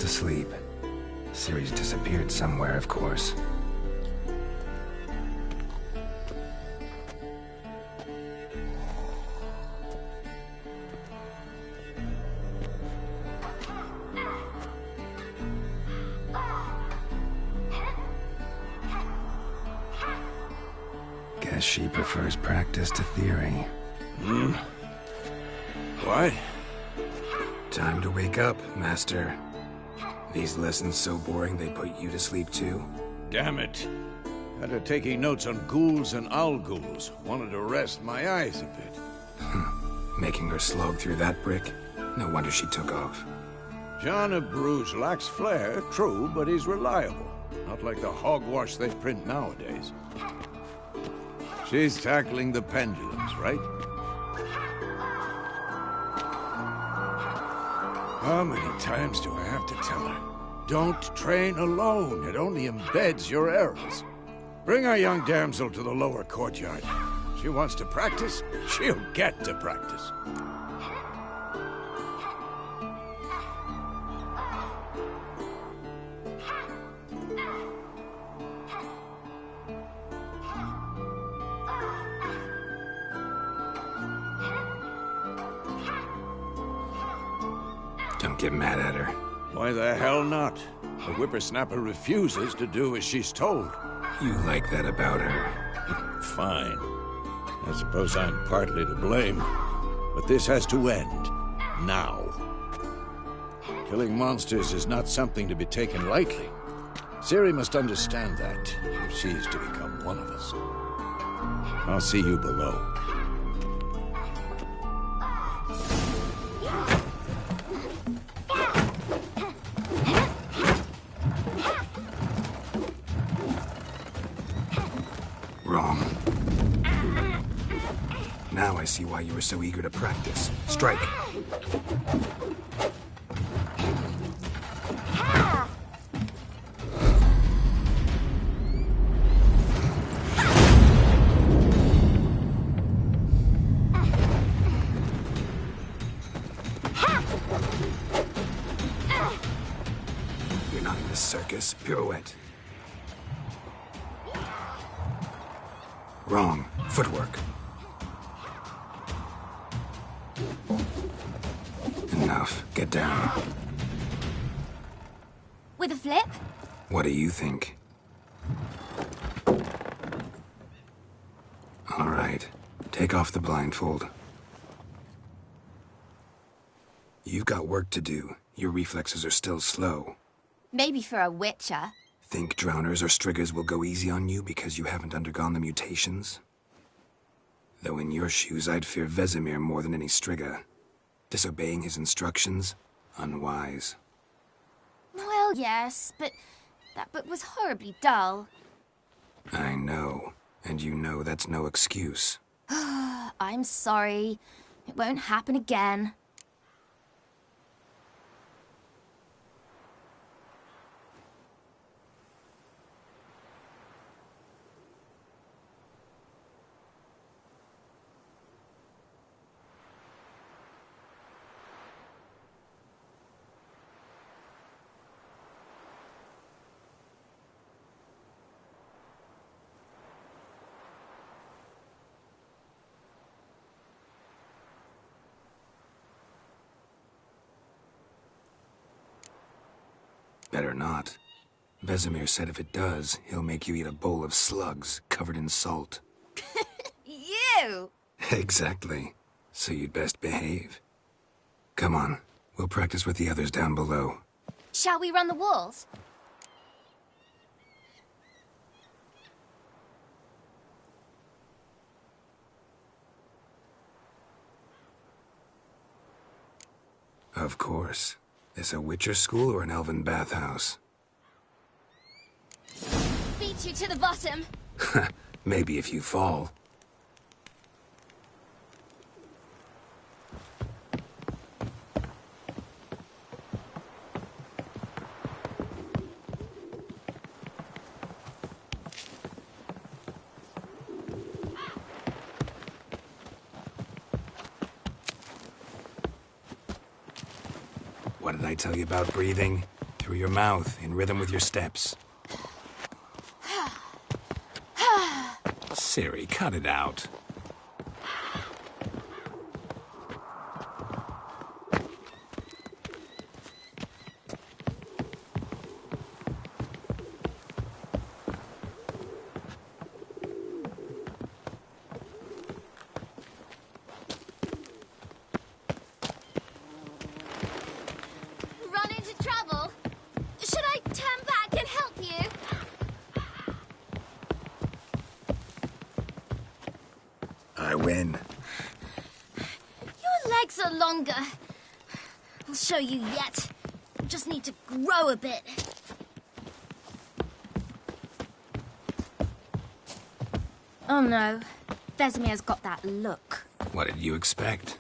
to sleep. Ciri's disappeared somewhere, of course. Guess she prefers practice to theory. What? Time to wake up, Master. These lessons so boring they put you to sleep too? Damn it. After taking notes on ghouls and owl ghouls, wanted to rest my eyes a bit. Making her slog through that brick? No wonder she took off. John of Bruges lacks flair, true, but he's reliable. Not like the hogwash they print nowadays. She's tackling the pendulums, right? How many times do I have to tell her? Don't train alone. It only embeds your errors. Bring our young damsel to the lower courtyard. She wants to practice, she'll get to practice. Don't get mad at her. Why the hell not? The whippersnapper refuses to do as she's told. You like that about her. Fine. I suppose I'm partly to blame. But this has to end. Now. Killing monsters is not something to be taken lightly. Ciri must understand that, if she's to become one of us. I'll see you below. Wrong. Now I see why you were so eager to practice. Strike. You're not in the circus. Pirouette. Wrong. Footwork. Enough. Get down. With a flip? What do you think? All right. Take off the blindfold. You've got work to do. Your reflexes are still slow. Maybe for a witcher. Think drowners or striggers will go easy on you because you haven't undergone the mutations? Though in your shoes, I'd fear Vesemir more than any strigger. Disobeying his instructions? Unwise. Well, yes, but that book was horribly dull. I know. And you know that's no excuse. I'm sorry. It won't happen again. Better not. Vesemir said if it does, he'll make you eat a bowl of slugs covered in salt. You! Exactly. So you'd best behave. Come on. We'll practice with the others down below. Shall we run the walls? Of course. This a Witcher school or an elven bathhouse? Beat you to the bottom. Maybe if you fall. What did I tell you about breathing? Through your mouth, in rhythm with your steps. Siri, cut it out. Run into trouble? Should I turn back and help you? I win. Your legs are longer. I'll show you yet. Just need to grow a bit. Oh no. Vesemir's got that look. What did you expect?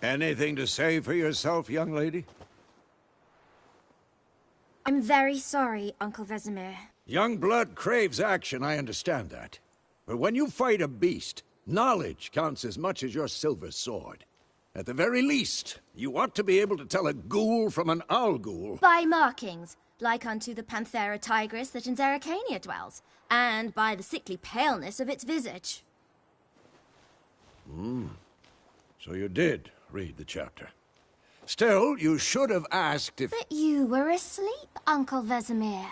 Anything to say for yourself, young lady? I'm very sorry, Uncle Vesemir. Young blood craves action, I understand that. But when you fight a beast, knowledge counts as much as your silver sword. At the very least, you ought to be able to tell a ghoul from an owl ghoul. By markings, like unto the Panthera tigris that in Zerrikania dwells, and by the sickly paleness of its visage. So you did read the chapter. Still, you should have asked if... But you were asleep, Uncle Vesemir.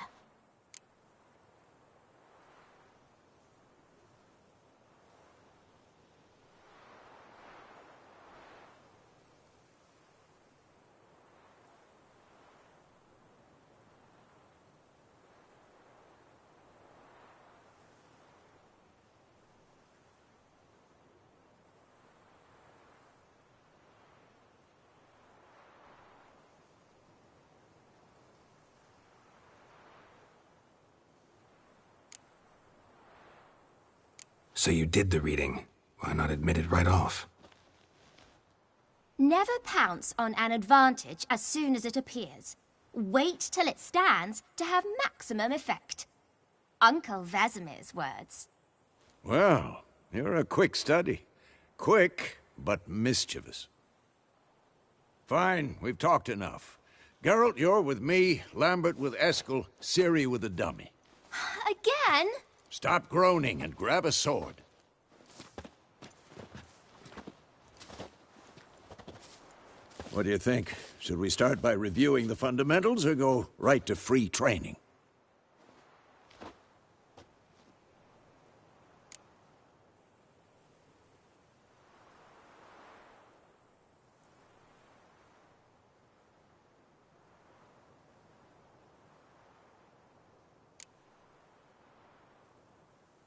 So you did the reading. Why not admit it right off? Never pounce on an advantage as soon as it appears. Wait till it stands to have maximum effect. Uncle Vesemir's words. Well, you're a quick study. Quick, but mischievous. Fine, we've talked enough. Geralt, you're with me, Lambert with Eskel, Ciri with the dummy. Again? Stop groaning and grab a sword. What do you think? Should we start by reviewing the fundamentals or go right to free training?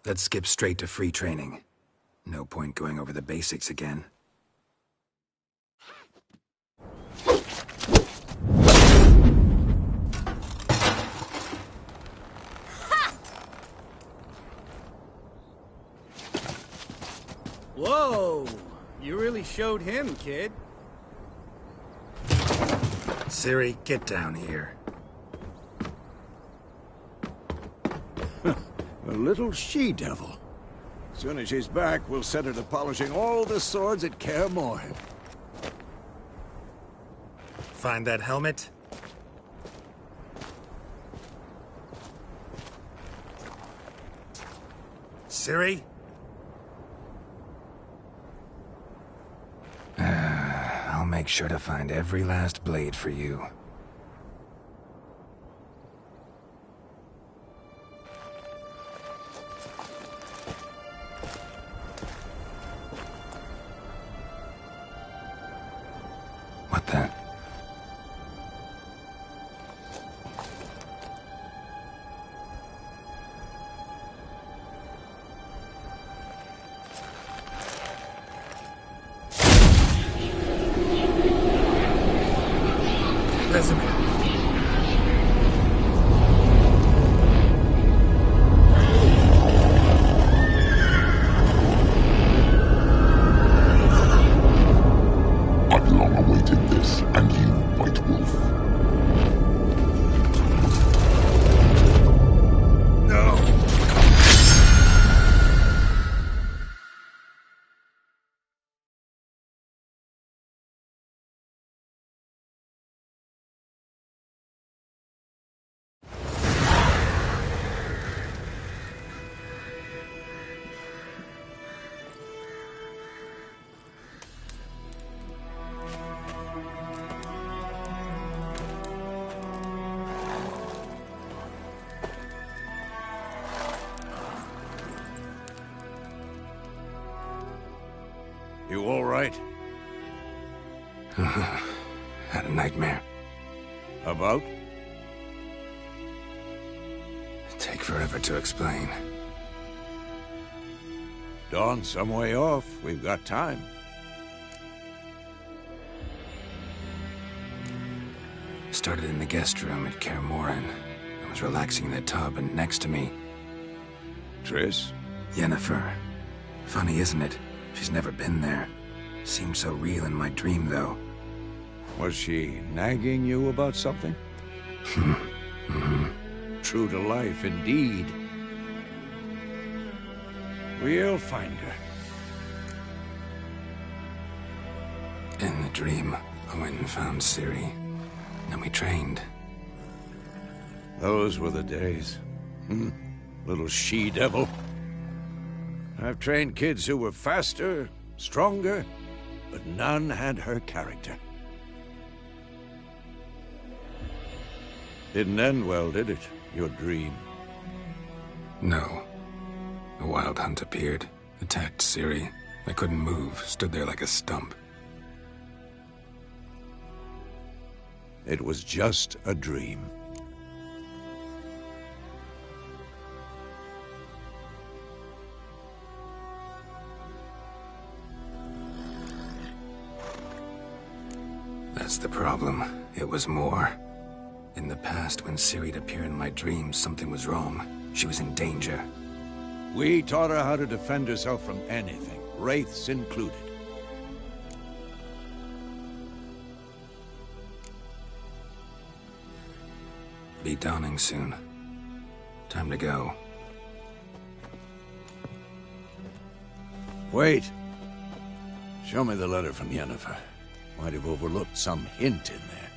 Let's skip straight to free training. No point going over the basics again. Whoa! You really showed him, kid. Ciri, get down here. A little she-devil. As soon as she's back, we'll set her to polishing all the swords at Kaer Morhen. Find that helmet? Ciri? I'll make sure to find every last blade for you. What the? Vesemir. You all right? Had a nightmare. About? Take forever to explain. Dawn's some way off. We've got time. Started in the guest room at Kaer Morhen. I was relaxing in the tub, and next to me, Triss? Yennefer. Funny, isn't it? She's never been there. Seemed so real in my dream, though. Was she nagging you about something? True to life, indeed. We'll find her. In the dream, Owen found Ciri. Then we trained. Those were the days. Little she-devil. I've trained kids who were faster, stronger, but none had her character. Didn't end well, did it? Your dream? No. A Wild Hunt appeared, attacked Ciri. I couldn't move, stood there like a stump. It was just a dream. That's the problem. It was more. In the past, when Ciri'd appear in my dreams, something was wrong. She was in danger. We taught her how to defend herself from anything, wraiths included. Be dawning soon. Time to go. Wait. Show me the letter from Yennefer. Might have overlooked some hint in there.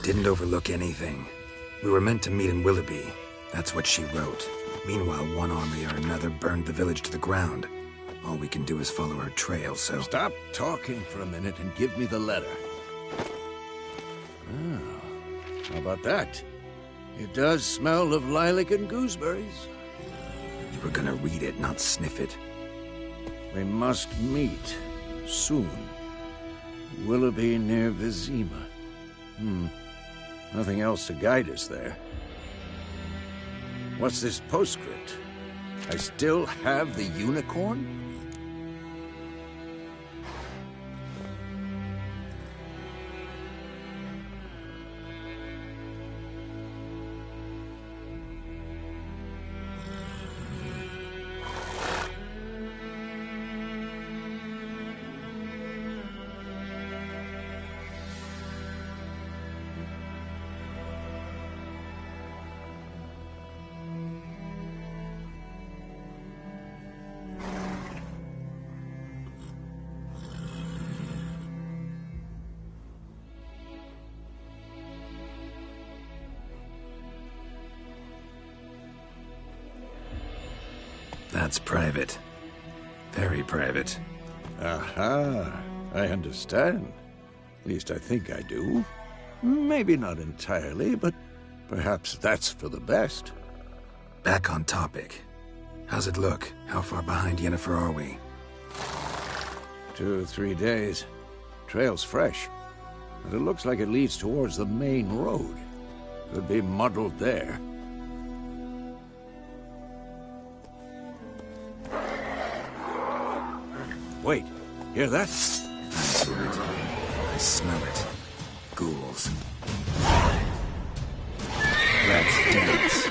Didn't overlook anything. We were meant to meet in Willoughby. That's what she wrote. Meanwhile, one army or another burned the village to the ground. All we can do is follow her trail, so... Stop talking for a minute and give me the letter. Oh, how about that? It does smell of lilac and gooseberries. You were gonna read it, not sniff it. We must meet. Soon. Willoughby near Vizima. Nothing else to guide us there. What's this postscript? I still have the unicorn? That's private. Very private. Aha, I understand. At least I think I do. Maybe not entirely, but perhaps that's for the best. Back on topic. How's it look? How far behind Yennefer are we? 2 or 3 days. Trail's fresh. But it looks like it leads towards the main road. Could be muddled there. Wait, hear that? I hear it. I smell it. Ghouls. Let's dance.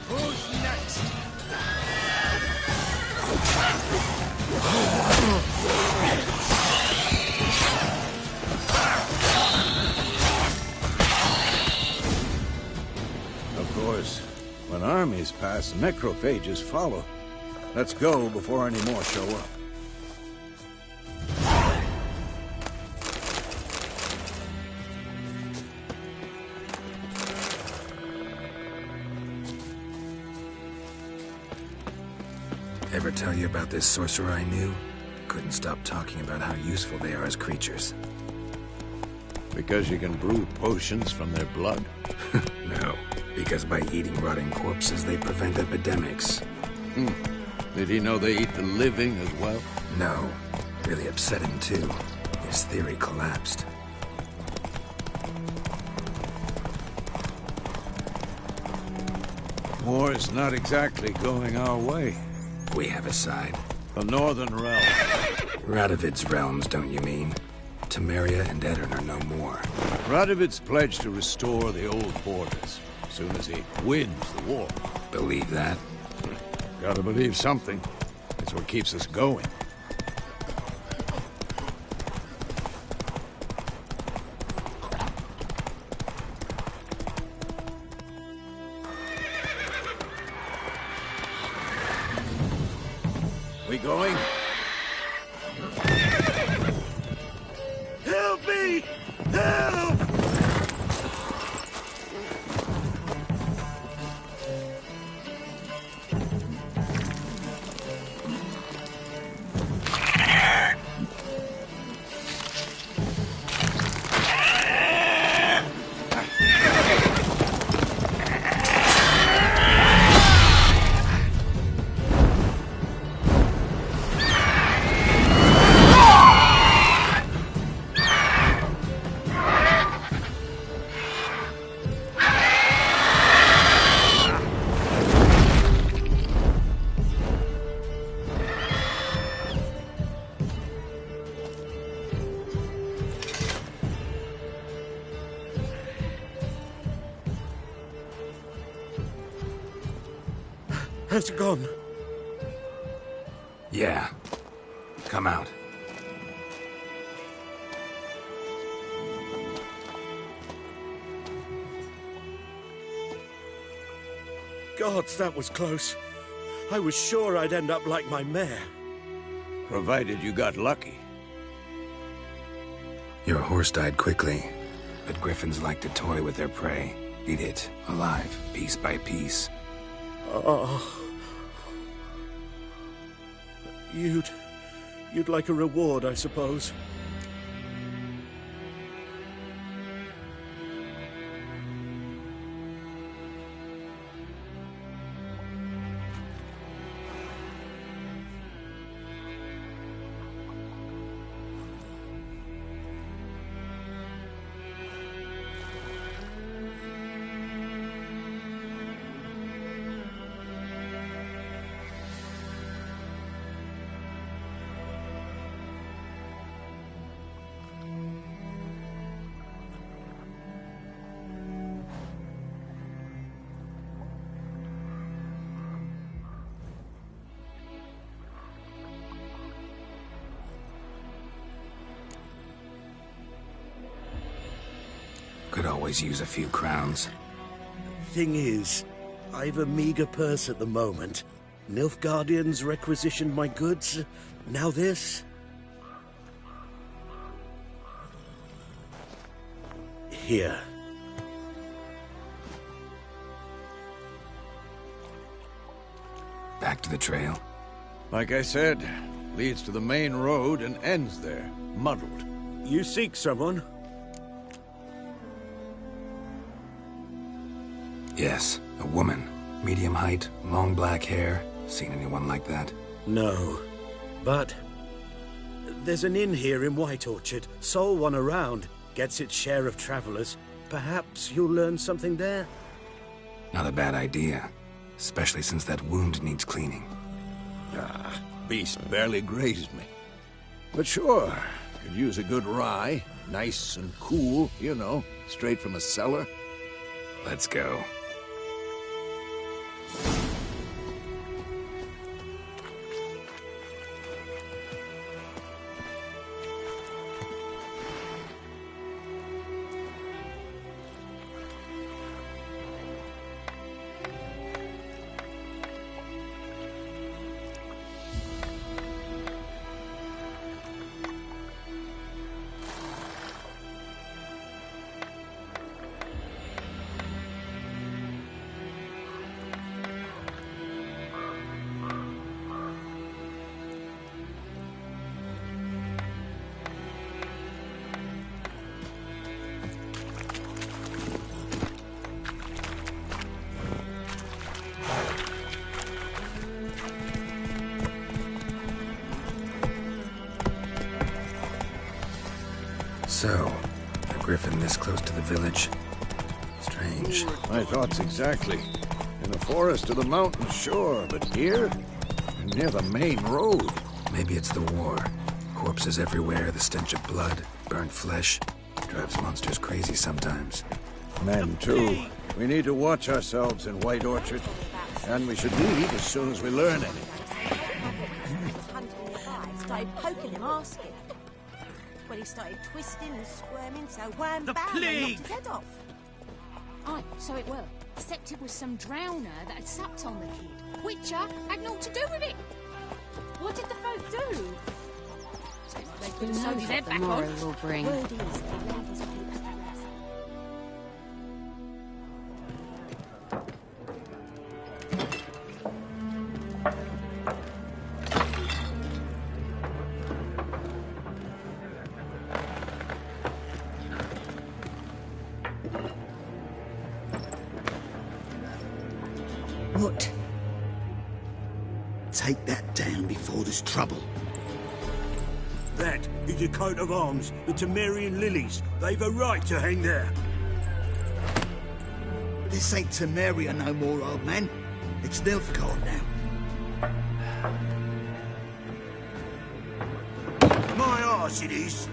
Who's next? Of course, when armies pass, necrophages follow. Let's go before any more show up. Ever tell you about this sorcerer I knew? Couldn't stop talking about how useful they are as creatures. Because you can brew potions from their blood? No, because by eating rotting corpses, they prevent epidemics. Did he know they eat the living as well? No. Really upset him, too. His theory collapsed. War is not exactly going our way. We have a side. The Northern Realm. Radovid's realms, don't you mean? Temeria and Edirn are no more. Radovid's pledged to restore the old borders, as soon as he wins the war. Believe that? Gotta believe something. It's what keeps us going. We going? Help me! Help! Has it gone? Yeah. Come out. Gods, that was close. I was sure I'd end up like my mare. Provided you got lucky. Your horse died quickly, but griffins like to toy with their prey. Eat it, alive, piece by piece. Oh. You'd like a reward, I suppose. Could always use a few crowns. Thing is, I've a meager purse at the moment. Nilfgaardians requisitioned my goods. Now this. Here. Back to the trail? Like I said, leads to the main road and ends there, muddled. You seek someone? Yes, a woman. Medium height, long black hair. Seen anyone like that? No. But there's an inn here in White Orchard. Sole one around. Gets its share of travelers. Perhaps you'll learn something there? Not a bad idea. Especially since that wound needs cleaning. Ah, beast barely grazed me. But sure, could use a good rye. Nice and cool, you know, straight from a cellar. Let's go. griffin this close to the village. Strange. My thoughts exactly. In the forest or the mountain, sure, but here? Near the main road. Maybe it's the war. Corpses everywhere, the stench of blood, burnt flesh. Drives monsters crazy sometimes. Men, too. We need to watch ourselves in White Orchard. And we should leave as soon as we learn anything. Started poking him, asking. Well, he started twisting and squirming, so wham, The bam, plague! they knocked his head off. Aye, so it were. Except it was some drowner that had supped on the kid. Witcher had naught to do with it. What did the folk do? They could have sewed his head back on. Will bring. Word is, they laid his paper to rest. What? Take that down before there's trouble. That is a coat of arms, the Temerian lilies. They've a right to hang there. This ain't Temeria no more, old man. It's Nilfgaard now. My arse it is.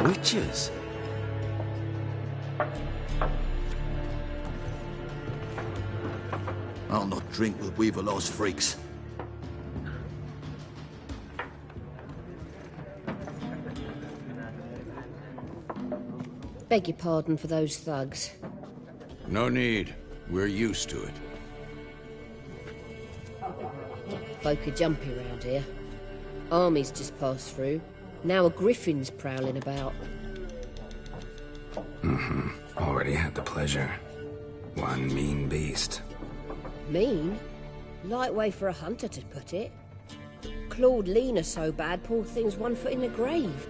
Witches? I'll not drink with Weaverlaw's freaks. Beg your pardon for those thugs. No need. We're used to it. Folk are jumpy round here. Armies just passed through. Now a griffin's prowling about. Already had the pleasure. One mean beast. Mean? Light way for a hunter to put it. Clawed Lena so bad, poor thing's 1 foot in the grave.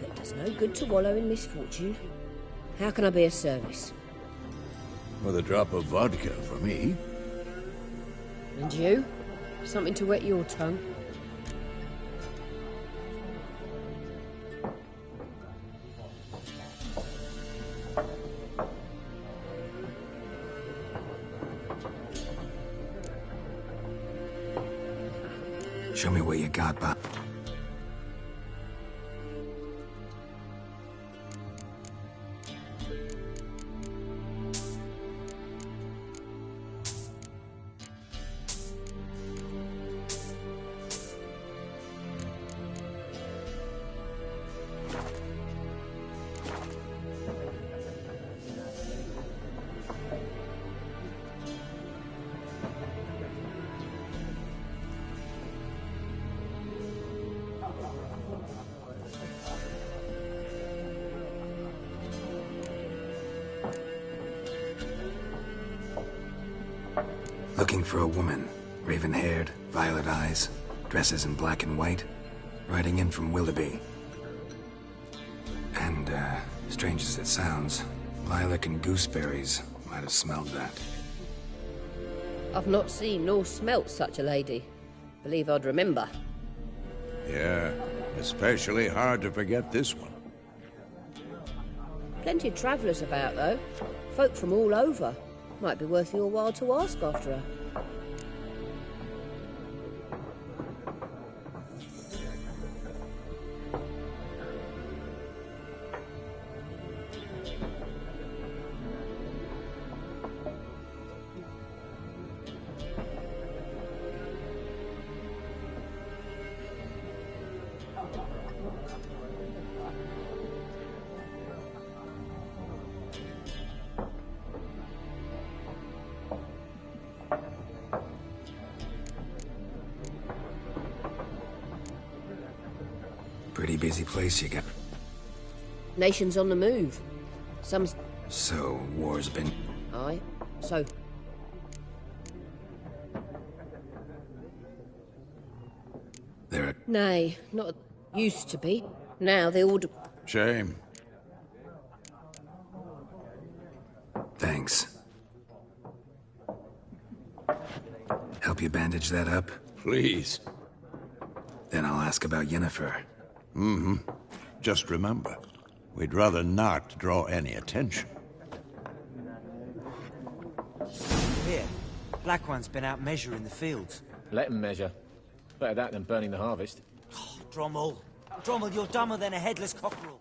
But it does no good to wallow in misfortune. How can I be of service? With a drop of vodka for me. And you? Something to wet your tongue? Show me what you got, Bob. Looking for a woman. Raven-haired, violet eyes, dresses in black and white, riding in from Willoughby. And, strange as it sounds, lilac and gooseberries might have smelled that. I've not seen nor smelt such a lady. Believe I'd remember. Yeah, especially hard to forget this one. Plenty of travellers about, though. Folk from all over. Might be worth your while to ask after her. Pretty busy place you got. Nations on the move. Some... So, war's been... Aye. So... a... Nay, not used to be. Now they all... Shame. Thanks. Help you bandage that up? Please. Then I'll ask about Yennefer. Mm-hmm. Just remember, we'd rather not draw any attention. Here, Black One's been out measuring the fields. Let him measure. Better that than burning the harvest. Oh, Drommel. Drommel, you're dumber than a headless cockerel.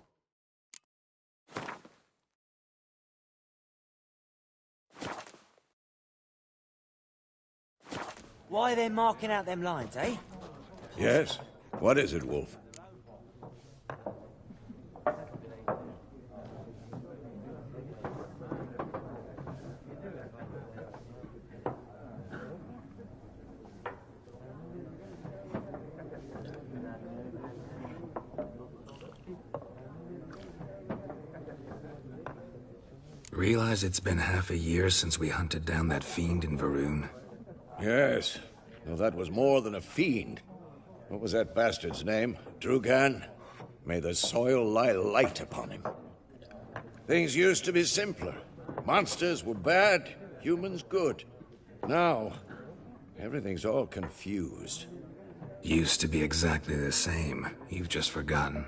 Why are they marking out them lines, eh? Yes? What is it, Wolf? Realize it's been half a year since we hunted down that fiend in Varun? Yes. Well, that was more than a fiend. What was that bastard's name? Drugan? May the soil lie light upon him. Things used to be simpler. Monsters were bad, humans good. Now, everything's all confused. Used to be exactly the same. You've just forgotten.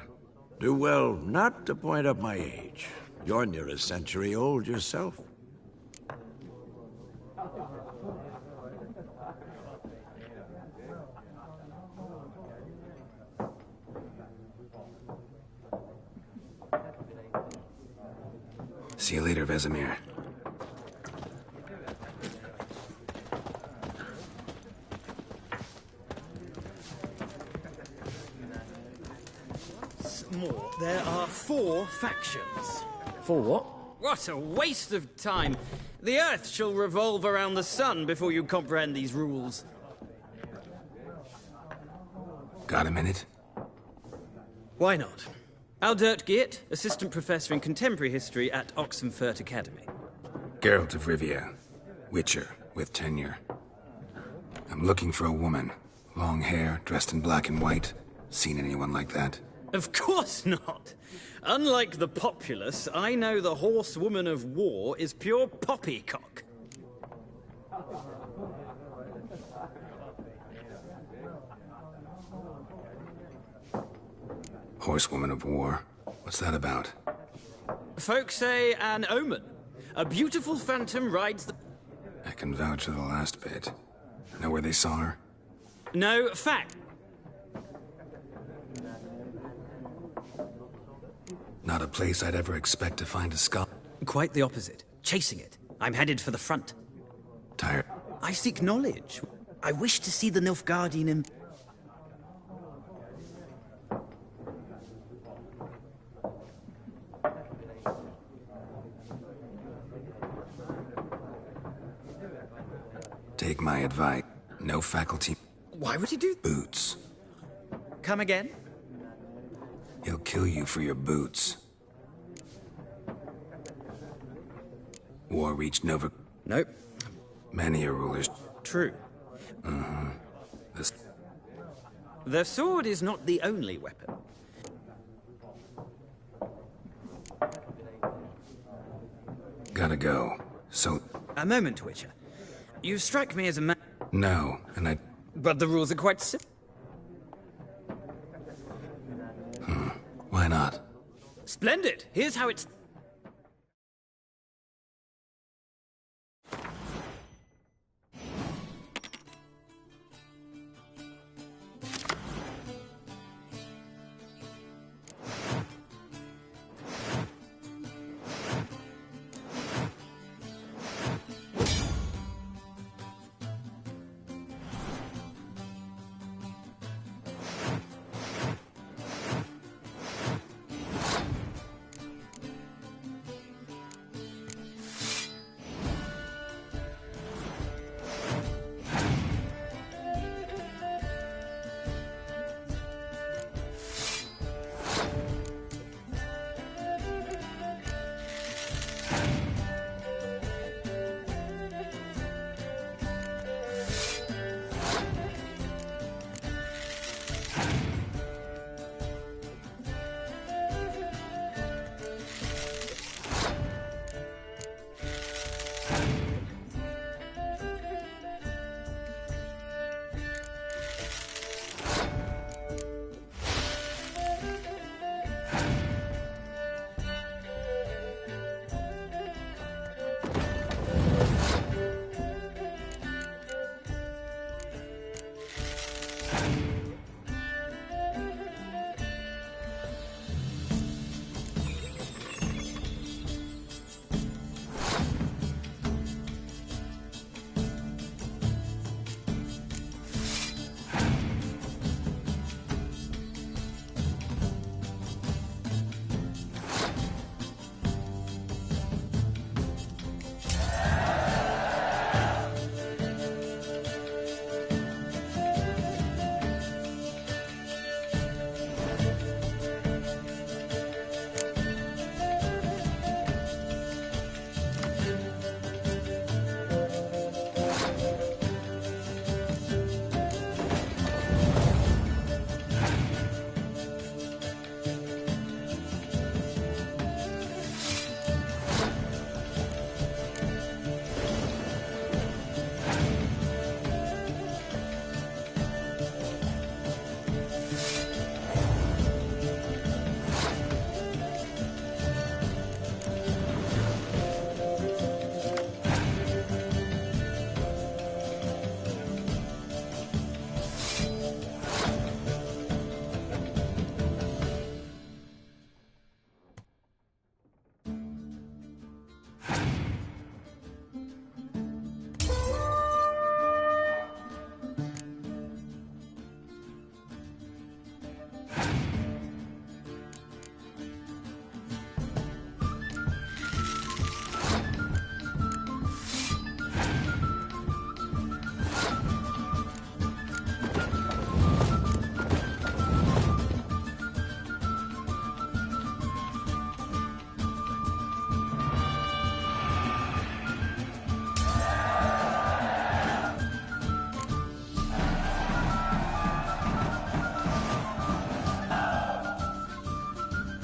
Do well not to point up my age. You're near a century old yourself. See you later, Vesemir. More. There are 4 factions. For what? What a waste of time. The Earth shall revolve around the sun before you comprehend these rules. Got a minute? Why not? Aldert Geert, Assistant Professor in Contemporary History at Oxenfurt Academy. Geralt of Rivia. Witcher, with tenure. I'm looking for a woman. Long hair, dressed in black and white. Seen anyone like that? Of course not. Unlike the populace, I know the horsewoman of war is pure poppycock. Horsewoman of war? What's that about? Folks say an omen. A beautiful phantom rides the... I can vouch for the last bit. Know where they saw her? No, fact. Not a place I'd ever expect to find a skull. Quite the opposite. Chasing it. I'm headed for the front. Tired? I seek knowledge. I wish to see the Nilfgaardian in... Take my advice. No faculty. Why would he do... Boots. Come again? He'll kill you for your boots. War reached Nova... Nope. Many a ruler's... True. Mm-hmm. The sword is not the only weapon. Gotta go. So... A moment, Witcher. You strike me as a man... No, and I... But the rules are quite simple. Why not? Splendid! Here's how it's...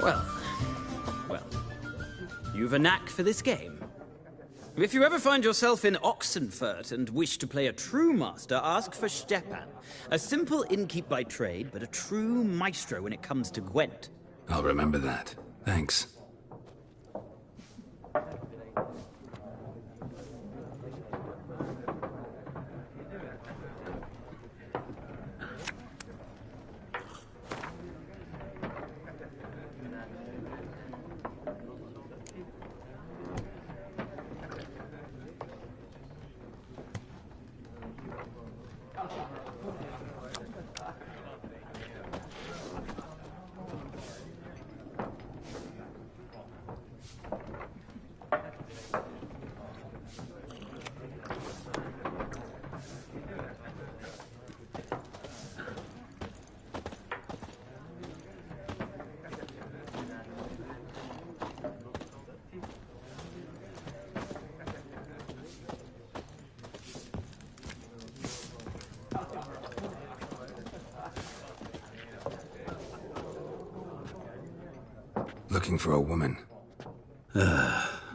Well, you've a knack for this game. If you ever find yourself in Oxenfurt and wish to play a true master, ask for Stepan. A simple innkeep by trade, but a true maestro when it comes to Gwent. I'll remember that. Thanks. Looking for a woman.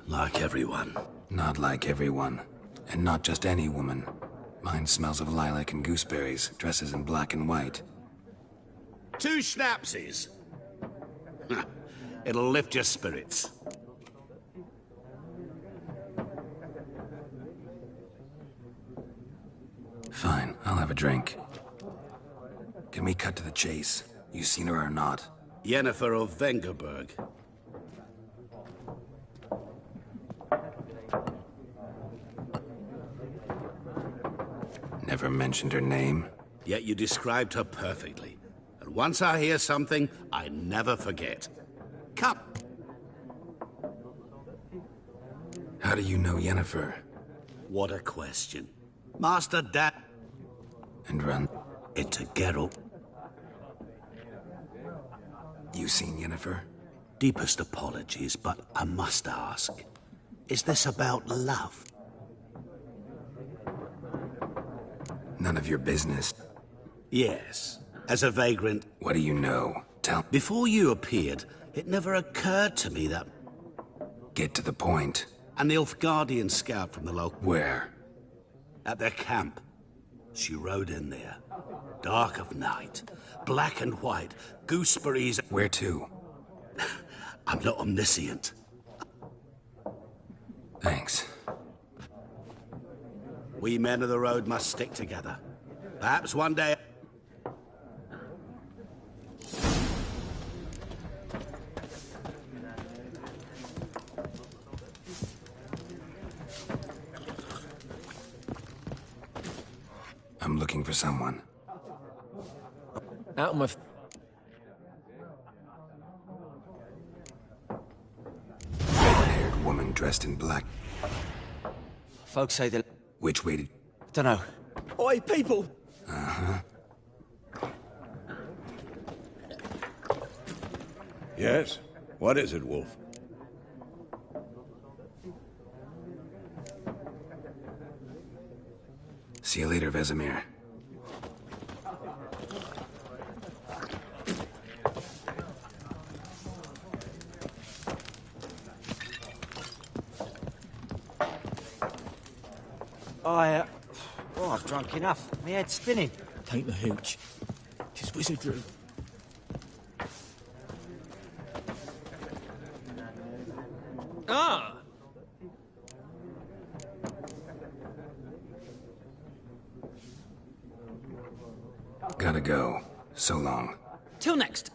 Like everyone. Not like everyone. And not just any woman. Mine smells of lilac and gooseberries, dresses in black and white. 2 schnapsies. It'll lift your spirits. Fine, I'll have a drink. Can we cut to the chase? You seen her or not? Jennifer of Vengerberg. Never mentioned her name? Yet you described her perfectly. And once I hear something, I never forget. Come. How do you know Jennifer? What a question. Master Dad. And run. It's a Geralt. You seen Jennifer? Deepest apologies, but I must ask. Is this about love? None of your business. Yes. As a vagrant... What do you know? Tell... Before you appeared, it never occurred to me that... Get to the point. An Nilfgaardian scout from the local... Where? At their camp. She rode in there. Dark of night. Black and white. Gooseberries... Where to? I'm not omniscient. Thanks. We men of the road must stick together. Perhaps one day... I'm looking for someone. Out of my... Red-haired woman dressed in black. Folks say that... Which way did... Dunno. Oi, people! Uh-huh. Yes? What is it, Wolf? See you later, Vesemir. I've drunk enough. My head's spinning. Take the hooch. 'Tis wizardry. Ah! Gotta go. So long. Till next.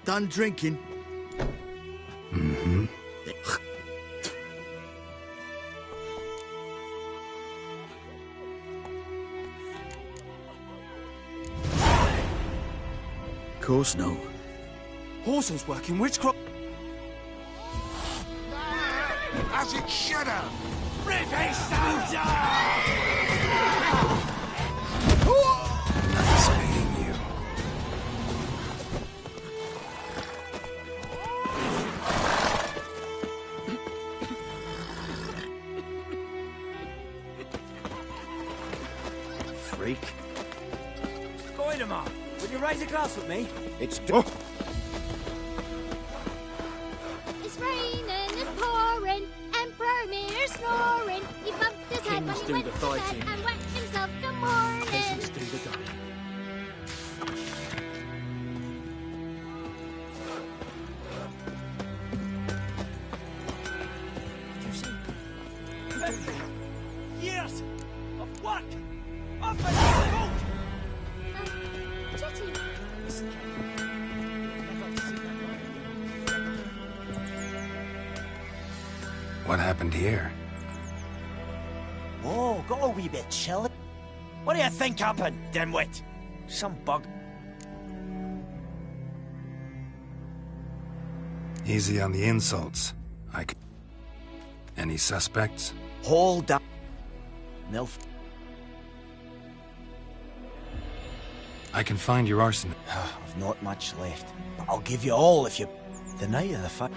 Done drinking? Mm-hmm. Course no. Horses working witchcraft. as it should have. British soldier! Nice meeting you. Freak. Spider-Man, would you raise a glass with me? It's... It's raining, it's pouring, Emperor Mir snoring. He bumped his head when Kings he do went the to fighting. bed and wet himself good morning. Peasants do the gunning. Years of work! I've been school! Jetty. What happened here? Oh, got a wee bit chilly. What do you think happened, dimwit? Some bug. Easy on the insults. Any suspects? Hold up. Milf. I can find your arsenal. I've not much left, but I'll give you all if you... The night of the fight.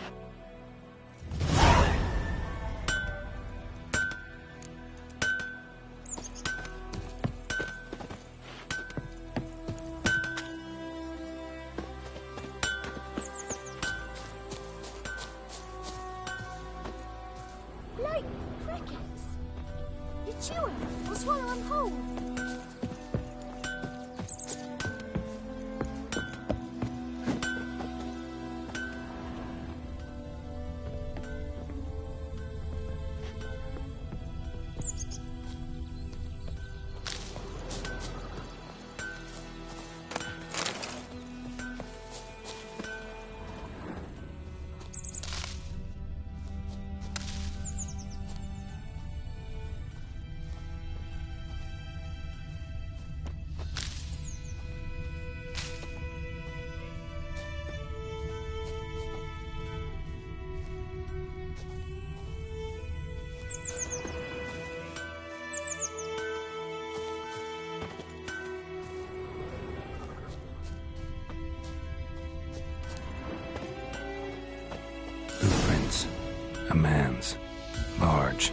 Like crickets. You chew 'em or swallow 'em whole. Blueprints. A man's. Large.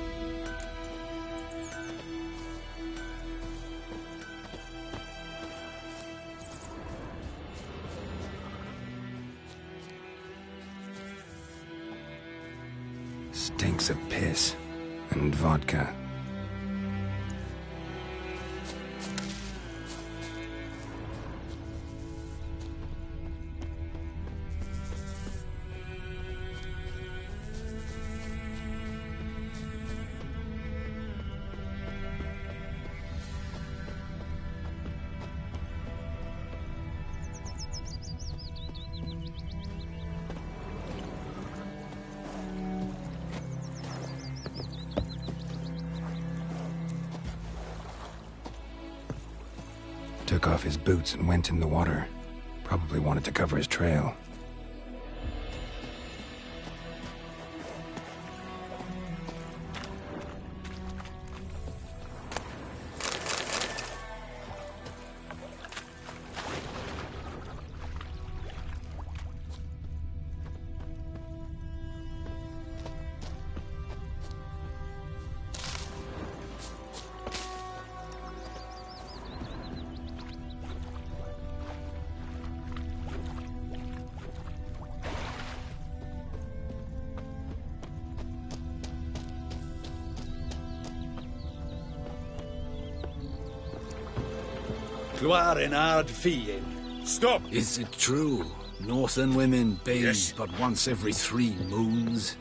Stinks of piss and vodka. Took off his boots and went in the water. Probably wanted to cover his trail. Stop! Is it true? Northern women bathe Yes. but once every 3 moons?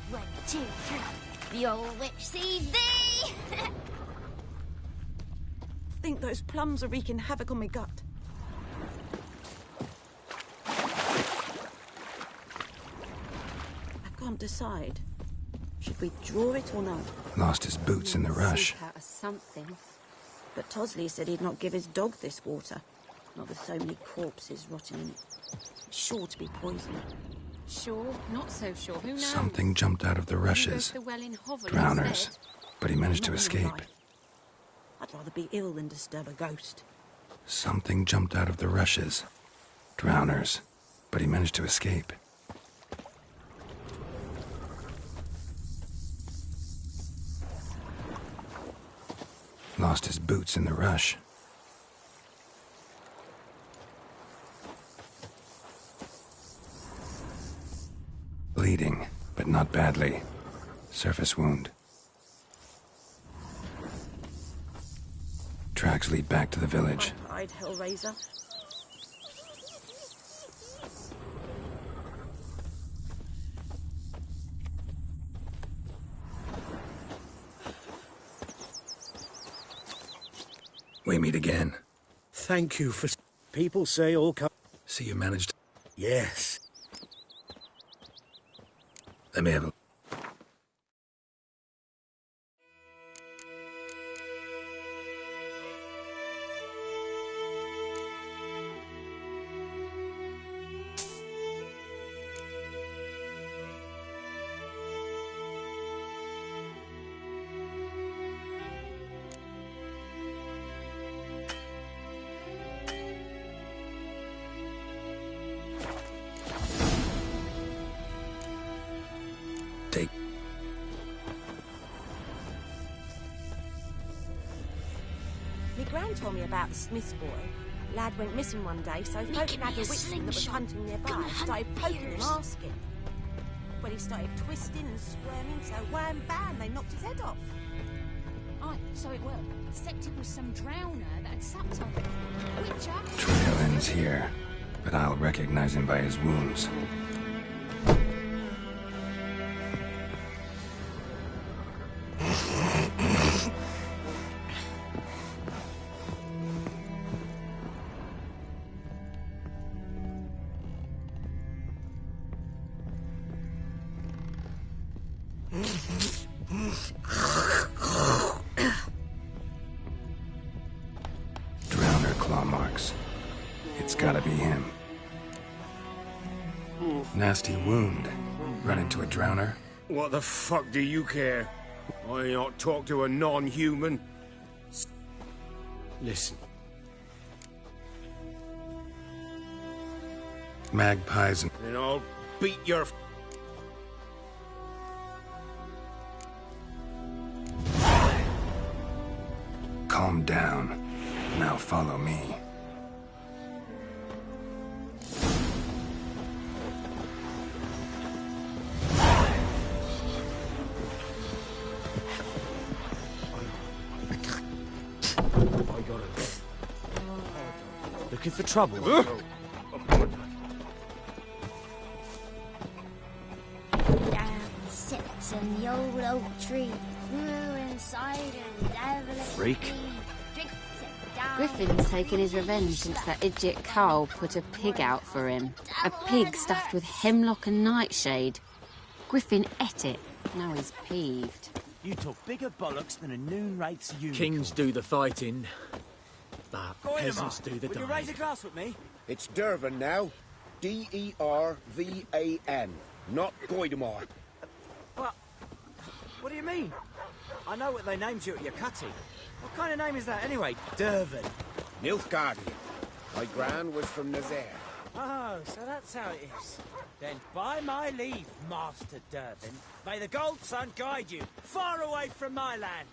One, two, three. The old witch sees thee! Think those plums are wreaking havoc on my gut. I can't decide. Should we draw it or not? Lost his boots in the rush. Seek out a something. But Tosley said he'd not give his dog this water. Not with so many corpses rotting in it. It's sure to be poison. Sure, not so sure. Who knows? Something jumped out of the rushes. Drowners. But he managed to escape. I'd rather be ill than disturb a ghost. Something jumped out of the rushes. Drowners. But he managed to escape. Lost his boots in the rush. Bleeding, but not badly. Surface wound. Tracks lead back to the village. I'd Hellraiser. We meet again. Thank you for... People say all come... See, you managed... Yes. Let me have a... Take... Me gran told me about the Smith's boy. Lad went missing one day, so folk had a witchman that was hunting nearby started poking him, asking. When he started twisting and squirming, so wham bam, they knocked his head off. Aye, so it were. Except it was some drowner that had supped on it. Witcher? Trail ends here, but I'll recognize him by his wounds. Drowner claw marks. It's gotta be him. Nasty wound. Run into a drowner? What the fuck do you care? I not talk to a non-human. Listen. Magpies and... And I'll beat your... Calm down. Now follow me. I got it. Looking for trouble? Down sits in the old oak tree, grew inside and devilish. Freak. Griffin's taken his revenge since that idiot Carl put a pig out for him. A pig stuffed with hemlock and nightshade. Griffin ate it. Now he's peeved. You talk bigger bollocks than a noon-rate's unicorn. Kings do the fighting, but peasants do the Would you dying. raise a glass with me? It's Dervan now. D-E-R-V-A-N, not Goidemar. What do you mean? I know what they named you at your cutting. What kind of name is that anyway? Dervan. Nilfgaardian. My gran was from Nazaire. Oh, so that's how it is. Then by my leave, Master Dervan, may the Gold Sun guide you far away from my land.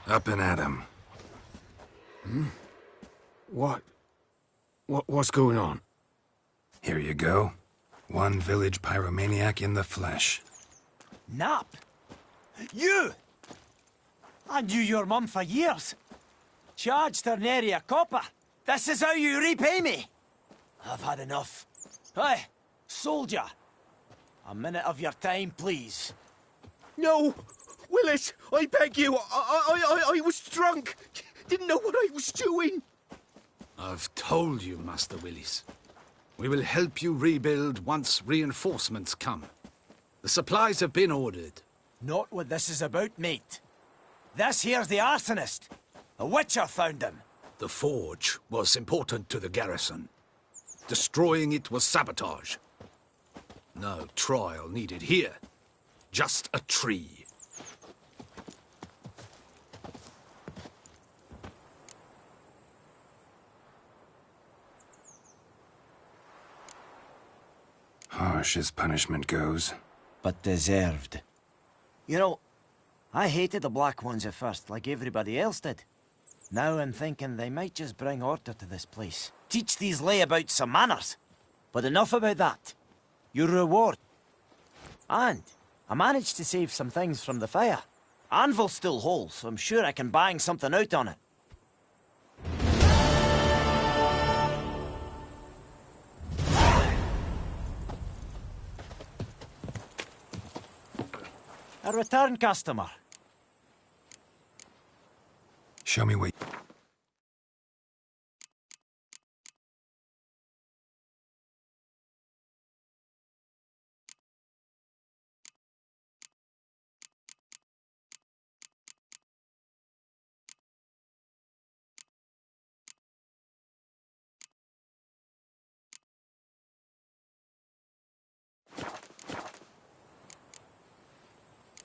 Up and at him. What's going on? Here you go. One village pyromaniac in the flesh. Nap? You! I knew your mum for years. Charged her nary a copper. This is how you repay me. I've had enough. Hey, soldier. A minute of your time, please. No! Willis, I beg you. I was drunk. Didn't know what I was doing. I've told you, Master Willis. We will help you rebuild once reinforcements come. The supplies have been ordered. Not what this is about, mate. This here's the arsonist. A witcher found him. The forge was important to the garrison. Destroying it was sabotage. No trial needed here. Just a tree. Harsh as punishment goes. But deserved. You know, I hated the Black Ones at first, like everybody else did. Now I'm thinking they might just bring order to this place. Teach these layabouts some manners. But enough about that. Your reward. And I managed to save some things from the fire. Anvil's still whole, so I'm sure I can bang something out on it. A return customer. Show me what...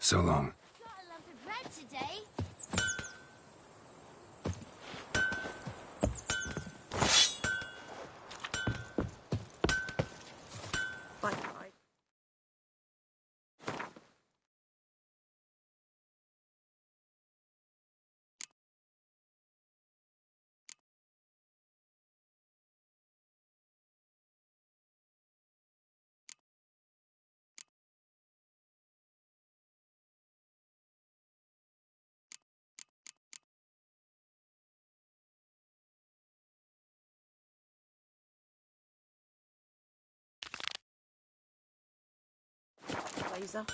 So long. Got a lump of bread today. Bye. Laser.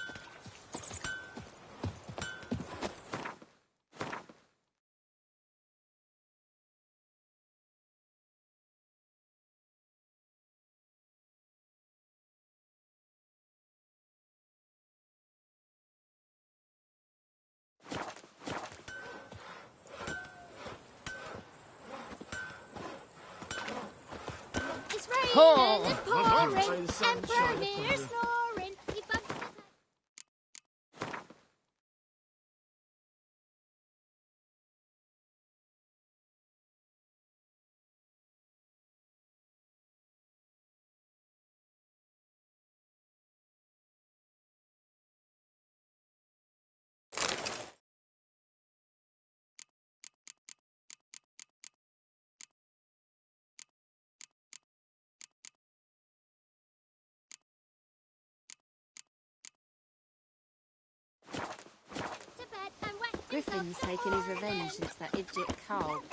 It's raining, it's pouring, and Bernie's snoring. He bumps his head. Griffin's taken his revenge since that idiot Carl.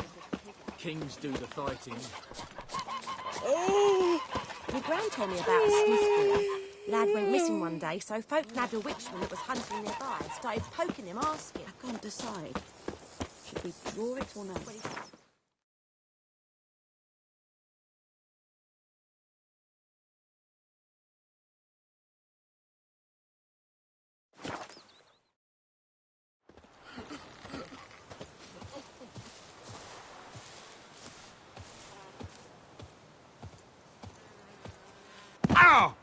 Kings do the fighting. Oh! My gran told me about a Smith boy. Lad went missing one day, so folk nabbed a witchman that was hunting nearby and started poking him, asking. I can't decide. Should we draw it or no? Ow!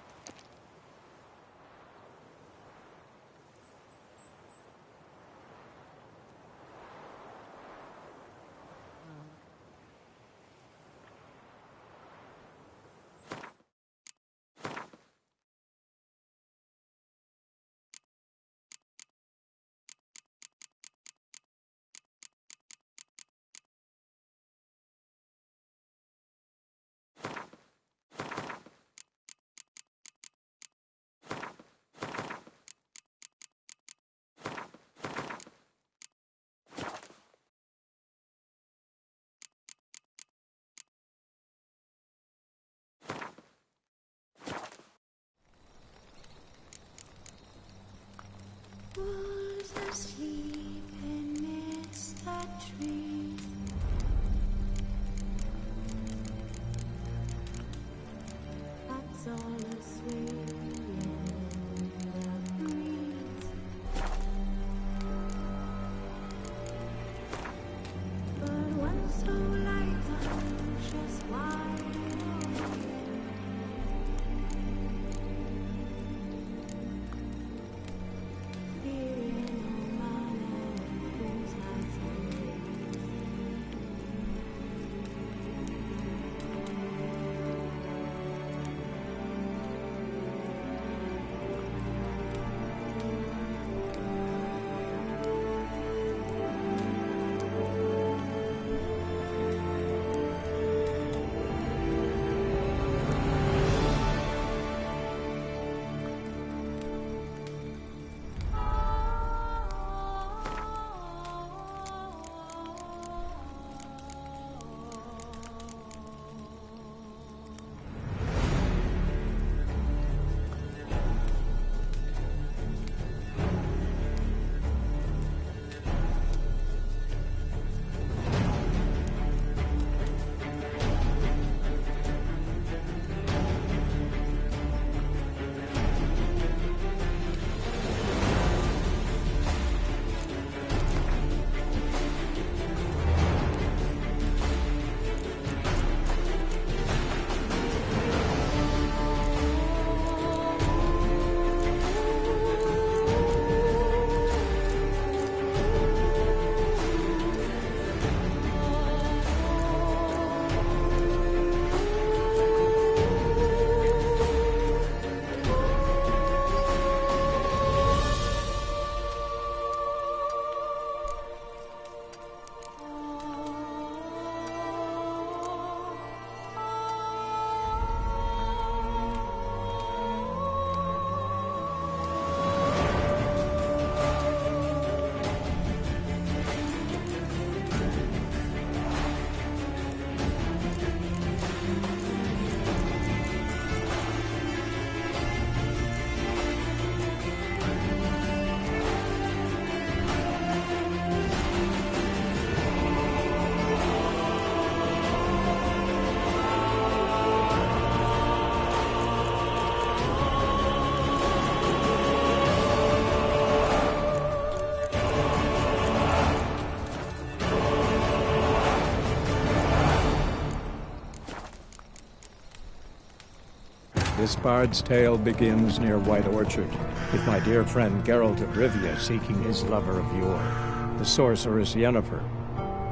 This bard's tale begins near White Orchard, with my dear friend Geralt of Rivia seeking his lover of yore, the sorceress Yennefer.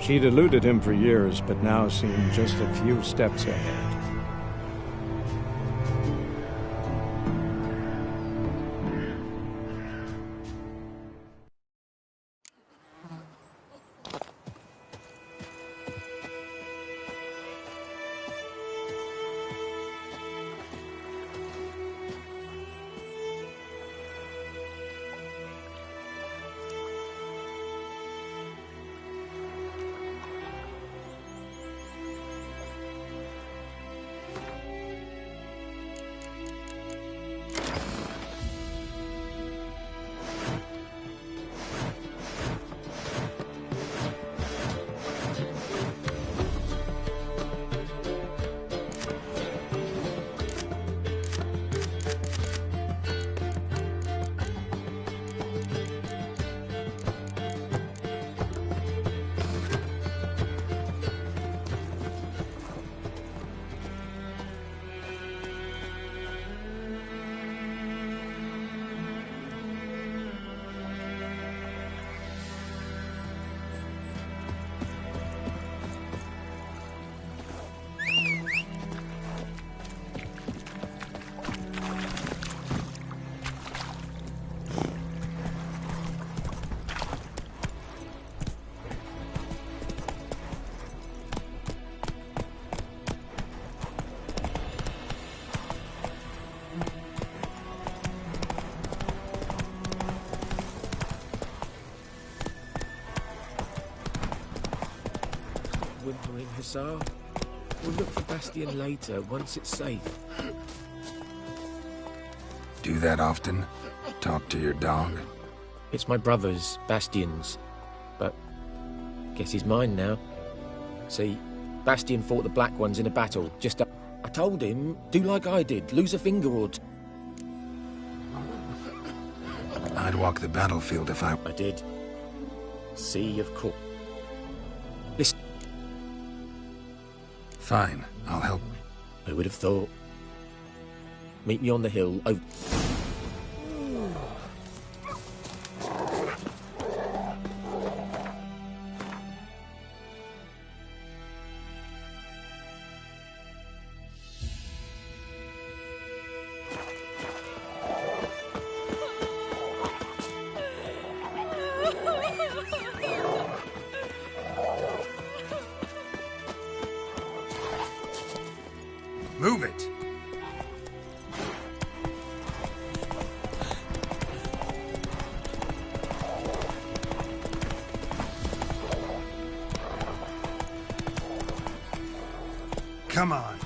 She'd eluded him for years, but now seemed just a few steps ahead. Whimpering Hussar. We'll look for Bastion later, once it's safe. Do that often? Talk to your dog? It's my brother's, Bastian's. But guess he's mine now. See, Bastian fought the Black Ones in a battle. I told him, do like I did, lose a finger or two. I'd walk the battlefield if I did. See, of course. Listen. Fine, I'll help. Who would have thought? Meet me on the hill over... Move it! Come on.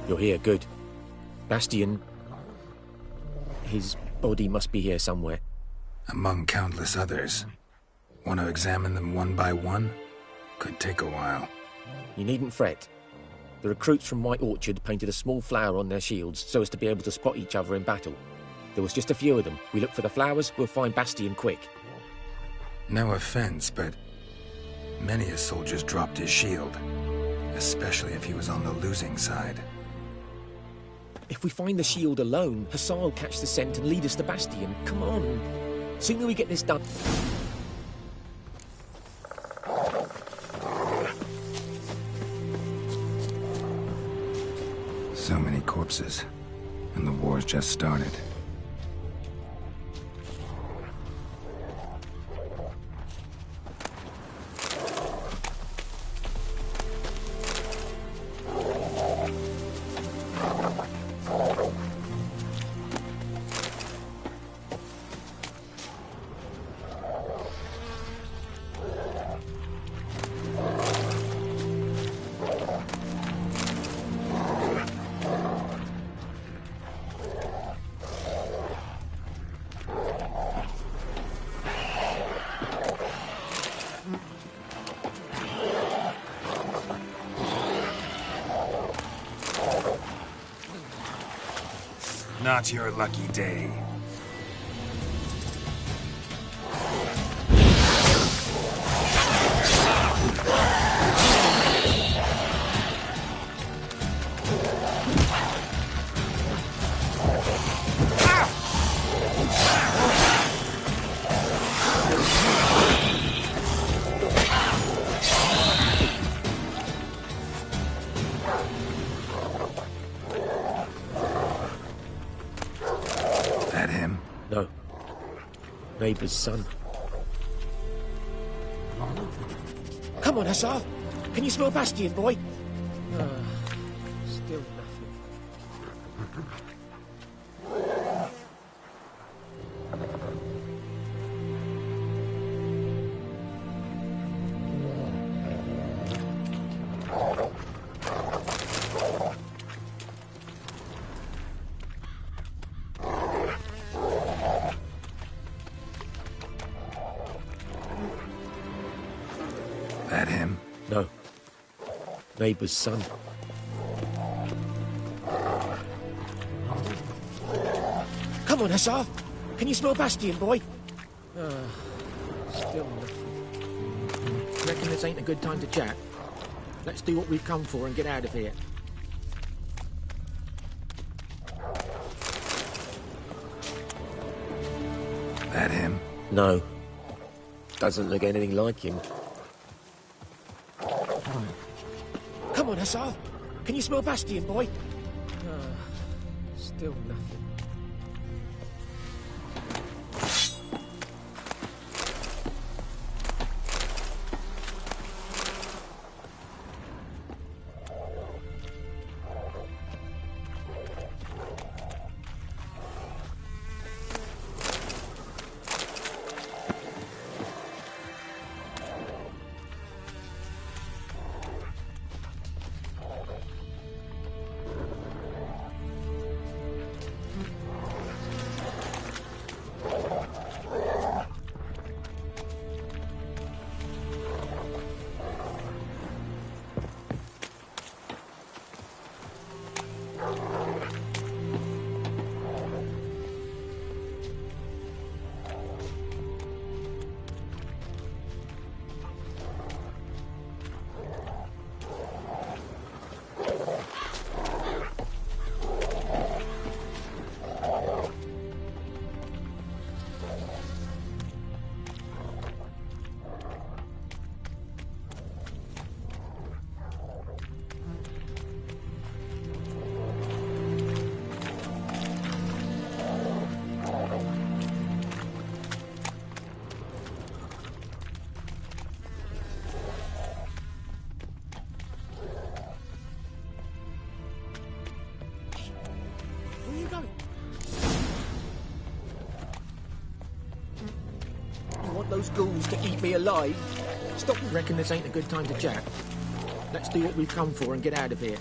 You're here, good. Bastian... his body must be here somewhere. Among countless others. Want to examine them one by one? Could take a while. You needn't fret. The recruits from White Orchard painted a small flower on their shields so as to be able to spot each other in battle. There was just a few of them. We look for the flowers, we'll find Bastian quick. No offense, but many a soldier's dropped his shield. Especially if he was on the losing side. If we find the shield alone, Hassan will catch the scent and lead us to Bastian. Come on. Sooner we get this done... So many corpses. And the war's just started. Not your lucky day. Neighbour's son. Come on, Hassan. Can you smell Bastian, boy? Still nothing. That him? No. Neighbour's son. Come on, Hussar. Can you smell Bastion, boy? Still nothing. Reckon this ain't a good time to chat? Let's do what we've come for and get out of here. That him? No. Doesn't look anything like him. Come on, Hussar. Can you smell Bastion, boy? Still nothing. Those ghouls to eat me alive? Stop. Reckon this ain't a good time to chat? Let's do what we've come for and get out of here.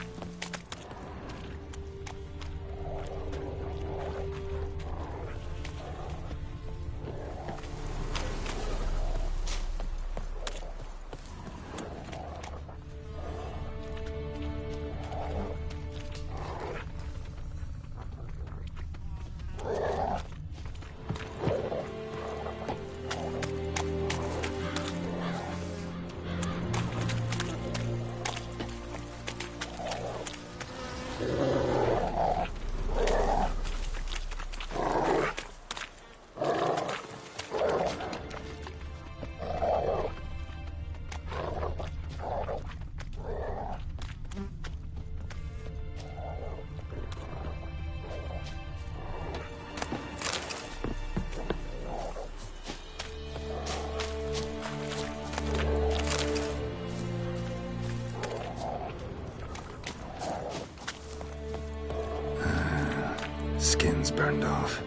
Skin's burned off.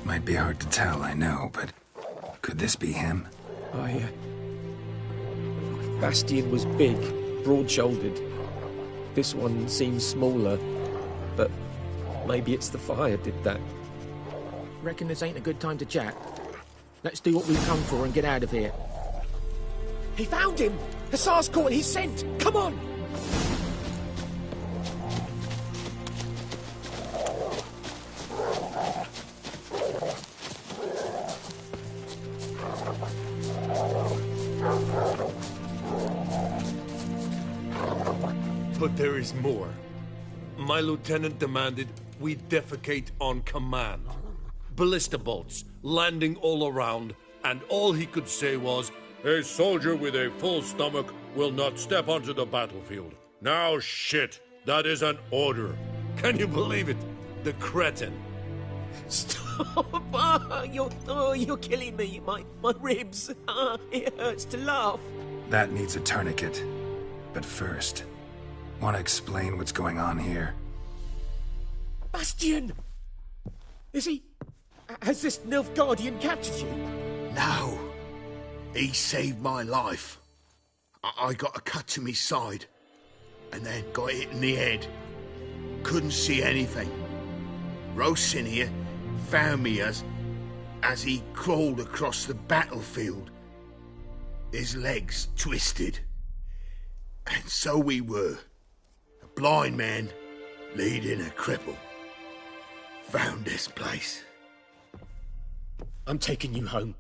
Might be hard to tell, I know, but could this be him? Bastion was big, broad-shouldered. This one seems smaller, but maybe it's the fire did that. Reckon this ain't a good time to chat? Let's do what we've come for and get out of here. He found him! Hussar's caught his scent! Come on! But there is more. My lieutenant demanded we defecate on command. Ballista bolts landing all around, and all he could say was, "A soldier with a full stomach will not step onto the battlefield." Now shit, that is an order. Can you believe it? The cretin. Stop! You're killing me. My ribs. It hurts to laugh. That needs a tourniquet. But first, want to explain what's going on here? Bastion! Is he... Has this Nilfgaardian captured you? No. He saved my life. I got a cut to my side, and then got hit in the head. Couldn't see anything. Rosin here found me as he crawled across the battlefield. his legs twisted. And so we were. A blind man leading a cripple. Found this place. I'm taking you home.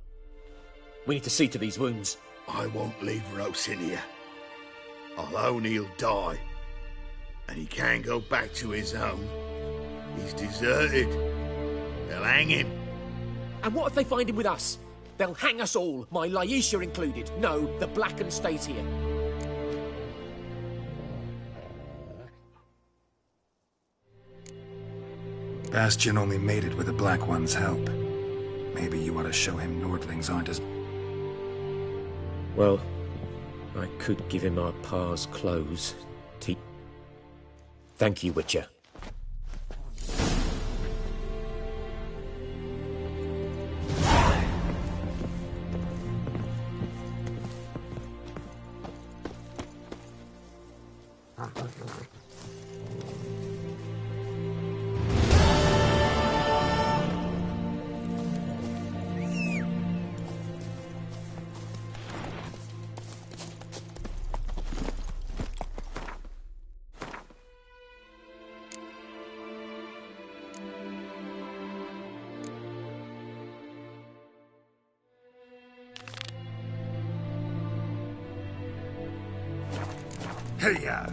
We need to see to these wounds. I won't leave Rose in here. I'll own he'll die. And he can't go back to his home. He's deserted. They'll hang him. And what if they find him with us? They'll hang us all, my Laisha included. No, the Blacken stays here. Bastion only made it with the Black One's help. Maybe you ought to show him Nordlings aren't as... Well, I could give him our pa's clothes. Thank you, Witcher. Hey-ya!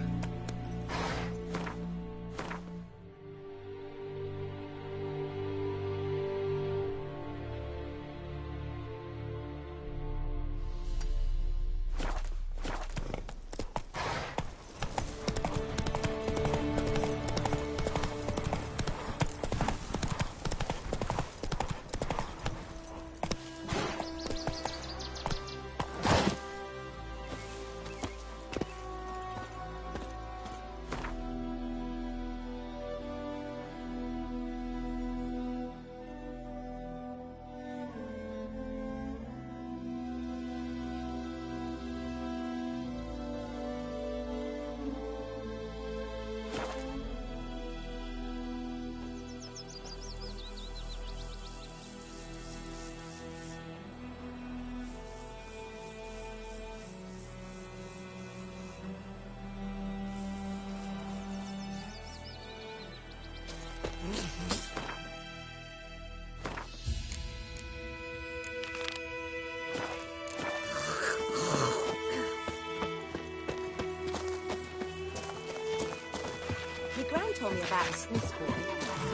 Told me about a Smith's boy.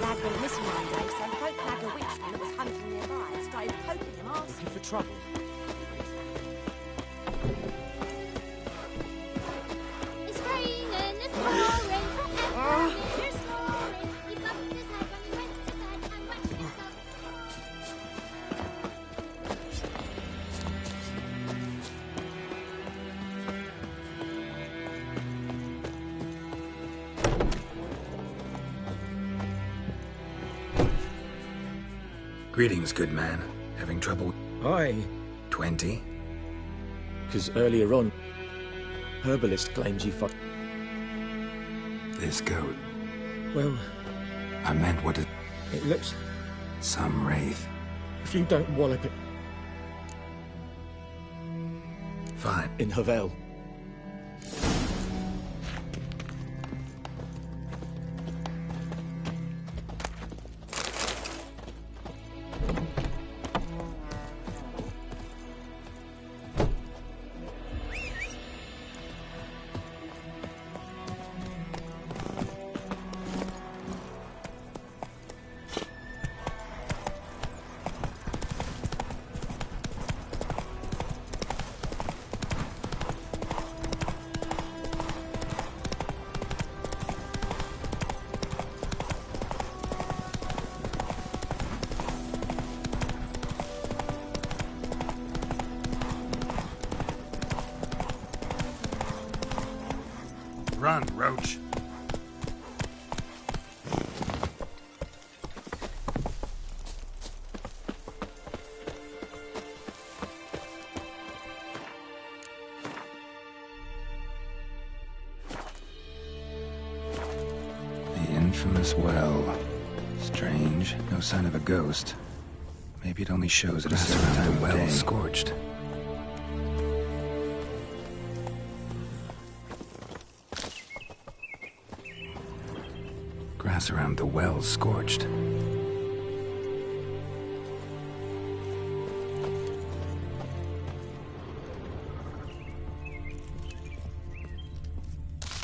Lad went missing one day, so folk nagged a witchman that was hunting nearby and started poking him, asking for trouble. It's raining, it's pouring, everything is snoring. He bumped his head when he went to bed and wet himself. Greetings, good man. Having trouble? Aye. 20? Because earlier on, Herbalist claims you fucked... This goat. Well... I meant what it... It looks... Some wraith. If you don't wallop it... Fine. In Havel. Run, Roach. The infamous well. Strange. No sign of a ghost. Maybe it only shows at a certain time of day. Scorched. Grass around the well scorched.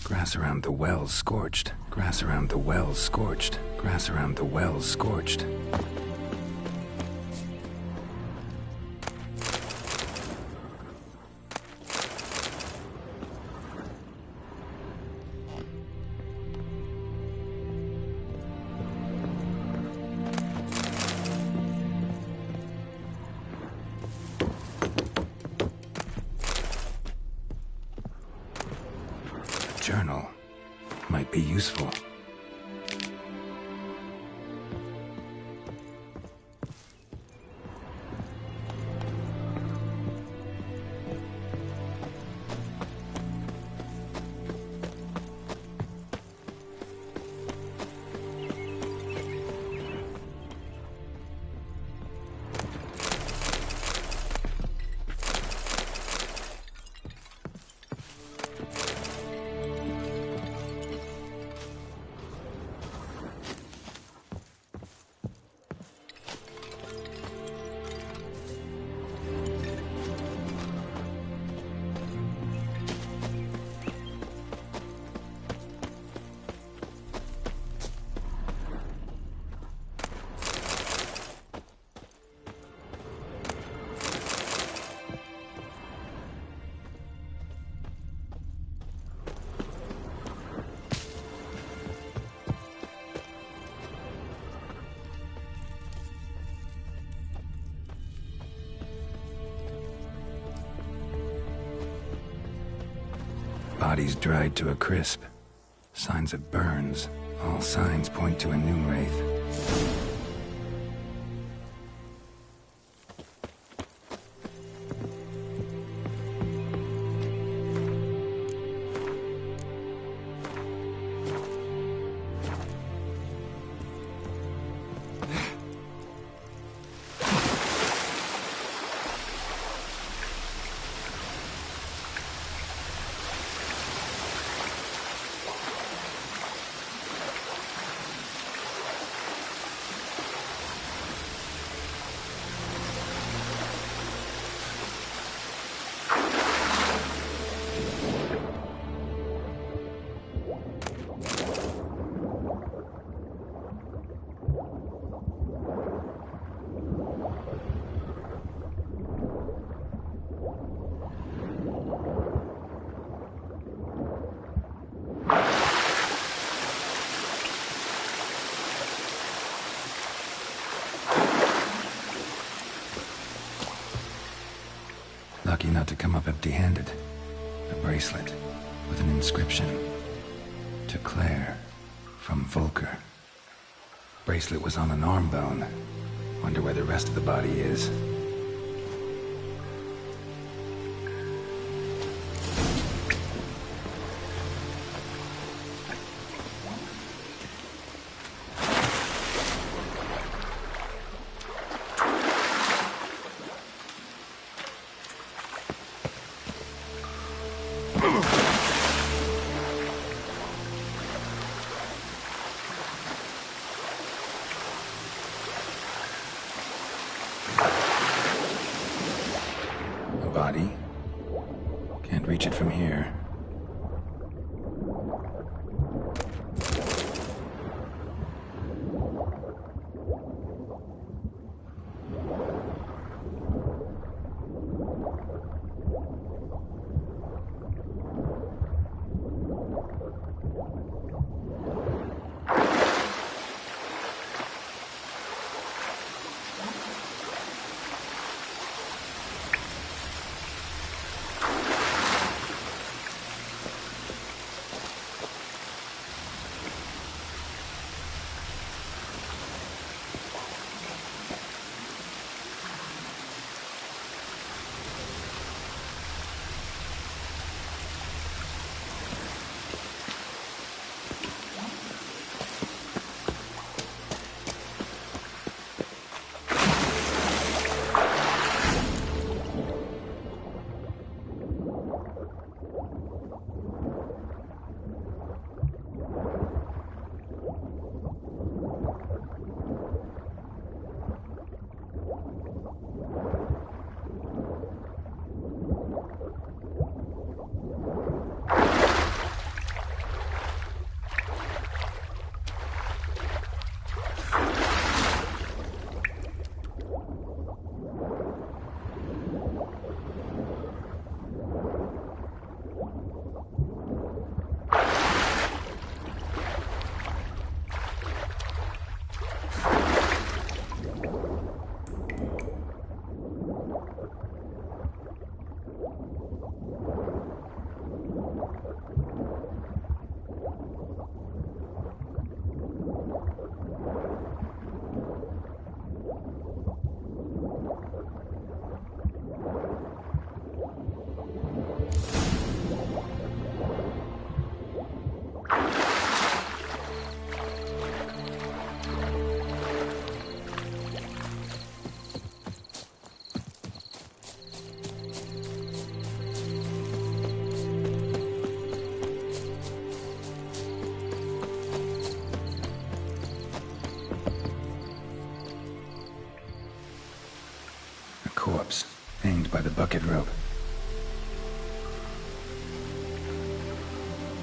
Grass around the well scorched. Grass around the well scorched. Grass around the well scorched. Journal might be useful. Body's dried to a crisp. Signs of burns. All signs point to a new wraith. Lucky not to come up empty-handed. A bracelet with an inscription. To Claire, from Volker. Bracelet was on an arm bone. Wonder where the rest of the body is. Body. Can't reach it from here. Corpse, hanged by the bucket rope.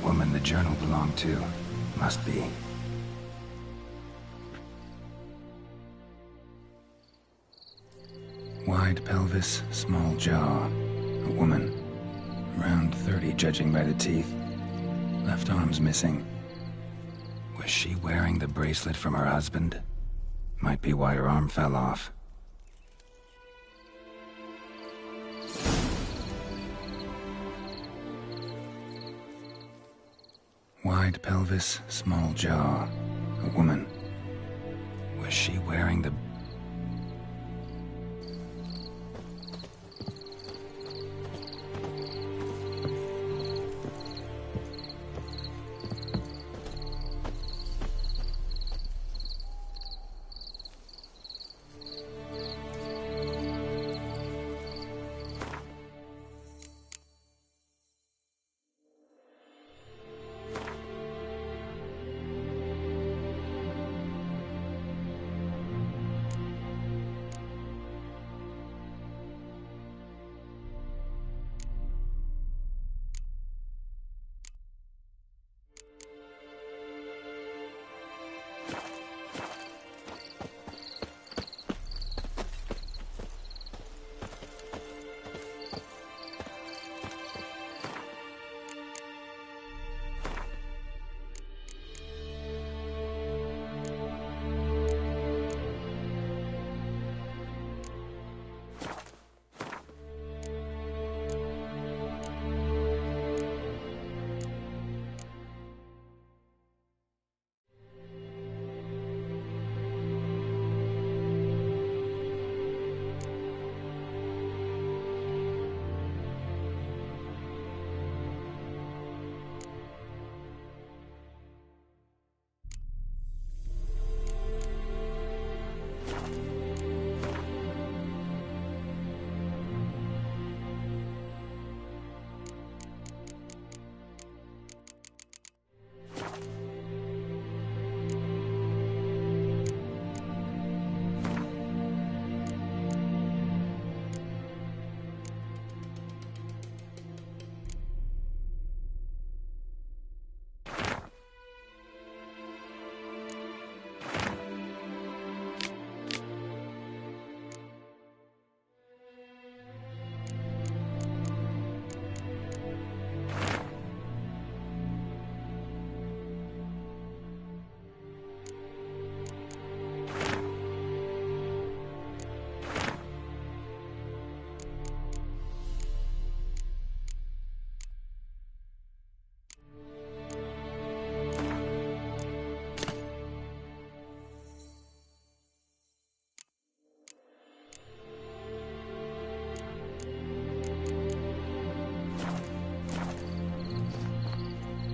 Woman the journal belonged to. Must be. Wide pelvis, small jaw. A woman. Around 30, judging by the teeth. Left arm's missing. Was she wearing the bracelet from her husband? Might be why her arm fell off. Wide pelvis, small jaw. A woman. Was she wearing the...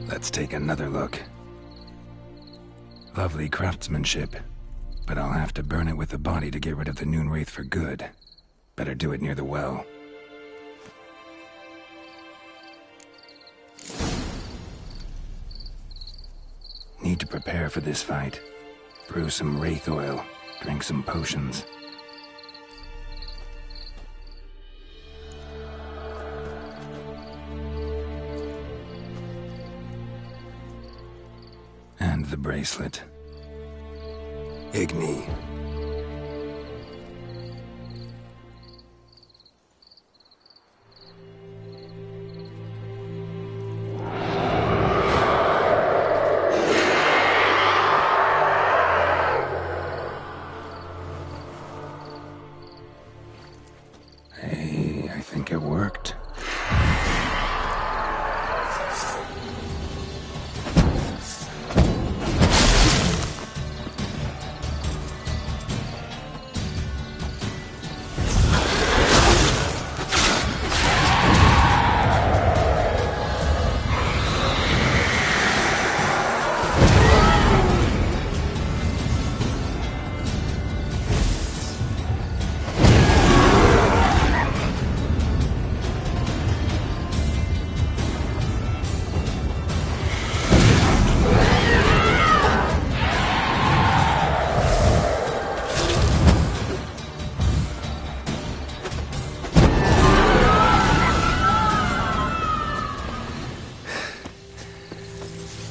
Let's take another look. Lovely craftsmanship, but I'll have to burn it with the body to get rid of the Noon Wraith for good. Better do it near the well. Need to prepare for this fight. Brew some Wraith oil, drink some potions. And the bracelet. Igni. think it worked.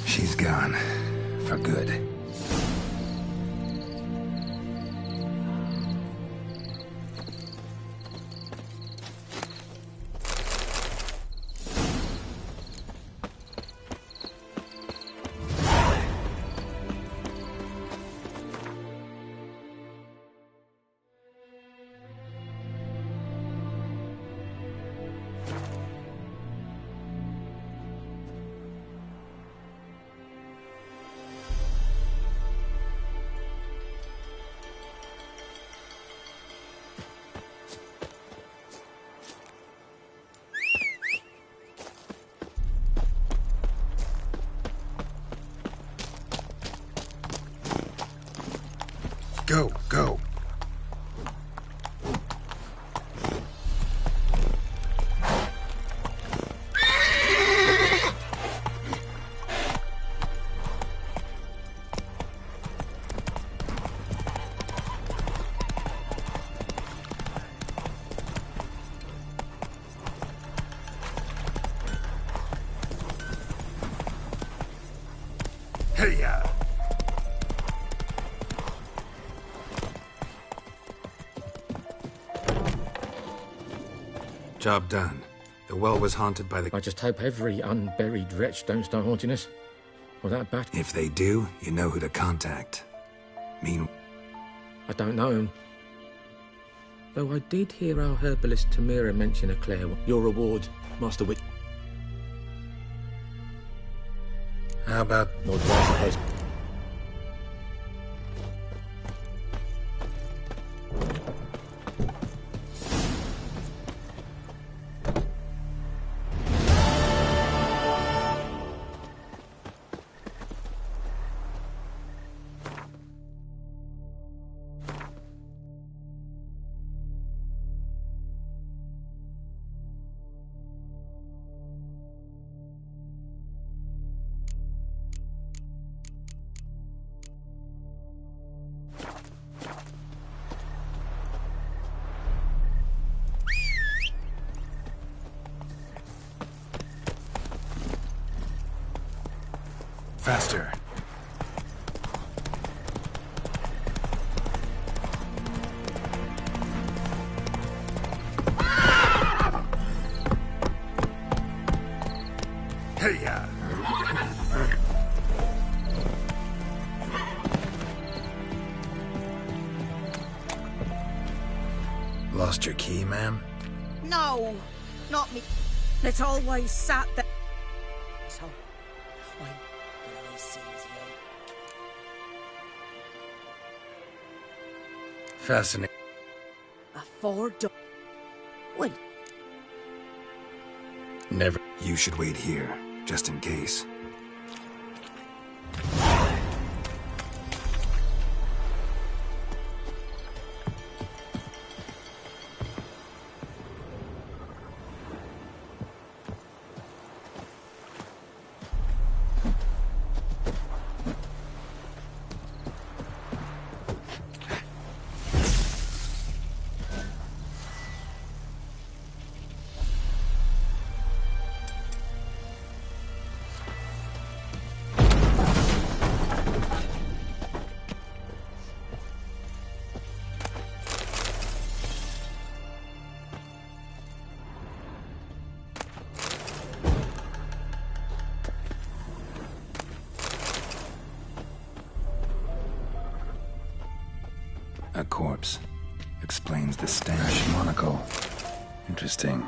She's gone. For good. Go, go. Hey-ya. Job done. The well was haunted by the... I just hope every unburied wretch don't start haunting us. Or that bat... If they do, you know who to contact. I don't know him. Though I did hear our herbalist Tamira mention a Claire. Your reward, Master Wick. How about... Nor do I suppose... Faster. Hey-ya. Lost your key, ma'am? No, not me. It's always sat there. So, Fascinating. a four-door. Well, Never. You should wait here, just in case. A corpse. Explains the stench. Monocle. Interesting.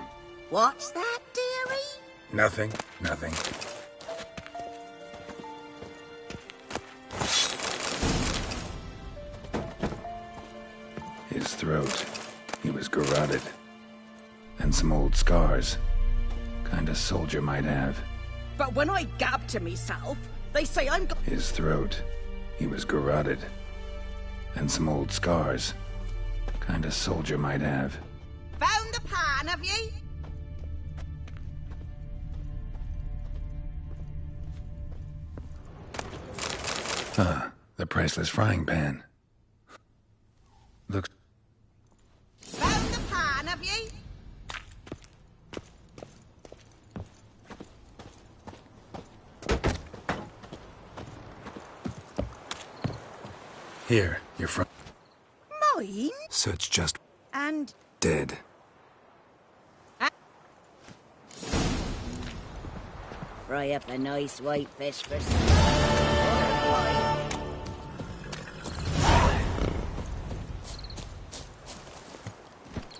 What's that, dearie? Nothing, nothing. His throat, he was garroted. And some old scars. Kind of soldier might have. But when I gab to myself, they say I'm... His throat, he was garroted. And some old scars. Kind of soldier might have. Found the pan, have you? Ah, the priceless frying pan. Looks... Found the pan, have you? Here, you're from... Mine? So it's just... And... dead. Fry up a nice white fish for...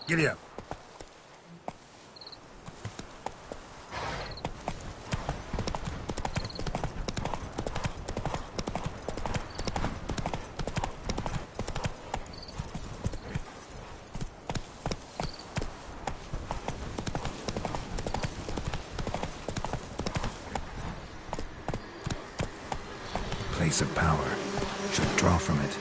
Giddy up. Place of power. Should draw from it.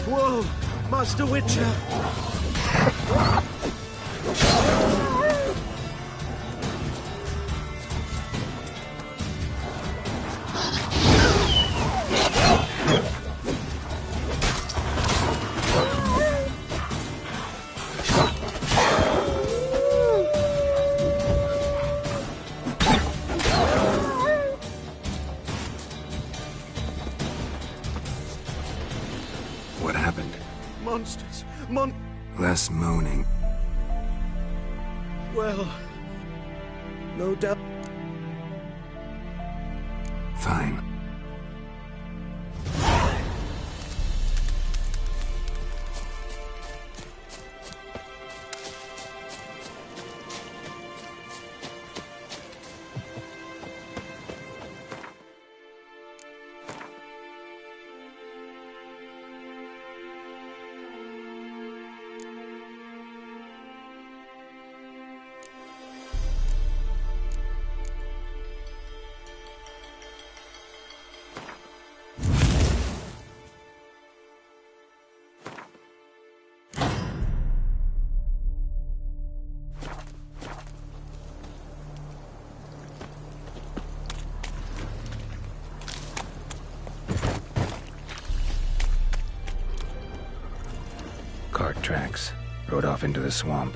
Whoa, Master Witcher! What happened? Monsters! Less moaning. Well... no doubt... Fine. Cart tracks. Rode off into the swamp.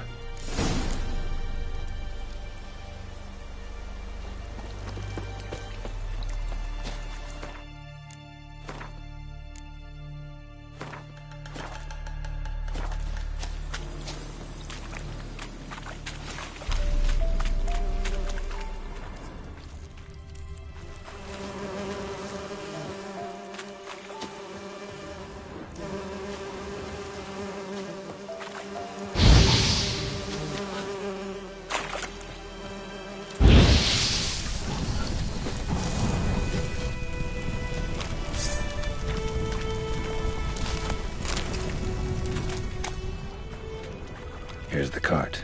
Here's the cart.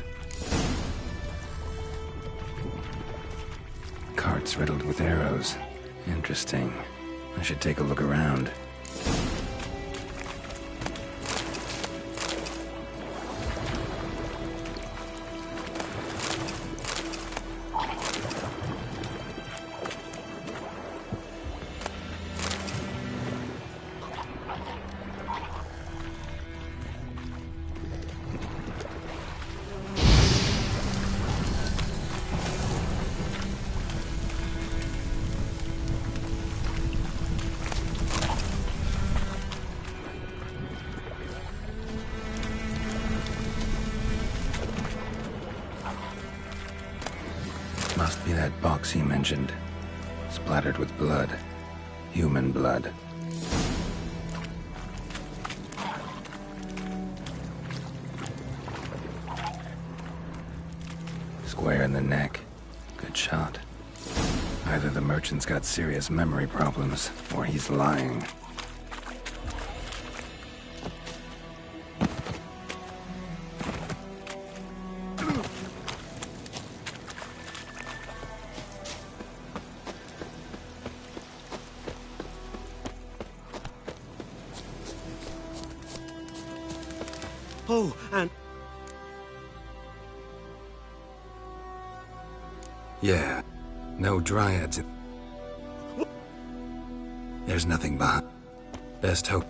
Cart's riddled with arrows. Interesting. I should take a look around. Must be that box he mentioned. Splattered with blood. Human blood. Square in the neck. Good shot. Either the merchant's got serious memory problems, or he's lying. Oh, and... Yeah. No dryads. There's nothing behind. Best hope.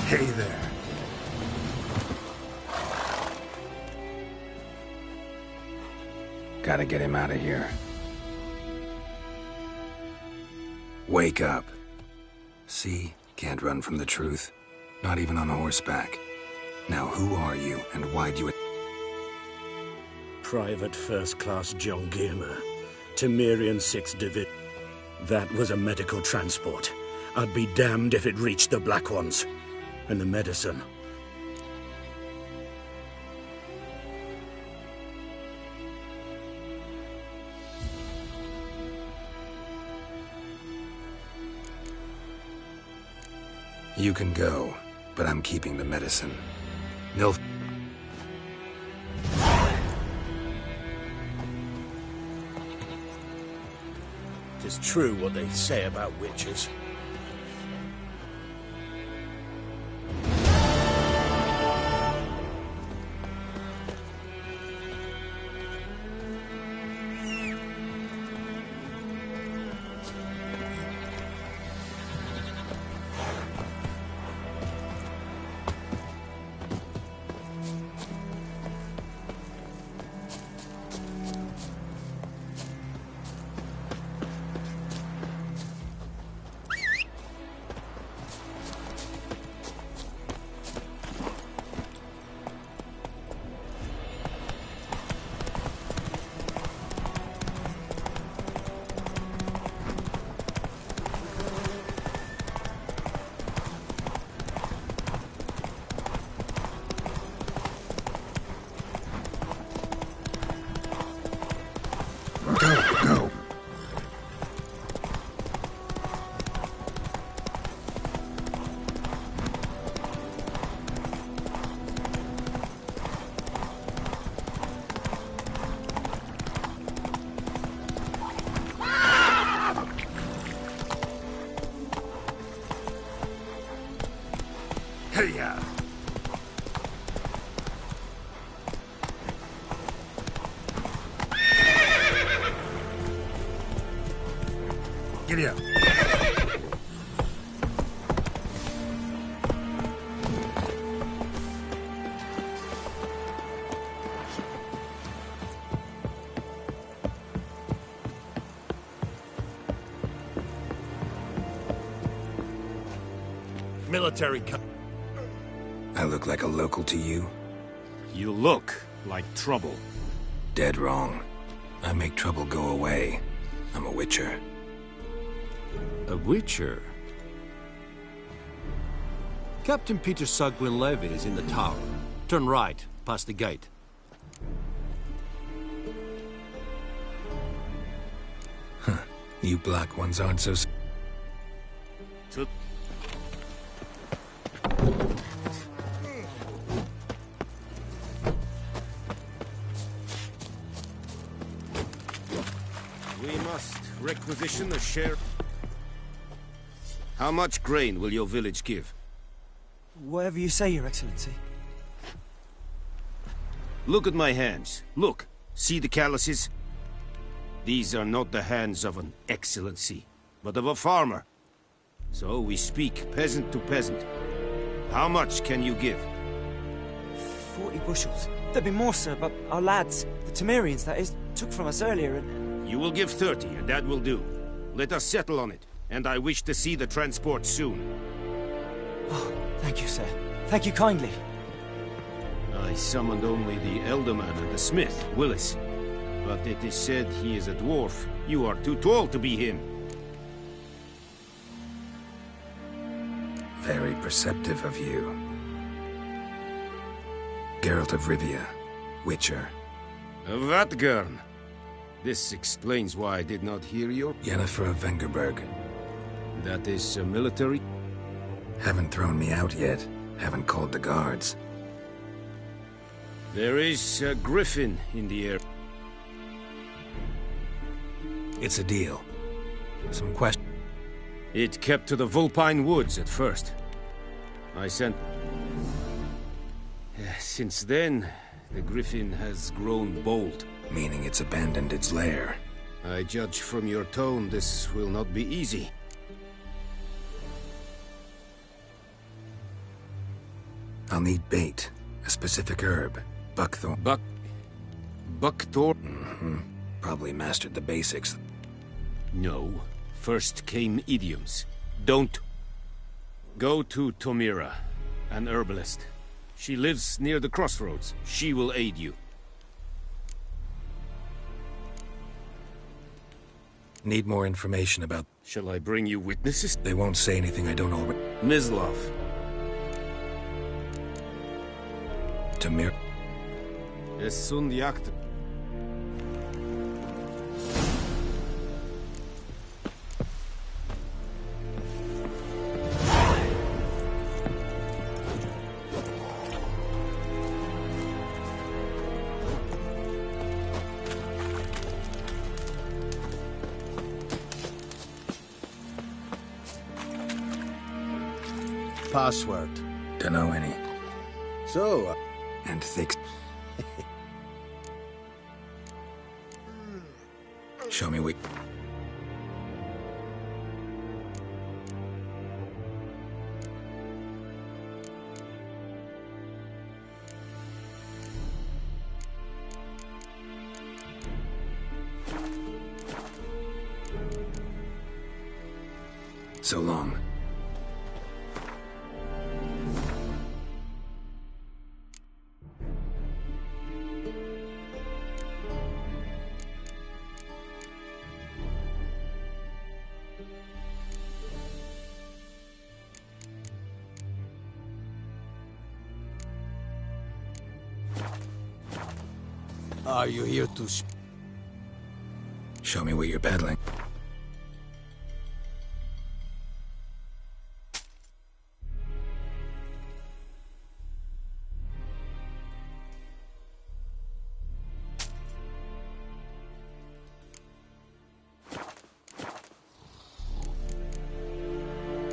Hey there. Gotta get him out of here. Wake up. See? Can't run from the truth. Not even on horseback. Now who are you, and why'd you... Private First Class John Giermer, Temerian 6th Division. That was a medical transport. I'd be damned if it reached the Black Ones. And the medicine. You can go, but I'm keeping the medicine. They'll... It's true what they say about witches. Go. Hey-ya! Giddy up. Military cut. I look like a local to you? You look like trouble. Dead wrong. I make trouble go away. I'm a witcher. A witcher? Captain Peter Sagwin Levy is in the tower. Turn right, past the gate. You black ones aren't so... We must requisition a share. How much grain will your village give? Whatever you say, Your Excellency. Look at my hands. Look. See the calluses? These are not the hands of an excellency, but of a farmer. So we speak peasant to peasant. How much can you give? 40 bushels. There'd be more, sir, but our lads, the Temerians, that is, took from us earlier and... You will give 30, and that will do. Let us settle on it, and I wish to see the transport soon. Oh, thank you, sir. Thank you kindly. I summoned only the Elderman and the smith, Willis. But it is said he is a dwarf. You are too tall to be him. Very perceptive of you. Geralt of Rivia, Witcher. Vatgern. This explains why I did not hear your... Yennefer of Vengerberg. That is military? Haven't thrown me out yet. Haven't called the guards. There is a griffin in the air. It's a deal. Some question. It kept to the Vulpine Woods at first. I sent... Since then, the griffin has grown bold. Meaning it's abandoned its lair. I judge from your tone this will not be easy. I'll need bait. A specific herb. Buckthorn. Buckthorn? Mm-hmm. Probably mastered the basics. No. First came idioms. Don't. Go to Tomira, an herbalist. She lives near the crossroads. She will aid you. Need more information about... Shall I bring you witnesses? They won't say anything I don't already... Mislov. Tamir... Es sun jakt. Password. Dunno any. So, And thick... Show me what... So long. are you here to... Show me what you're peddling.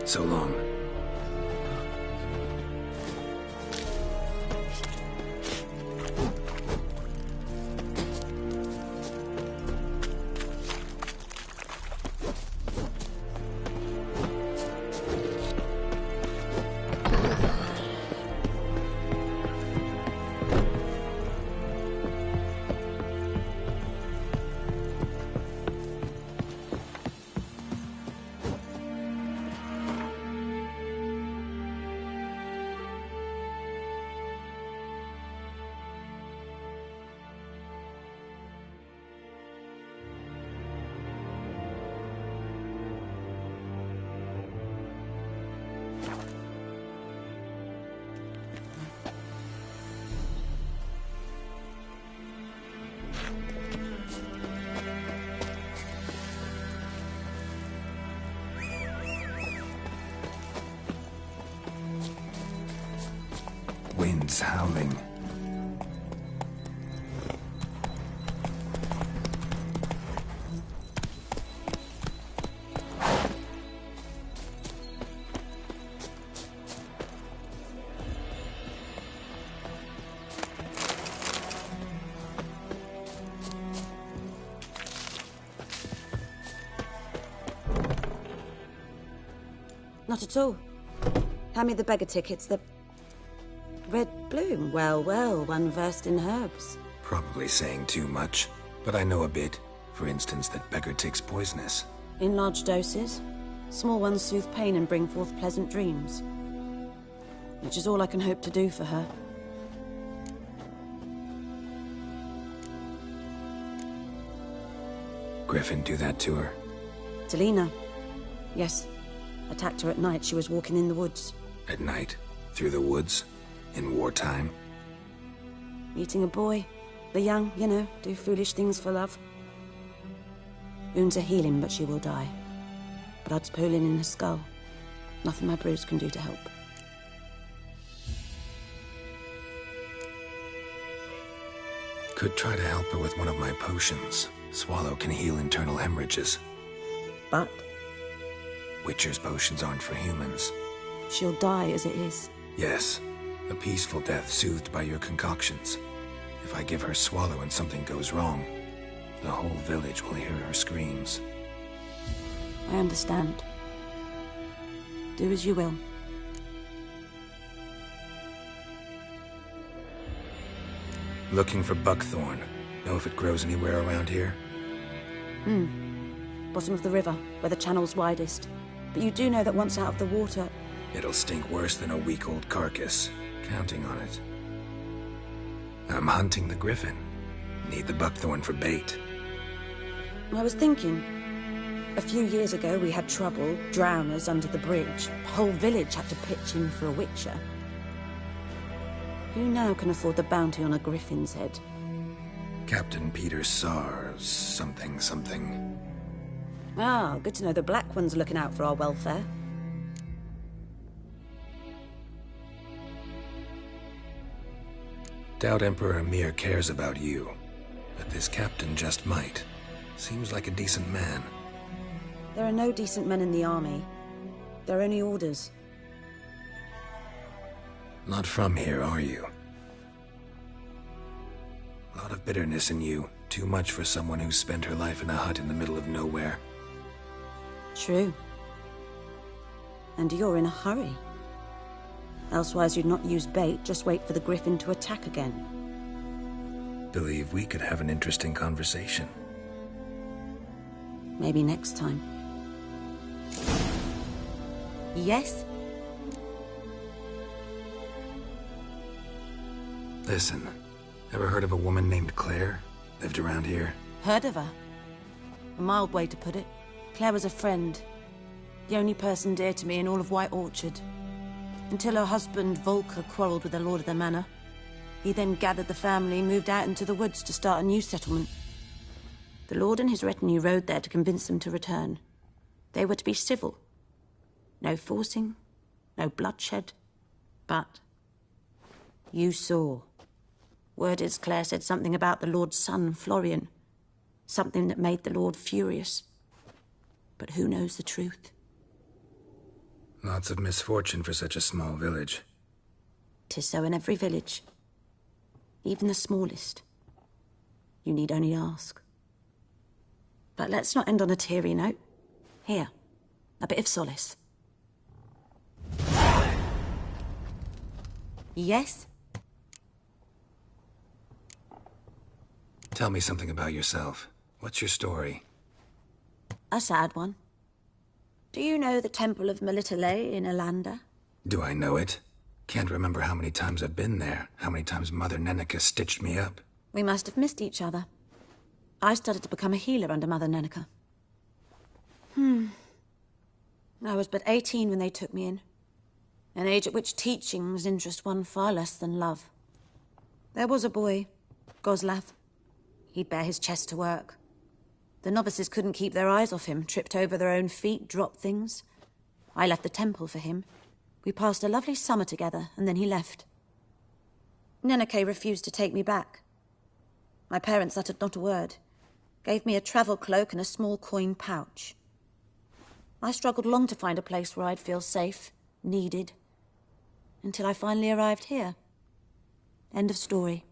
So long. woods howling. Not at all. Hand me the beggar tickets, the red bloom. Well, well, one versed in herbs. Probably saying too much, but I know a bit. For instance, that beggar tick's poisonous. In large doses. Small ones soothe pain and bring forth pleasant dreams. Which is all I can hope to do for her. Griffin do that to her? To Lena. Yes. Attacked her at night. She was walking in the woods. At night? Through the woods? In wartime? Meeting a boy. The young, you know, do foolish things for love. Wounds are healing, but she will die. Blood's pooling in her skull. Nothing my bruise can do to help. Could try to help her with one of my potions. Swallow can heal internal hemorrhages. But? Witcher's potions aren't for humans. She'll die as it is. Yes. A peaceful death soothed by your concoctions. If I give her Swallow and something goes wrong, the whole village will hear her screams. I understand. Do as you will. Looking for buckthorn. Know if it grows anywhere around here? Bottom of the river, where the channel's widest. But you do know that once out of the water... It'll stink worse than a week-old carcass. Counting on it. I'm hunting the griffin. Need the buckthorn for bait. I was thinking... A few years ago we had trouble, drowners under the bridge. The whole village had to pitch in for a witcher. Who now can afford the bounty on a griffin's head? Captain Peter Sars, something. Ah, good to know the Black One's looking out for our welfare. Doubt Emperor Emir cares about you, but this captain just might. Seems like a decent man. There are no decent men in the army. There are only orders. Not from here, are you? A lot of bitterness in you. Too much for someone who spent her life in a hut in the middle of nowhere. True. And you're in a hurry. Elsewise you'd not use bait, just wait for the griffin to attack again. Believe we could have an interesting conversation. Maybe next time. Yes? Listen, ever heard of a woman named Claire? Lived around here? Heard of her? A mild way to put it. Claire was a friend. The only person dear to me in all of White Orchard. Until her husband, Volker, quarreled with the lord of the manor. He then gathered the family and moved out into the woods to start a new settlement. The lord and his retinue rode there to convince them to return. They were to be civil. No forcing, no bloodshed. But you saw. Word is Claire said something about the lord's son, Florian. Something that made the lord furious. But who knows the truth? Lots of misfortune for such a small village. 'Tis so in every village. Even the smallest. You need only ask. But let's not end on a teary note. Here, a bit of solace. Yes? Tell me something about yourself. What's your story? A sad one. Do you know the Temple of Melitele in Alanda? Do I know it? Can't remember how many times I've been there, how many times Mother Neneka stitched me up. We must have missed each other. I started to become a healer under Mother Neneka. I was but 18 when they took me in. An age at which teachings interest one far less than love. There was a boy, Goslav. He'd bare his chest to work. The novices couldn't keep their eyes off him, tripped over their own feet, dropped things. I left the temple for him. We passed a lovely summer together, and then he left. Neneke refused to take me back. My parents uttered not a word, gave me a travel cloak and a small coin pouch. I struggled long to find a place where I'd feel safe, needed, until I finally arrived here. End of story.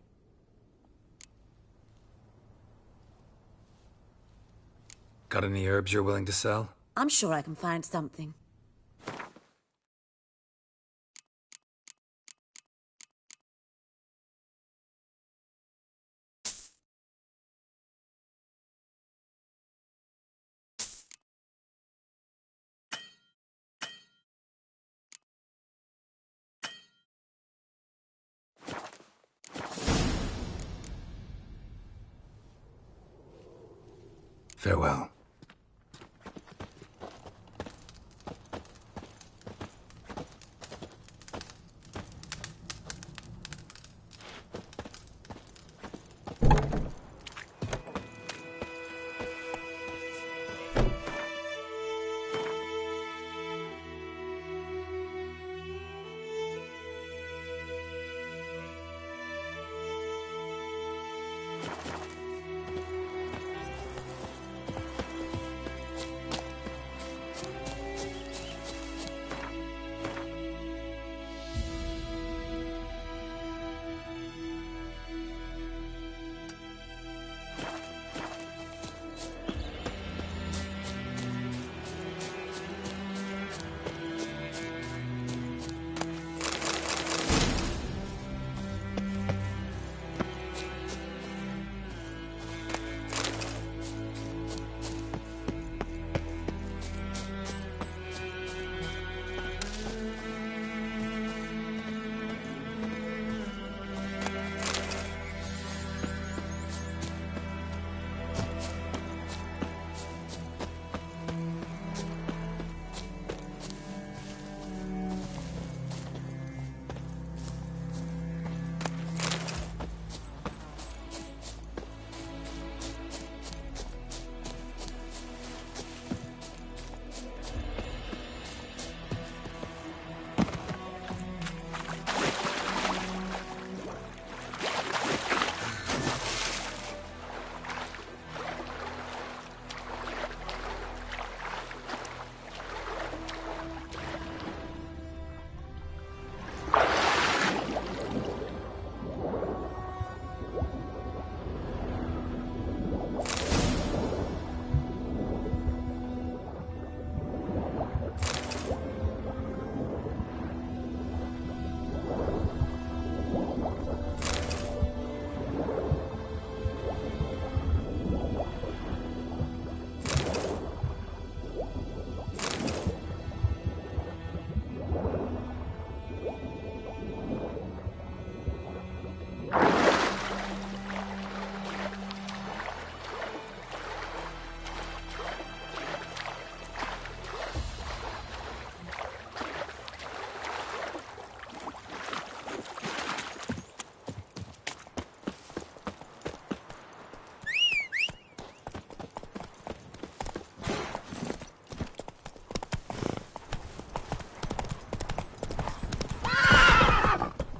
Got any herbs you're willing to sell? I'm sure I can find something. Farewell.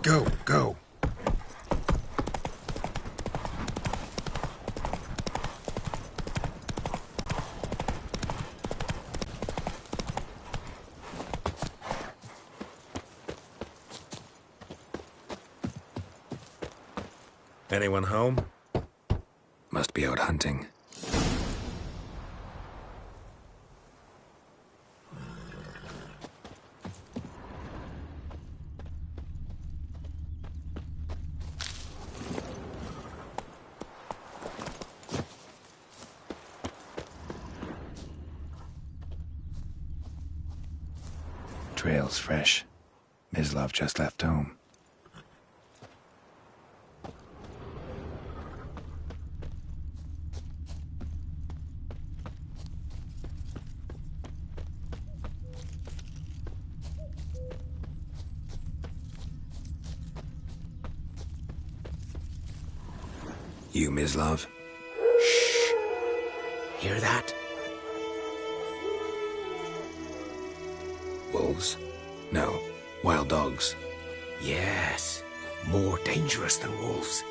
Go, go. Anyone home? Must be out hunting. Trail's fresh. Mislav just left home. You, Mislav? Shh. Hear that? Wolves? No. Wild dogs. Yes. More dangerous than wolves.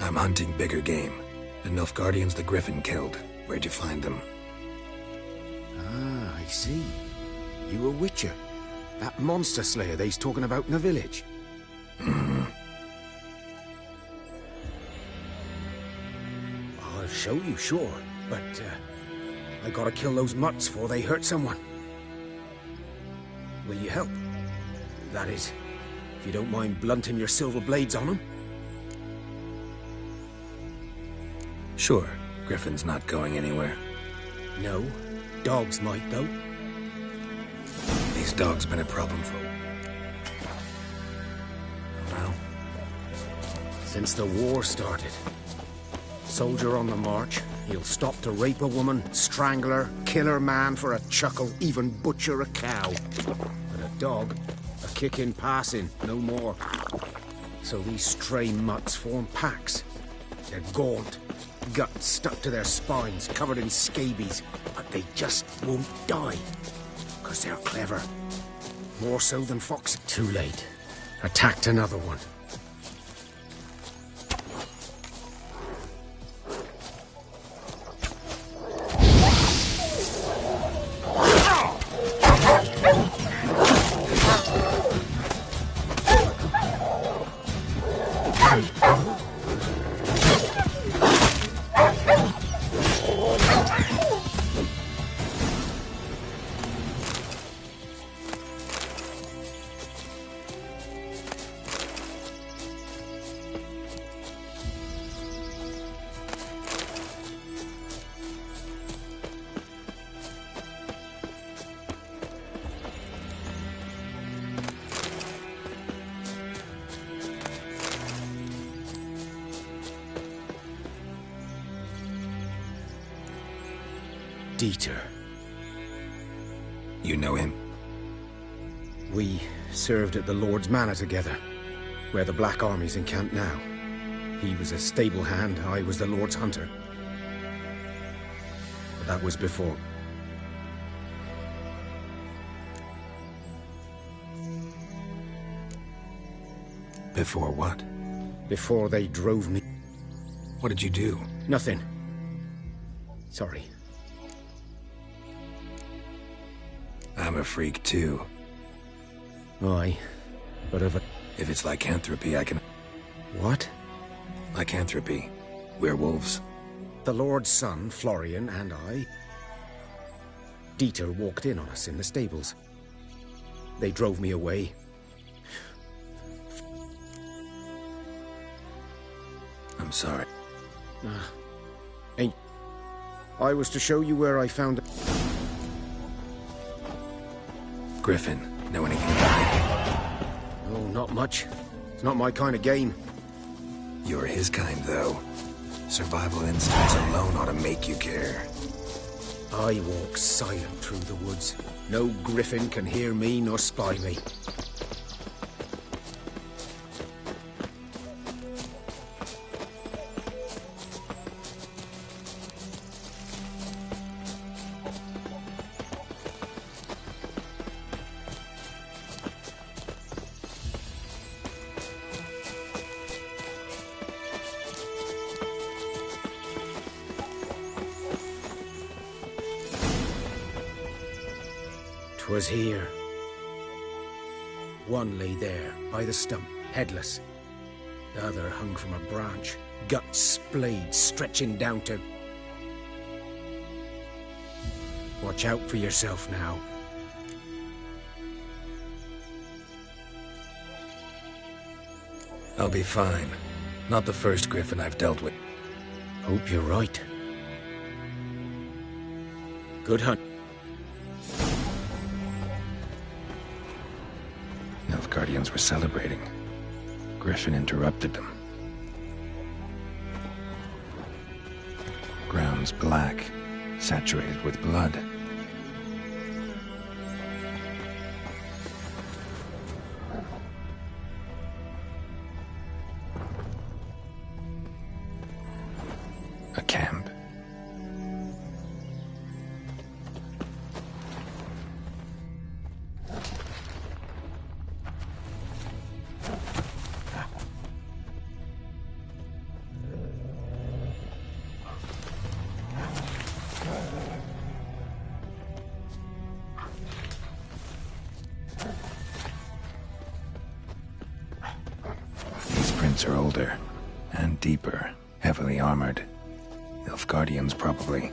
I'm hunting bigger game. The Nilfgaardians the Griffin killed. Where'd you find them? Ah, I see. You a witcher. That monster slayer they's talking about in the village. I'll show you, sure. But, I gotta kill those mutts before they hurt someone. Will you help? That is, if you don't mind blunting your silver blades on them. Sure. Griffin's not going anywhere. No. Dogs might, though. These dogs been a problem for... Well... Since the war started. Soldier on the march, he'll stop to rape a woman, strangle her, kill her man for a chuckle, even butcher a cow. But a dog, a kick in passing, no more. So these stray mutts form packs. They're gaunt, guts stuck to their spines, covered in scabies, but they just won't die. 'Cause they're clever. More so than foxes. Too late. Attacked another one. Dieter. You know him? We served at the Lord's Manor together, where the Black Army's encamped now. He was a stable hand, I was the Lord's hunter. But that was before. Before what? Before they drove me. What did you do? Nothing. Sorry. I'm a freak too. Aye, but if it's lycanthropy, I can... What? Lycanthropy. Werewolves. The Lord's son, Florian, and I... Dieter walked in on us in the stables. They drove me away. I'm sorry. Ain't... I was to show you where I found... Griffin, know anything about it? Oh, not much. It's not my kind of game. You're his kind, though. Survival instincts alone ought to make you care. I walk silent through the woods. No griffin can hear me nor spy me. Was here. One lay there, by the stump, headless. The other hung from a branch, guts splayed, stretching down to... Watch out for yourself now. I'll be fine. Not the first griffin I've dealt with. Hope you're right. Good hunt. Guardians were celebrating. Griffin interrupted them. Ground's black, saturated with blood. A camp. These prints are older and deeper, heavily armored. Nilfgaardians, probably.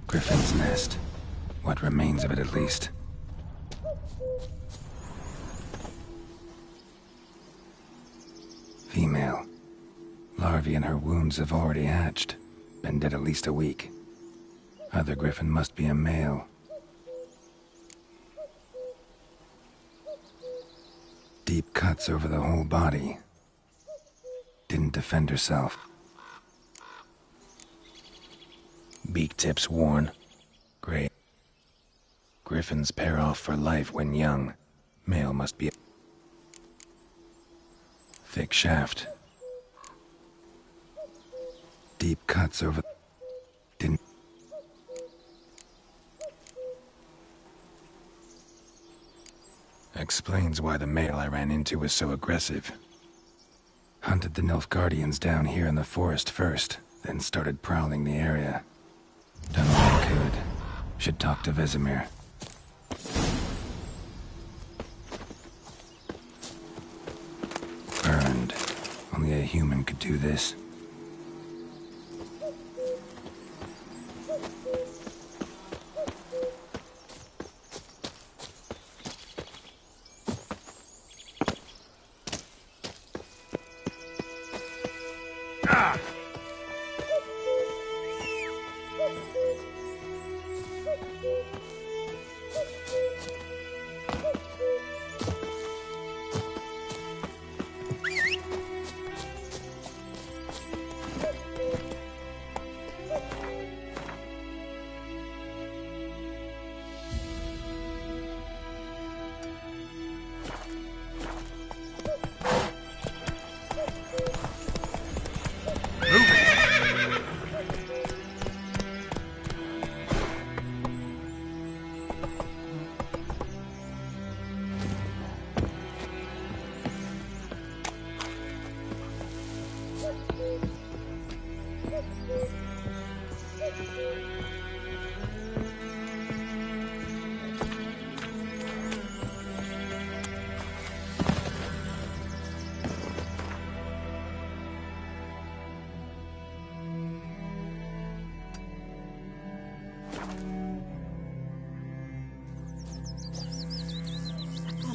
Griffin's nest. What remains of it, at least. Female. Larvae in her wounds have already hatched. Been dead at least a week. Other griffin must be a male. Deep cuts over the whole body. Didn't defend herself. Beak tips worn. Gray. Griffins pair off for life when young. Male must be... Thick shaft. Deep cuts over... Didn't... Explains why the male I ran into was so aggressive. Hunted the Nilfgaardians down here in the forest first, then started prowling the area. Done what I could. Should talk to Vesemir. Burned. Only a human could do this.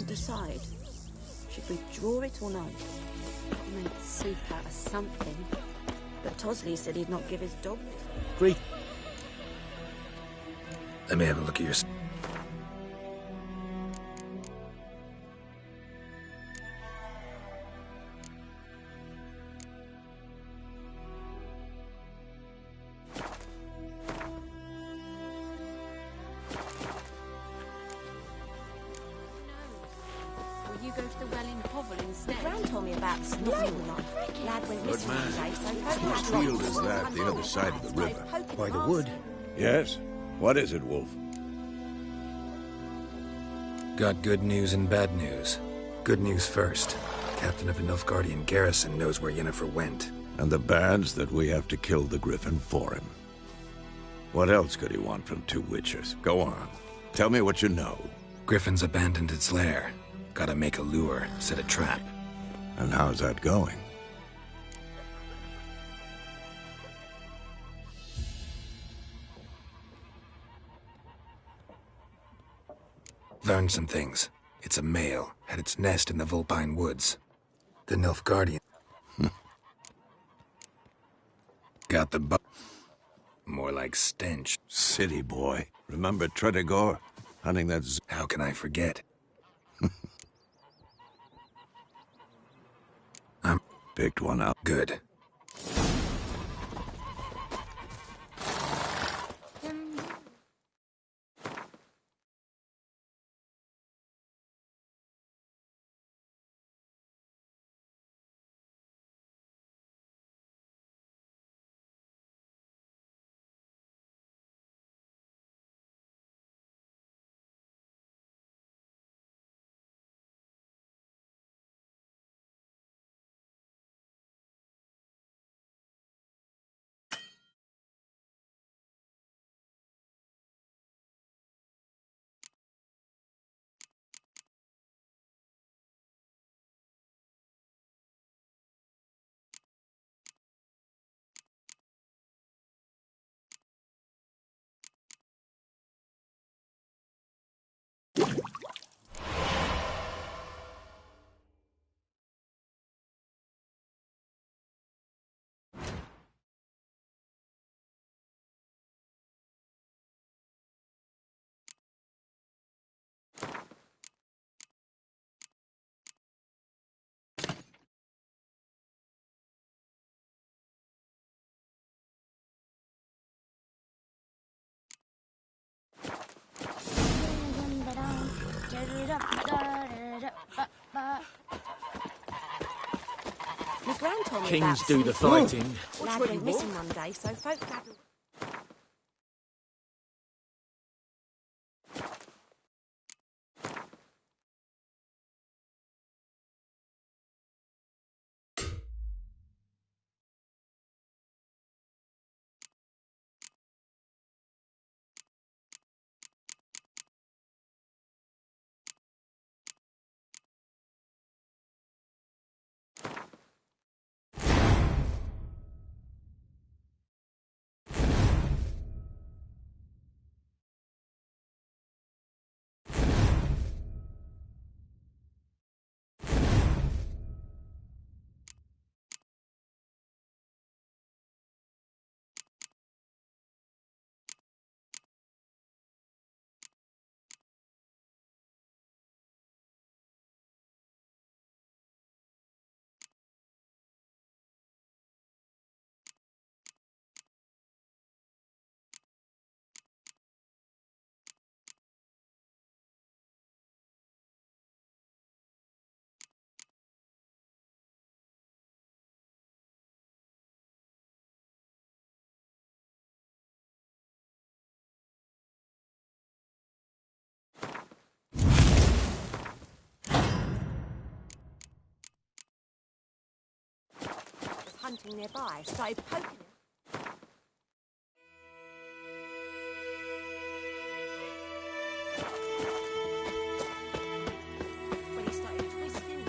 Decide. Should we draw it or not? Make soup out of something. But Tosley said he'd not give his dog. Great. Let me have a look at your... about the Smithsonian lot. Lad went missing one day, so Whose field is that, the other side of the river? By the wood. Yes? What is it, Wolf? Got good news and bad news. Good news first. Captain of the Nilfgaardian garrison knows where Yennefer went. And the bad's that we have to kill the Griffin for him. What else could he want from two witchers? Go on. Tell me what you know. Griffin's abandoned its lair. Gotta make a lure, set a trap. And how's that going? Learned some things. It's a male, had its nest in the Vulpine Woods. The Nilfgaardian. Got the more like stench. City boy. Remember Tredegor? Hunting that How can I forget? Picked one up. Good. Kings do the fighting. Lad went missing one day, so folk gathered. Hunting nearby, started poking him. When he started twisting,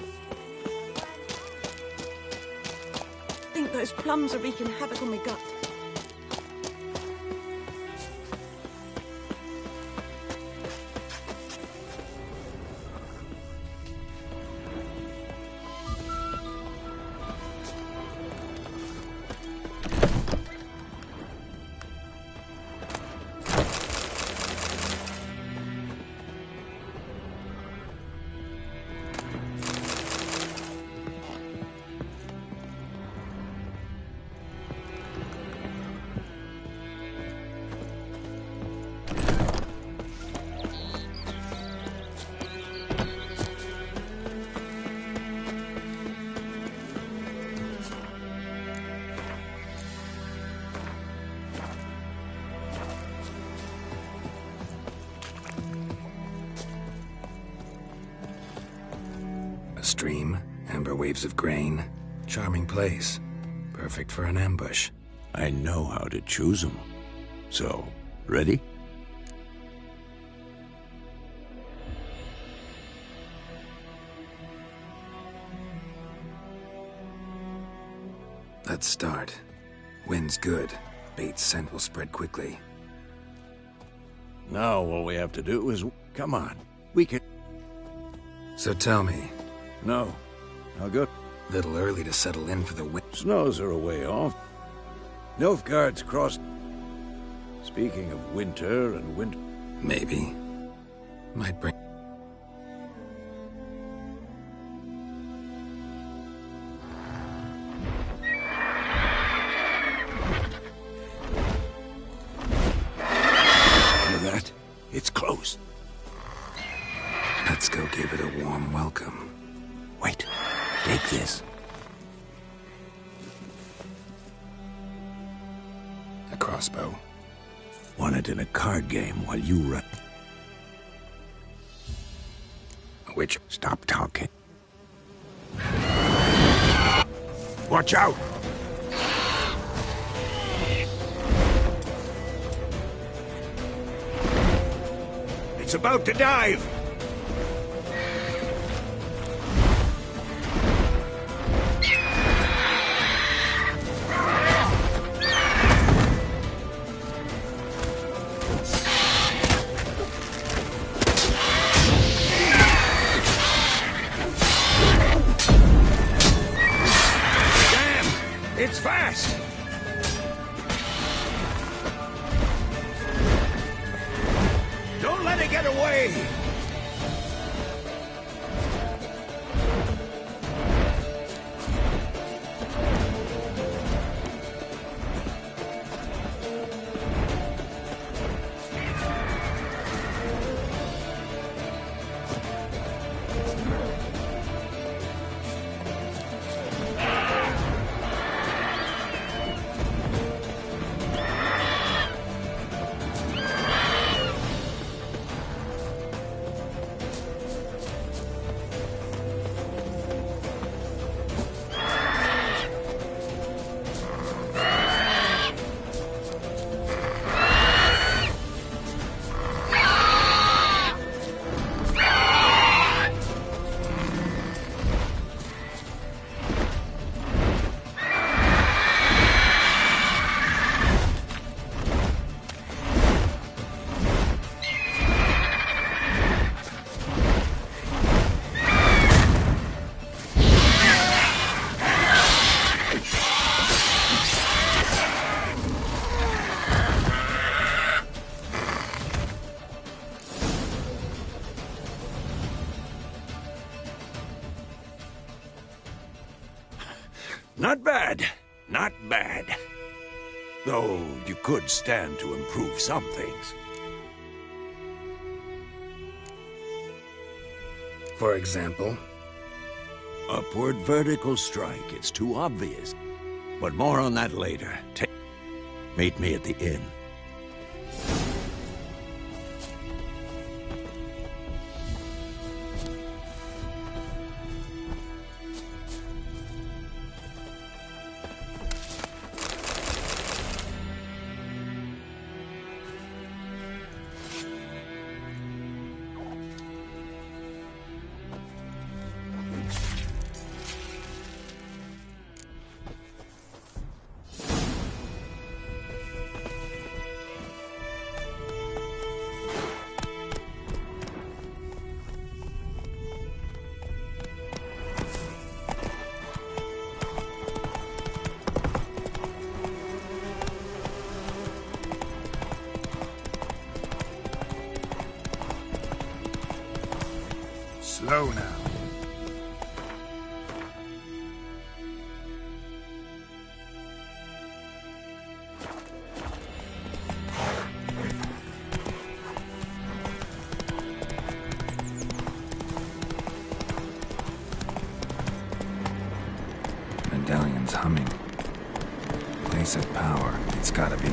I think those plums are wreaking havoc on my gut. stream, amber waves of grain. Charming place. Perfect for an ambush. I know how to choose them. So, ready? Let's start. Wind's good. Bait's scent will spread quickly. Now all we have to do is... Come on. We can... So tell me. No. How good? Little early to settle in for the wind. Snows are a way off. Nilfgaard's crossed. Speaking of winter and winter... Maybe. Might bring... Hear that? It's close. Let's go give it a warm welcome. Wait. Take this. A crossbow. Won it in a card game while you run. Which? Stop talking. Watch out! It's about to dive! It's fast! Don't let it get away! Not bad. Not bad. Though you could stand to improve some things. For example? Upward vertical strike. It's too obvious. But more on that later. Meet me at the inn. Slow now. Medallion's humming. Place of power. It's gotta be.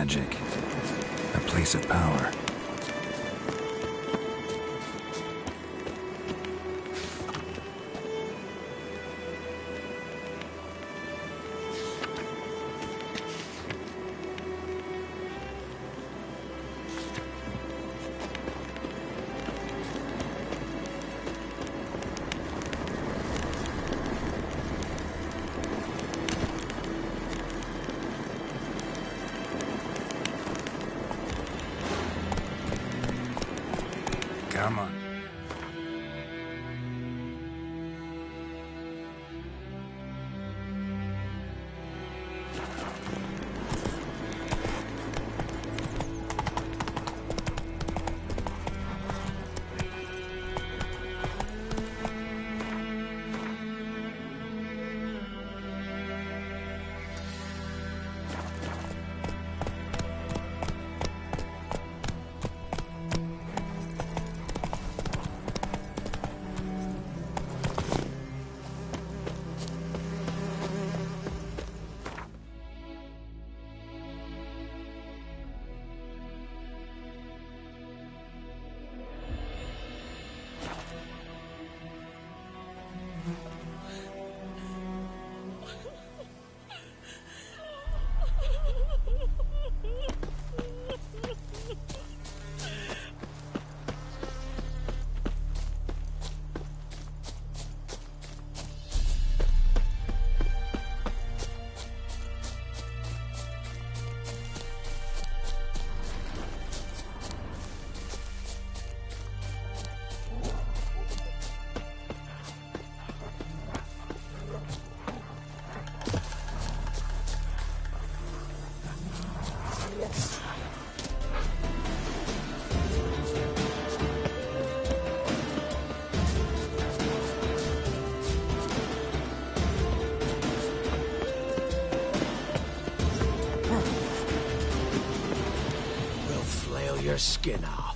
magic. A place of power. Come on. Your skin off.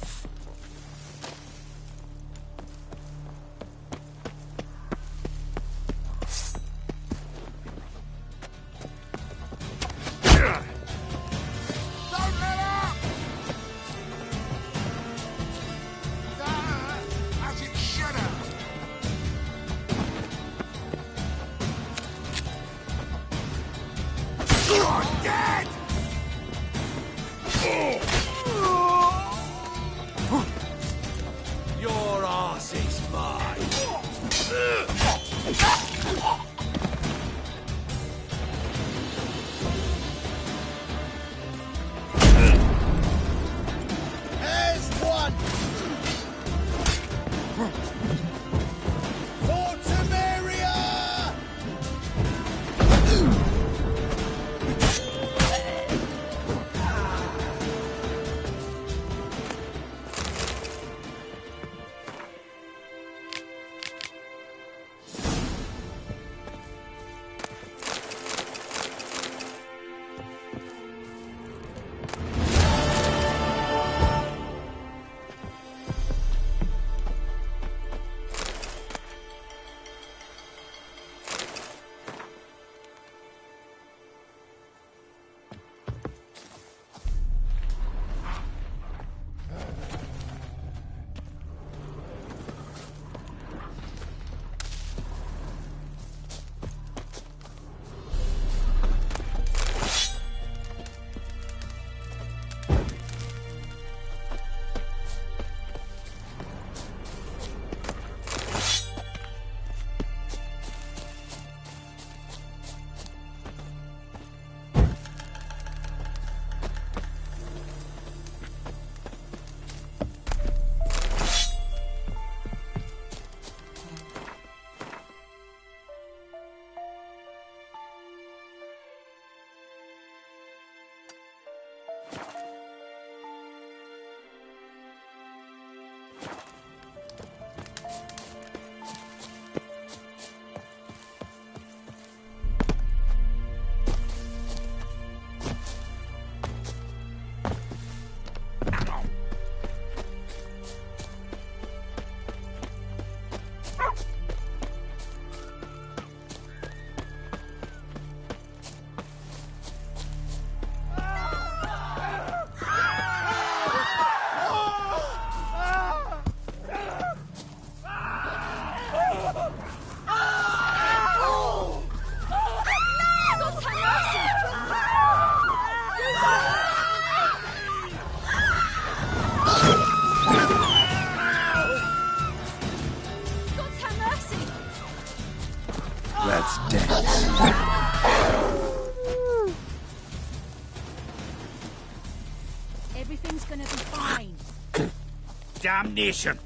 damnation!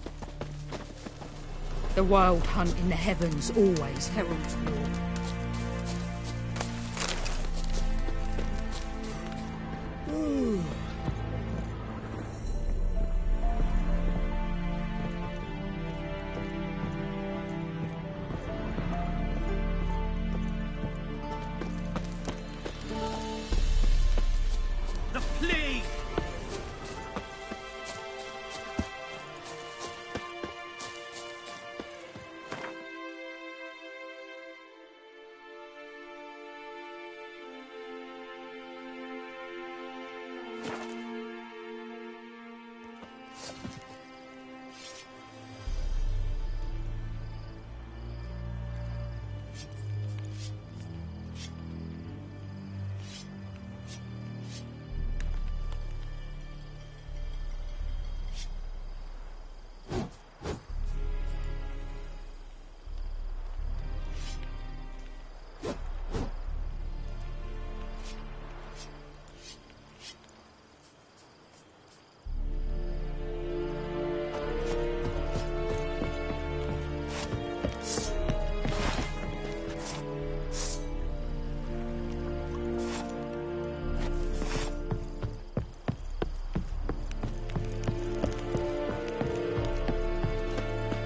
The wild hunt in the heavens always heralds war. The plague!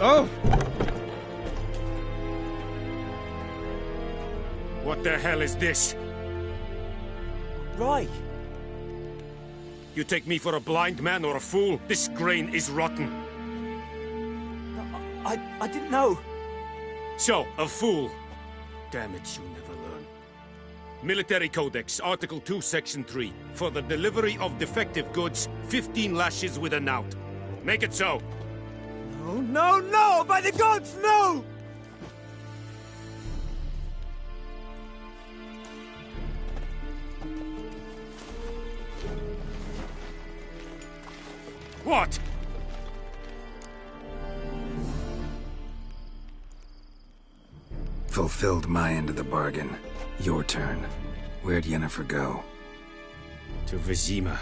Oh! What the hell is this? Right. You take me for a blind man or a fool? This grain is rotten. I didn't know. So, a fool. Damn it, you never learn. Military Codex, Article 2, Section 3. For the delivery of defective goods, 15 lashes with a knout. Make it so. No, no, no! By the gods, no! What? Fulfilled my end of the bargain. Your turn. Where'd Yennefer go? To Vizima.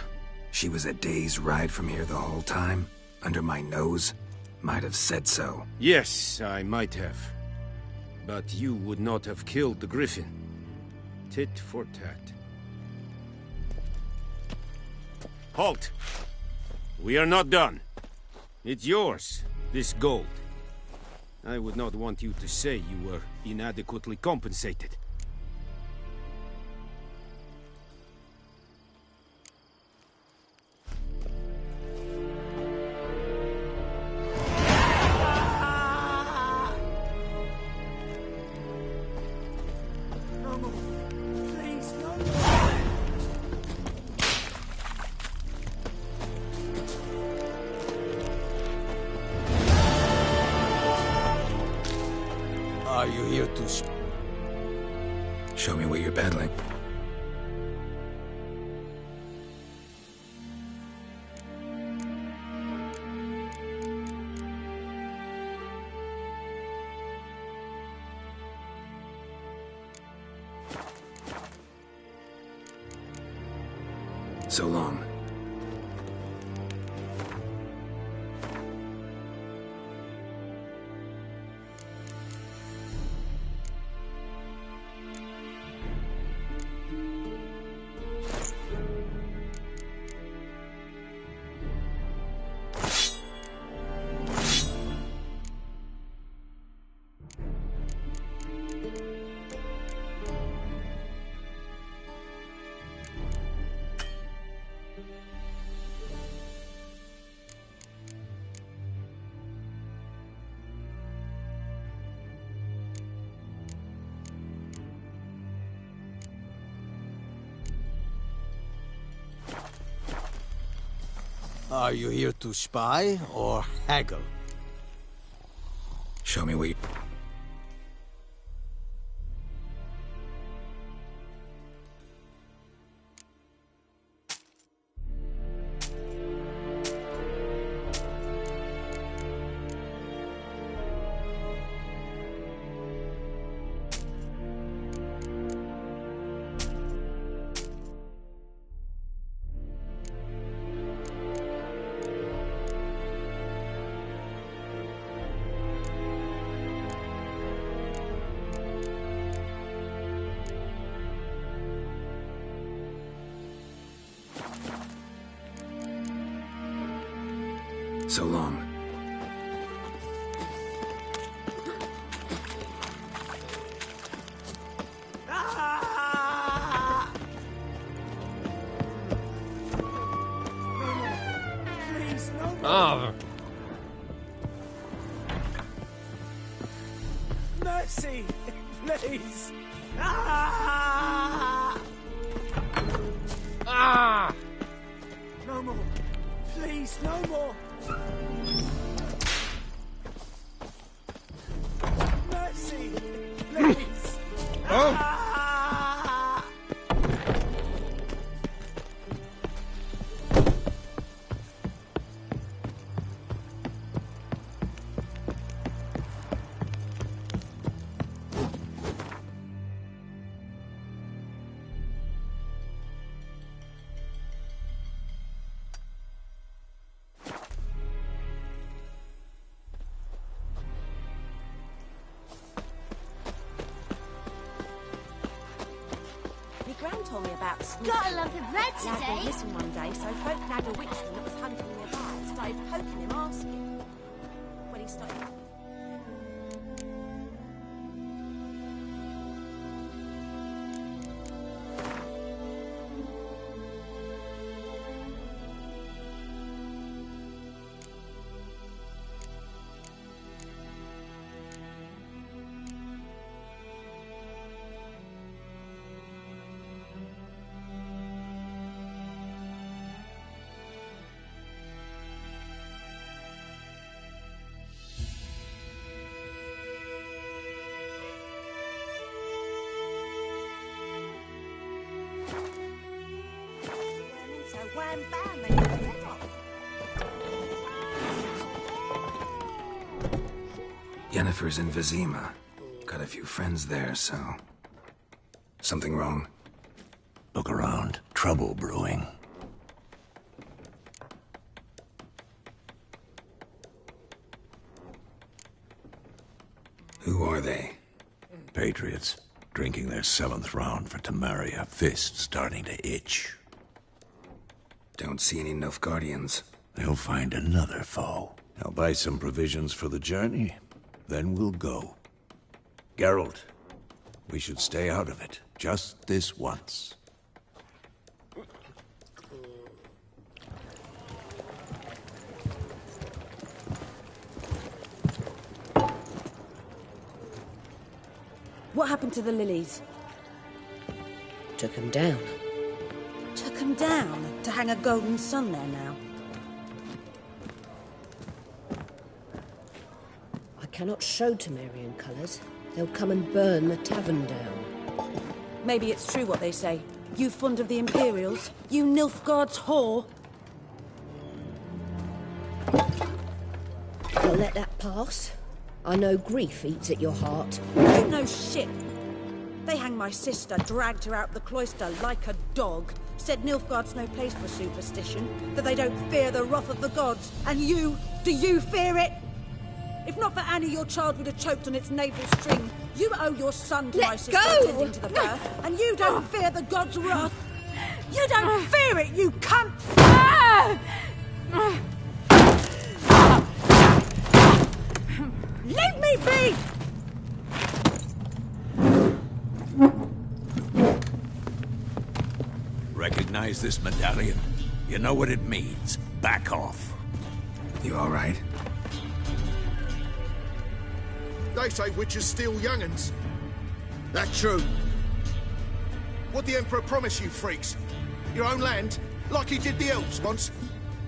She was a day's ride from here the whole time? Under my nose? Might have said so. Yes, I might have. But you would not have killed the griffin. Tit for tat. Halt! We are not done. It's yours, this gold. I would not want you to say you were inadequately compensated. Are you here to... Show me what you're peddling. So long. Are you here to spy or haggle? Show me what you... So long. Please, no more. Oh. Mercy, please. Ah! Ah! No more. Please, no more. Mercy, please. Ah! Gran told me about Smith. Got a lump of bread Lad went today. missing one day, so folk nagged a witchman that was hunting nearby and started poking him, asking. When he started... So wham bam, they got his head off. Yennefer's in Vizima. Got a few friends there, so... Something wrong? Look around. Trouble brewing. Who are they? Patriots. Drinking their 7th round for Temeria. Fists starting to itch. Don't see any Nilfgaardians. They'll find another foe. I'll buy some provisions for the journey. Then we'll go. Geralt, we should stay out of it. Just this once. What happened to the lilies? Took him down. Took them down to hang a golden sun there now. I cannot show Temerian colours. They'll come and burn the tavern down. Maybe it's true what they say. You fond of the Imperials? You Nilfgaard's whore? I'll let that pass. I know grief eats at your heart. You know shit. They hanged my sister, dragged her out the cloister like a dog. Said Nilfgaard's no place for superstition, that they don't fear the wrath of the gods. And you, do you fear it? If not for Annie, your child would have choked on its navel string. You owe your son to my sister attending to the birth, and you don't fear the gods' wrath. You don't fear it, you cunt! Leave me be! Recognize this medallion? You know what it means. Back off. You all right? They say witches steal young'uns. That true? What the Emperor promise you, freaks? Your own land? Like he did the elves once?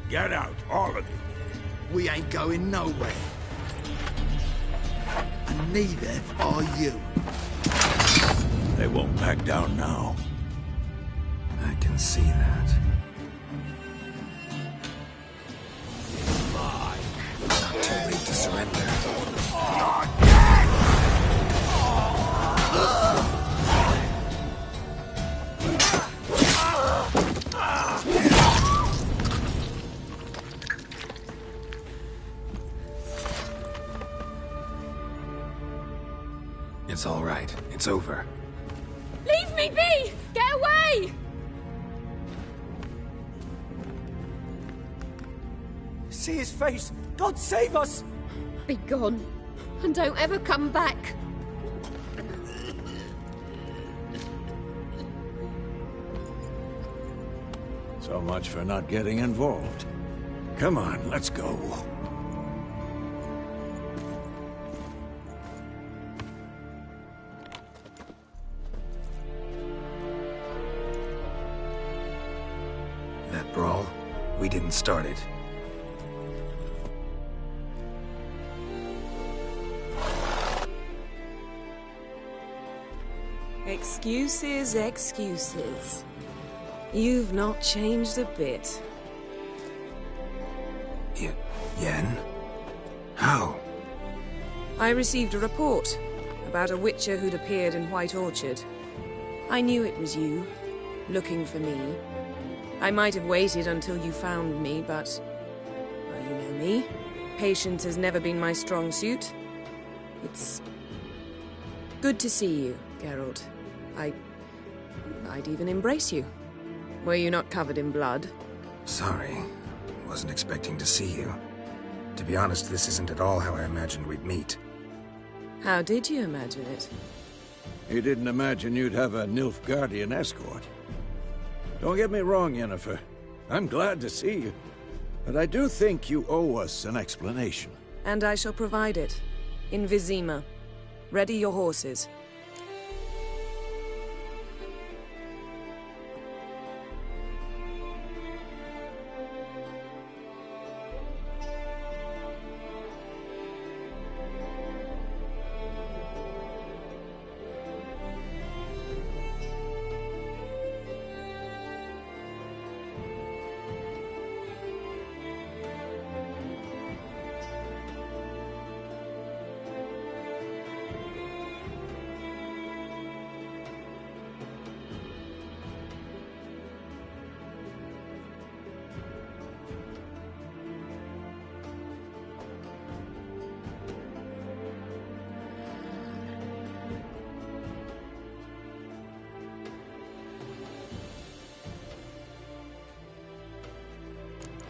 Get out, all of you. We ain't going nowhere. And neither are you. They won't back down now. I can see that. Not too late to surrender. It's all right. It's over. Leave me be! Get away! see his face! God save us! Be gone, and don't ever come back. So much for not getting involved. Come on, let's go. That brawl, we didn't start it. Excuses, excuses. You've not changed a bit. Yen? How? I received a report about a witcher who'd appeared in White Orchard. I knew it was you, looking for me. I might have waited until you found me, but... well, you know me. Patience has never been my strong suit. It's... good to see you, Geralt. I'd even embrace you. Were you not covered in blood? Sorry. Wasn't expecting to see you. To be honest, this isn't at all how I imagined we'd meet. How did you imagine it? You didn't imagine you'd have a Nilfgaardian escort. Don't get me wrong, Yennefer. I'm glad to see you. But I do think you owe us an explanation. And I shall provide it. In Vizima. Ready your horses.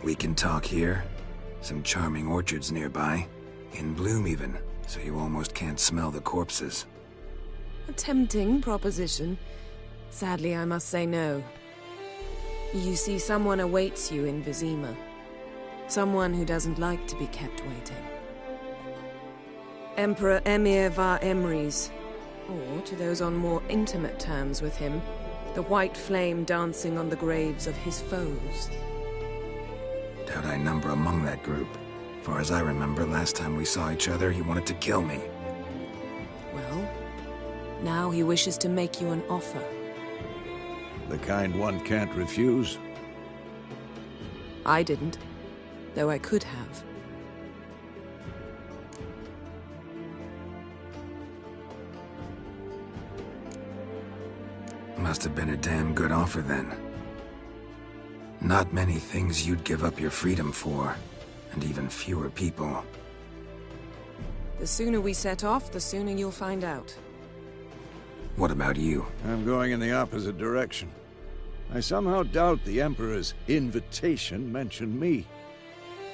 We can talk here. Some charming orchards nearby. In bloom even, so you almost can't smell the corpses. A tempting proposition. Sadly, I must say no. You see, someone awaits you in Vizima. Someone who doesn't like to be kept waiting. Emperor Emir var Emrys. Or, to those on more intimate terms with him, the white flame dancing on the graves of his foes. Doubt I number among that group. Far as I remember, last time we saw each other, he wanted to kill me. Well, now he wishes to make you an offer. The kind one can't refuse? I didn't, though I could have. Must have been a damn good offer then. Not many things you'd give up your freedom for, and even fewer people. The sooner we set off, the sooner you'll find out. What about you? I'm going in the opposite direction. I somehow doubt the Emperor's invitation mentioned me.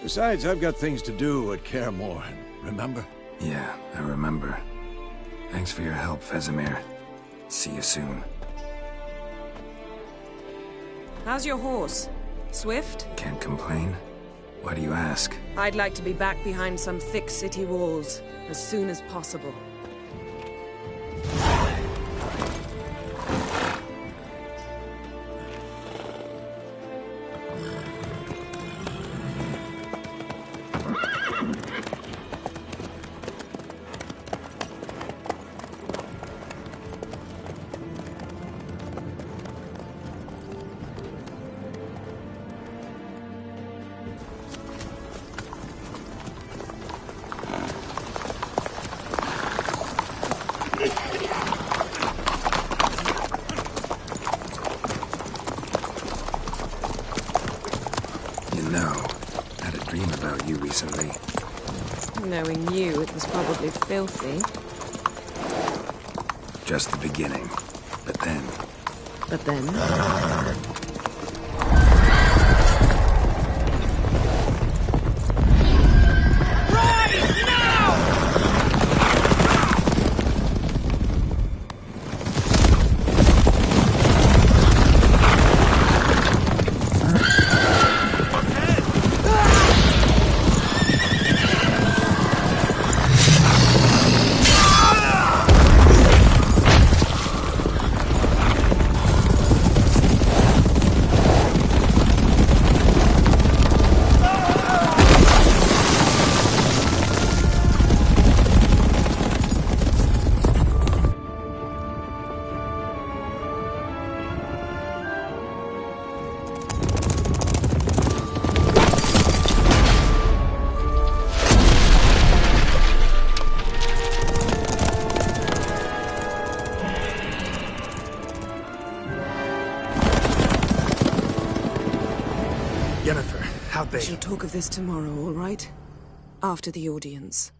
Besides, I've got things to do at Kaer Morhen, remember? Yeah, I remember. Thanks for your help, Vesemir. See you soon. How's your horse? Swift? Can't complain. Why do you ask? I'd like to be back behind some thick city walls as soon as possible. Recently. Knowing you, it was probably filthy. Just the beginning. But then... But then? Yennefer, how'd they... We shall talk of this tomorrow, all right? After the audience.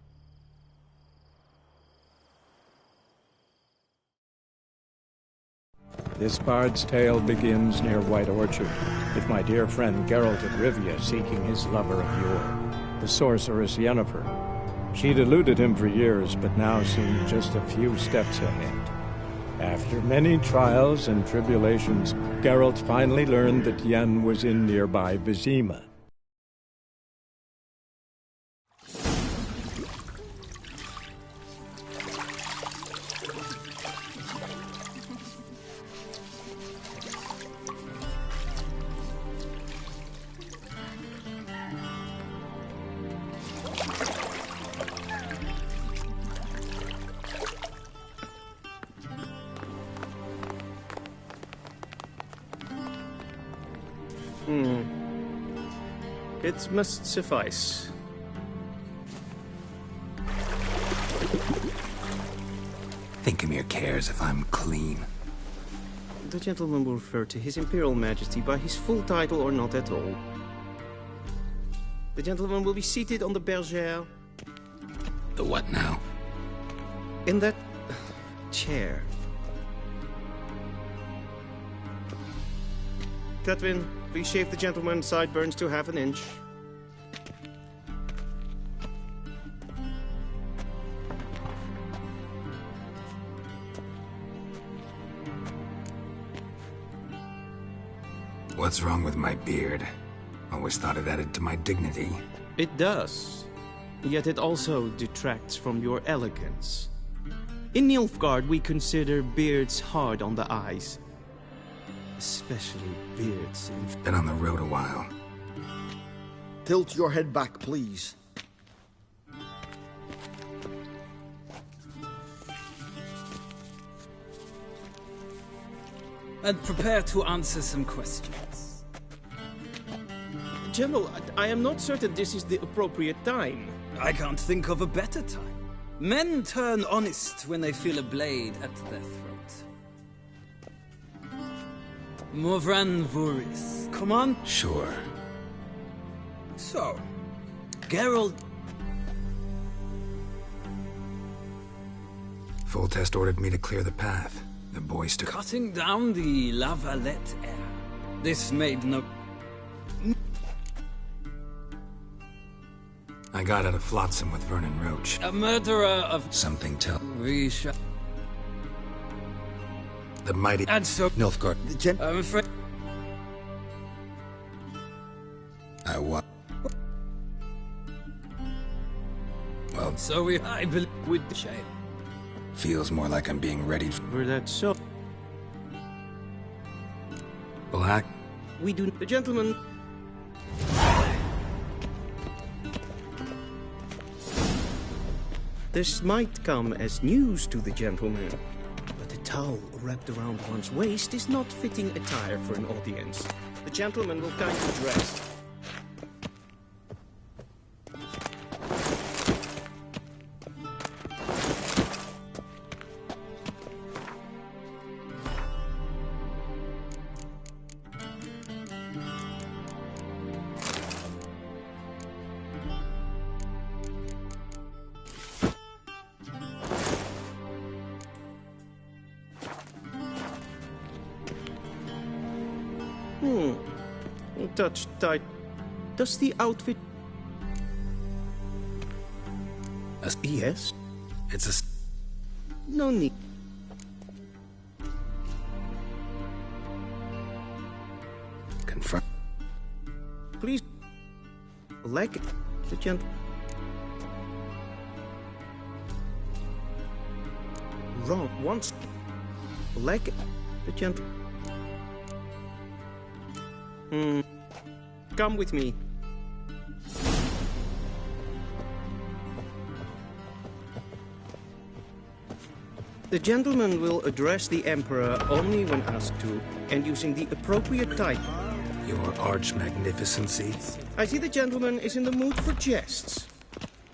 This bard's tale begins near White Orchard, with my dear friend Geralt of Rivia seeking his lover of yore, the sorceress Yennefer. She'd eluded him for years, but now seemed just a few steps ahead. After many trials and tribulations, Geralt finally learned that Yen was in nearby Vizima. It must suffice. Thinkamere cares if I'm clean. The gentleman will refer to His Imperial Majesty by his full title or not at all. The gentleman will be seated on the bergère. The what now? In that chair. Catwin, please shave the gentleman's sideburns to half an inch. What's wrong with my beard? Always thought it added to my dignity. It does. Yet it also detracts from your elegance. In Nilfgaard, we consider beards hard on the eyes. Especially beards in... Been on the road a while. Tilt your head back, please. And prepare to answer some questions. General, I am not certain this is the appropriate time. I can't think of a better time. Men turn honest when they feel a blade at their throat. Morvran Vuris, come on. Sure. So, Geralt... Full Test ordered me to clear the path. The boys took... Cutting down the La Valette air. This made no... I got out of Flotsam with Vernon Roach. A murderer of... Something tell... We shall... The mighty... And so... Nilfgaard. I'm afraid... I what? Well... So I believe with the shame. Feels more like I'm being readied for that so... Black? We do... The gentleman... This might come as news to the gentleman, but a towel wrapped around one's waist is not fitting attire for an audience. The gentleman will kindly dress. Touch tight. Does the outfit... Yes? It's a... No need. Confront... Please... Like the gent... Wrong. Once... Like the gent... Come with me. The gentleman will address the Emperor only when asked to, and using the appropriate title. Your Arch-Magnificency? I see the gentleman is in the mood for jests.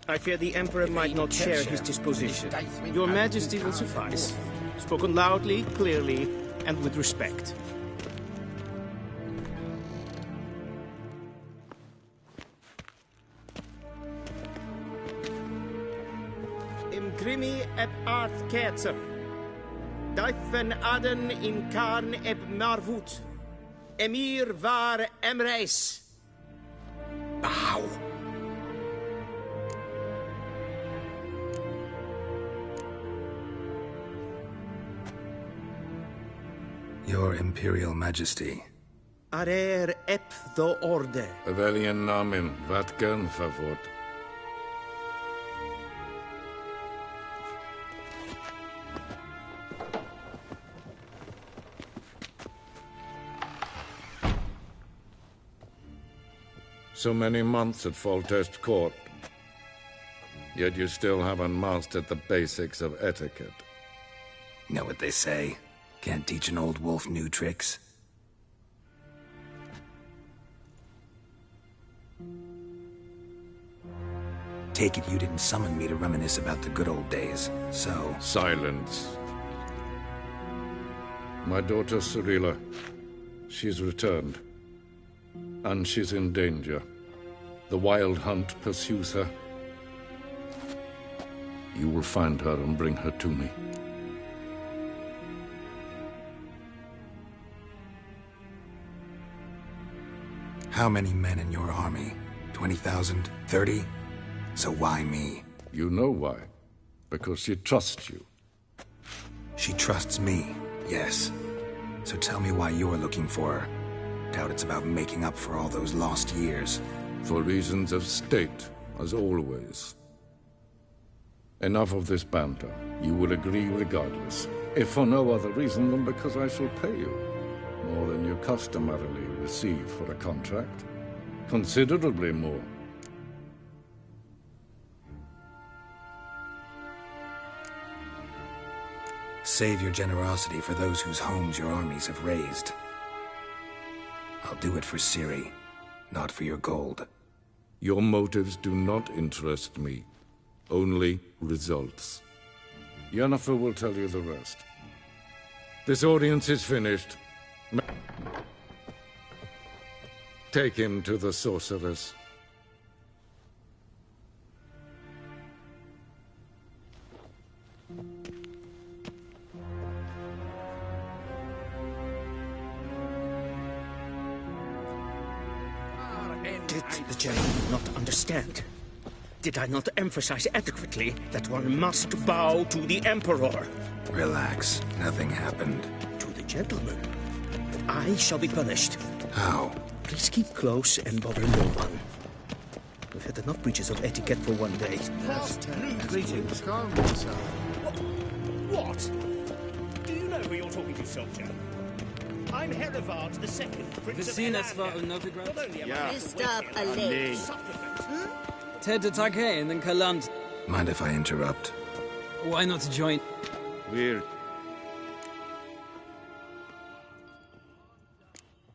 I fear the Emperor might not share his disposition. Your Majesty will suffice. Spoken loudly, clearly, and with respect. et art ketzer. Duifen aden in karn eb marvut. Emir var emreis. Bow. Your Imperial Majesty. Arer ep do orde. Avelian namen, wat gern favort. So many months at Foltest Court, yet you still haven't mastered the basics of etiquette. Know what they say? Can't teach an old wolf new tricks. Take it you didn't summon me to reminisce about the good old days, so... Silence. My daughter Cyrilla, she's returned. And she's in danger. The Wild Hunt pursues her. You will find her and bring her to me. How many men in your army? 20,000? 30? So why me? You know why. Because she trusts you. She trusts me, yes. So tell me why you're looking for her. Doubt it's about making up for all those lost years. For reasons of state, as always. Enough of this banter. You will agree regardless. If for no other reason than because I shall pay you. More than you customarily receive for a contract. Considerably more. Save your generosity for those whose homes your armies have razed. I'll do it for Ciri, not for your gold. Your motives do not interest me. Only results. Yennefer will tell you the rest. This audience is finished. Take him to the sorceress. Did the gentleman not understand? Did I not emphasize adequately that one must bow to the Emperor? Relax. Nothing happened. To the gentleman. I shall be punished. How? Please keep close and bother no one. We've had enough breaches of etiquette for one day. Greetings. What? Do you know who you're talking to, soldier? I'm Herivard the Second, Prince of Novigrad. Mr. Alert. Ted Take and then Kalant. Mind if I interrupt? Why not join? Weird.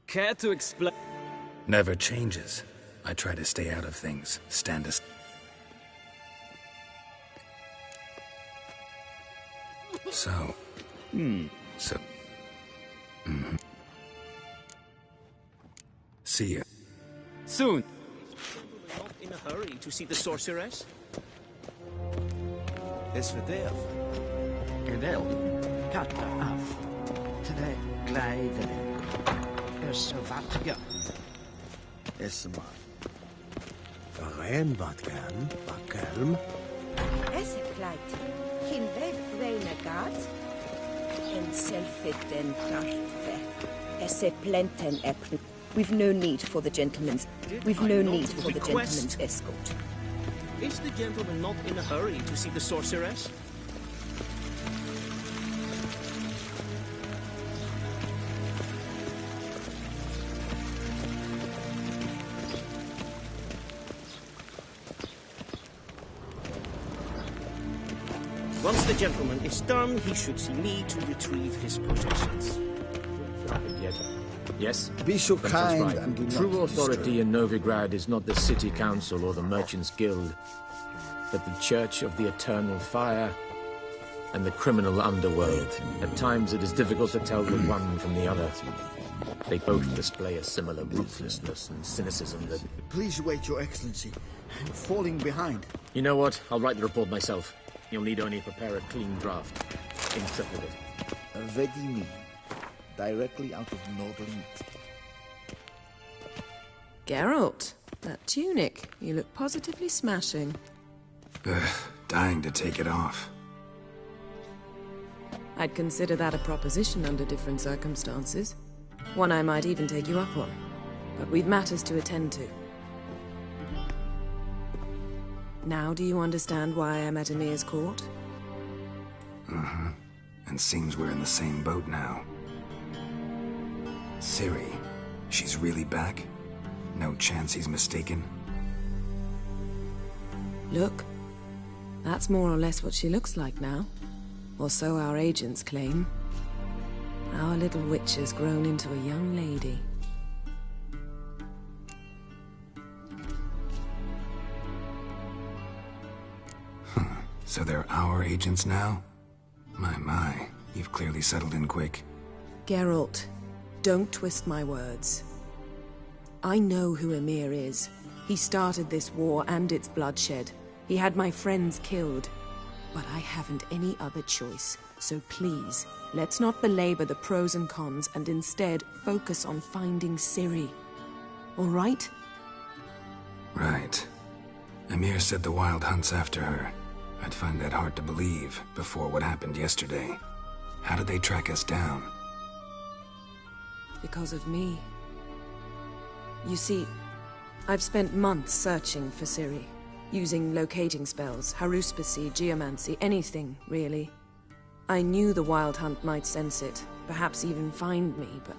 Care to explain? Never changes. I try to stay out of things. Stand aside. So... So... See you. Soon. Not in a hurry to see the sorceress? Is verdeeld. Wel, katten af. Tre glijden. Is wat gaan. Is maar. Rein wat gaan, bakkelm. Esse kleid. Geen weg renegat. En selfitten tartfe. Esse plenten epn. We've no need for the gentleman's escort. Is the gentleman not in a hurry to see the sorceress? Once the gentleman is done, he should see me to retrieve his possessions. Yes? Be so That's kind right. and do not True authority disturb. in Novigrad is not the city council or the merchants guild, but the Church of the Eternal Fire and the criminal underworld. At times it is difficult to tell the one from the other. They both display a similar ruthlessness and cynicism that... Please wait, Your Excellency. I'm falling behind. You know what? I'll write the report myself. You'll need only prepare a clean draft. Intrepid. Ready me. Directly out of Northern. Geralt, that tunic. You look positively smashing. Dying to take it off. I'd consider that a proposition under different circumstances. One I might even take you up on. But we've matters to attend to. Now do you understand why I'm at Emir's court? Mm-hmm. And seems we're in the same boat now. Ciri, she's really back? No chance he's mistaken? Look, that's more or less what she looks like now. Or so our agents claim. Our little witch has grown into a young lady. So they're our agents now? My, you've clearly settled in quick. Geralt, don't twist my words. I know who Emir is. He started this war and its bloodshed. He had my friends killed. But I haven't any other choice. So please, let's not belabor the pros and cons and instead focus on finding Ciri. All right? Right. Emir said the Wild Hunt's after her. I'd find that hard to believe before what happened yesterday. How did they track us down? Because of me. You see, I've spent months searching for Ciri. Using locating spells, haruspicy, geomancy, anything, really. I knew the Wild Hunt might sense it, perhaps even find me, but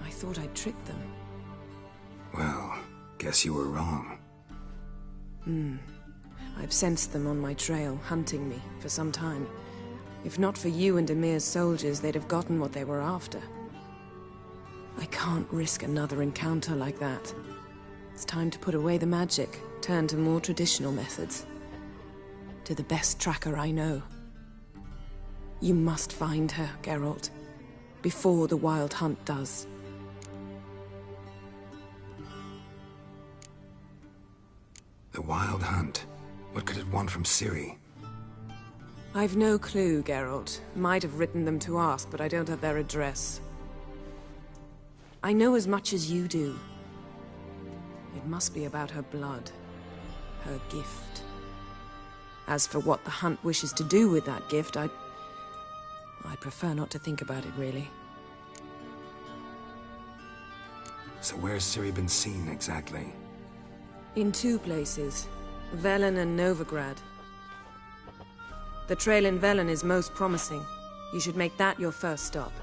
I thought I'd tricked them. Well, guess you were wrong. I've sensed them on my trail, hunting me, for some time. If not for you and Emir's soldiers, they'd have gotten what they were after. I can't risk another encounter like that. It's time to put away the magic, turn to more traditional methods. To the best tracker I know. You must find her, Geralt. Before the Wild Hunt does. The Wild Hunt? What could it want from Ciri? I've no clue, Geralt. Might have written them to ask, but I don't have their address. I know as much as you do. It must be about her blood. Her gift. As for what the Hunt wishes to do with that gift, I'd prefer not to think about it, really. So where's Ciri been seen, exactly? In two places. Velen and Novigrad. The trail in Velen is most promising. You should make that your first stop.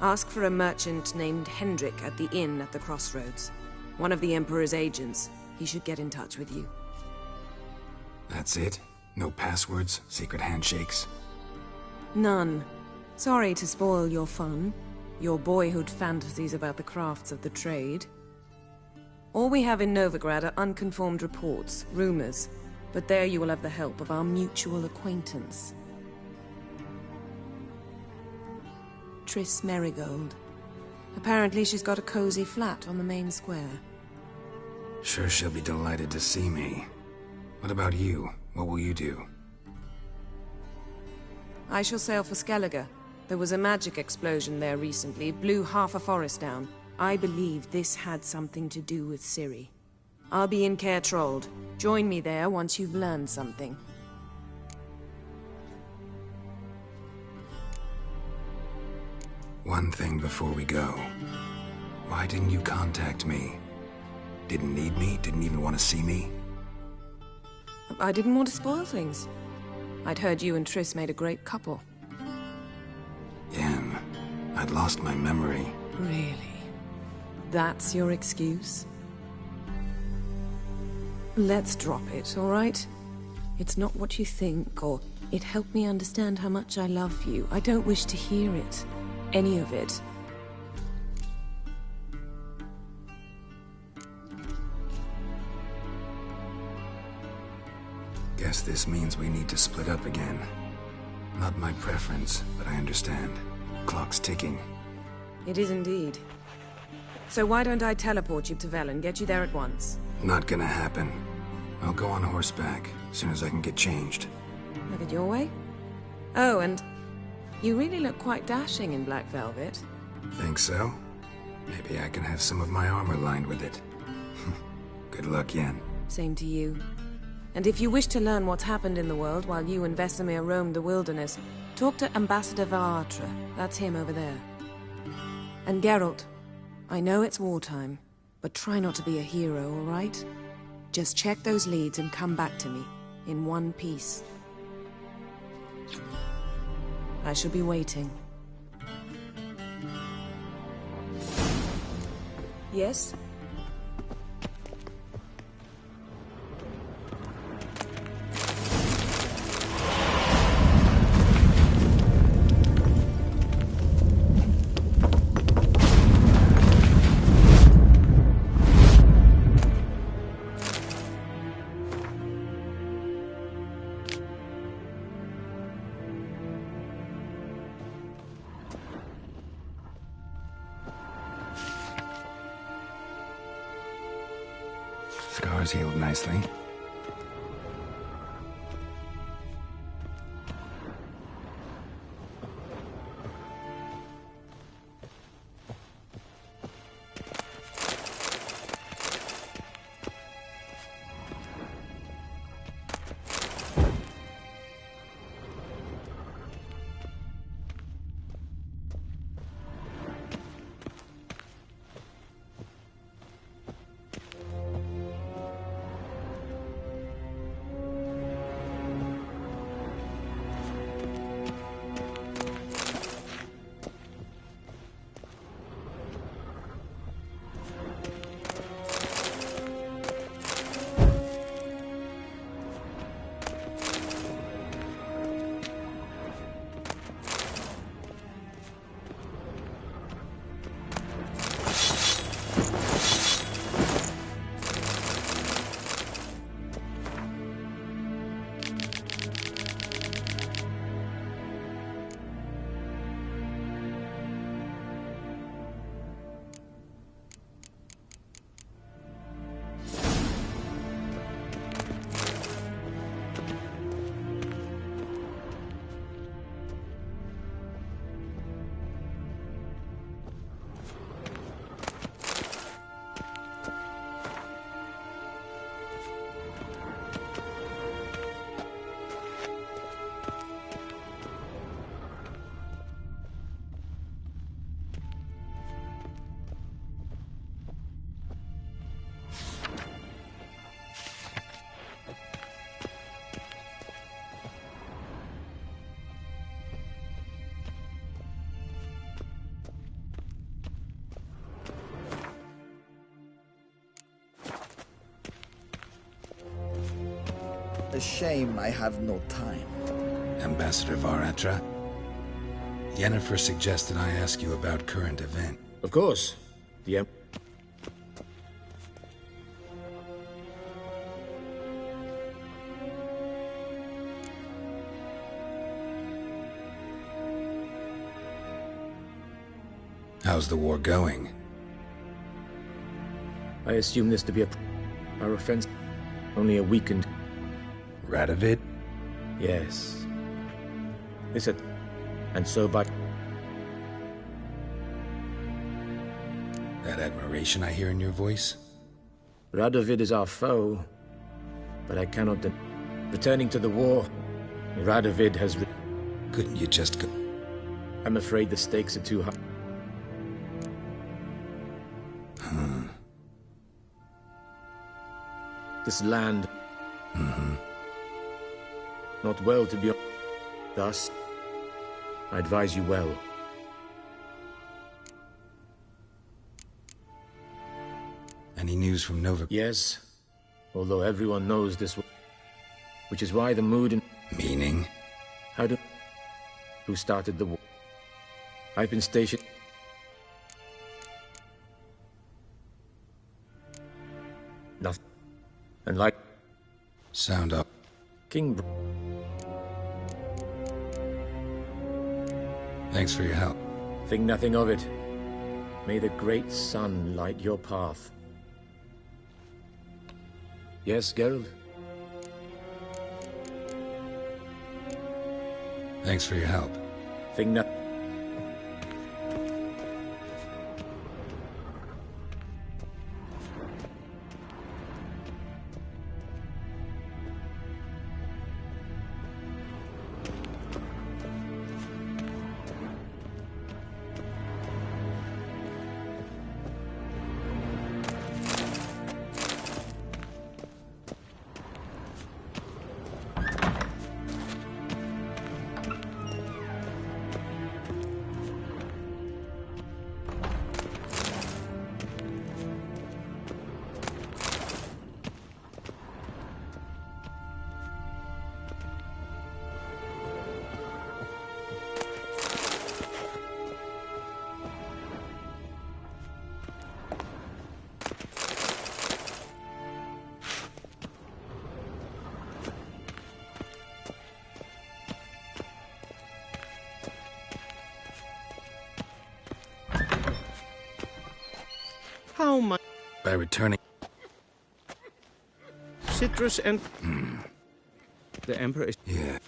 Ask for a merchant named Hendrik at the inn at the crossroads. One of the Emperor's agents. He should get in touch with you. That's it? No passwords? Secret handshakes? None. Sorry to spoil your fun. Your boyhood fantasies about the crafts of the trade. All we have in Novigrad are unconfirmed reports, rumors. But there you will have the help of our mutual acquaintance. Triss Merigold. Apparently she's got a cozy flat on the main square. Sure she'll be delighted to see me. What about you? What will you do? I shall sail for Skellige. There was a magic explosion there recently, blew half a forest down. I believe this had something to do with Ciri. I'll be in Caer Trold. Join me there once you've learned something. One thing before we go. Why didn't you contact me? Didn't need me? Didn't even want to see me? I didn't want to spoil things. I'd heard you and Triss made a great couple. Yen, I'd lost my memory. Really? That's your excuse? Let's drop it, all right? It's not what you think, or it helped me understand how much I love you. I don't wish to hear it. Any of it. Guess this means we need to split up again. Not my preference, but I understand. Clock's ticking. It is indeed. So why don't I teleport you to Velen, get you there at once? Not gonna happen. I'll go on horseback, as soon as I can get changed. Have it your way? Oh, and you really look quite dashing in black velvet. Think so? Maybe I can have some of my armor lined with it. Good luck, Yen. Same to you. And if you wish to learn what's happened in the world while you and Vesemir roamed the wilderness, talk to Ambassador Varatra. That's him over there. And Geralt, I know it's wartime, but try not to be a hero, all right? Just check those leads and come back to me, in one piece. I shall be waiting. Yes? Scars healed nicely. A shame I have no time. Ambassador Varatra, Yennefer suggested I ask you about current event. Of course. The How's the war going? I assume this to be our offense. Only a weakened... Radovid? Yes. And so by... That admiration I hear in your voice? Radovid is our foe, but I cannot returning to the war, Radovid has... Couldn't you just go... I'm afraid the stakes are too high. This land... Not well to be... Thus, I advise you well. Any news from Nova? Yes, although everyone knows this... Which is why the mood and... Meaning? Who started the war? I've been stationed... Nothing. And like... Sound up. King... Thanks for your help. Think nothing of it. May the great sun light your path. Yes, Geralt? Thanks for your help. Think that. How much? By returning. Citrus and... The Emperor is... Yeah.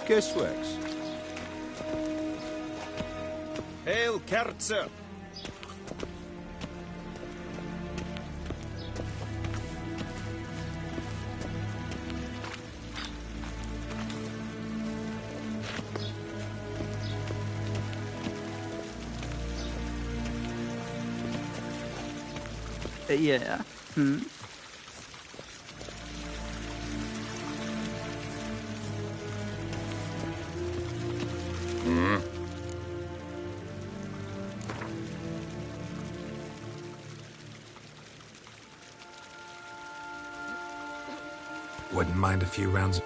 Guessworks. Hail, Kerzer! Yeah. Wouldn't mind a few rounds.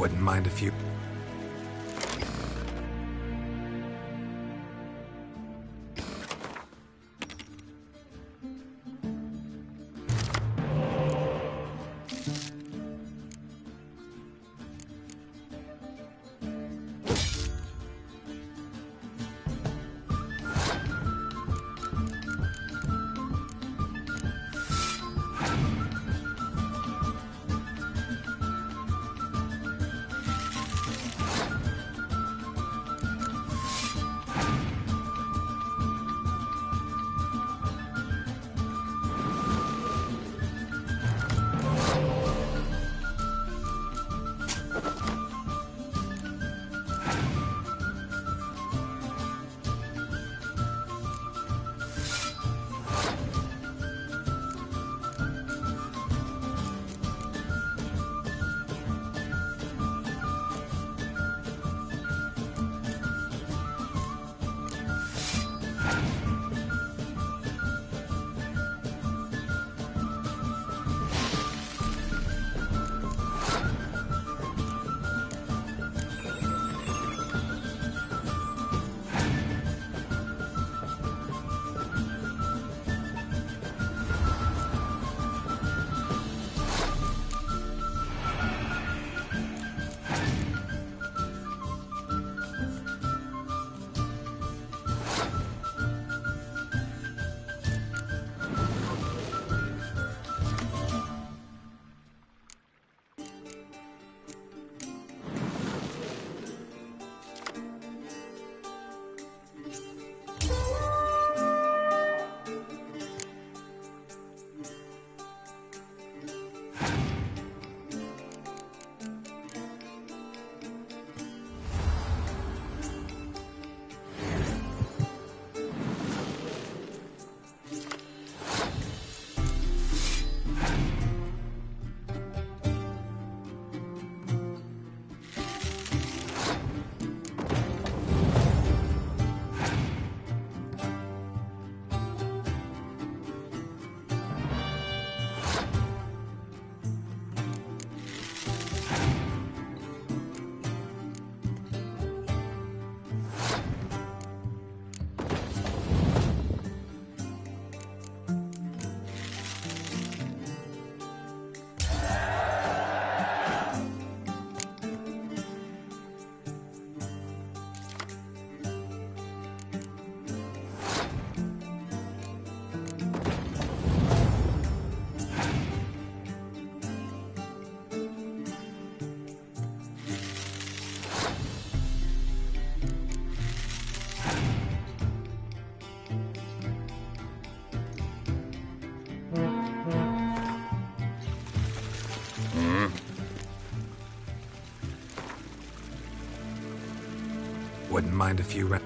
Wouldn't mind if you... Wouldn't mind if you...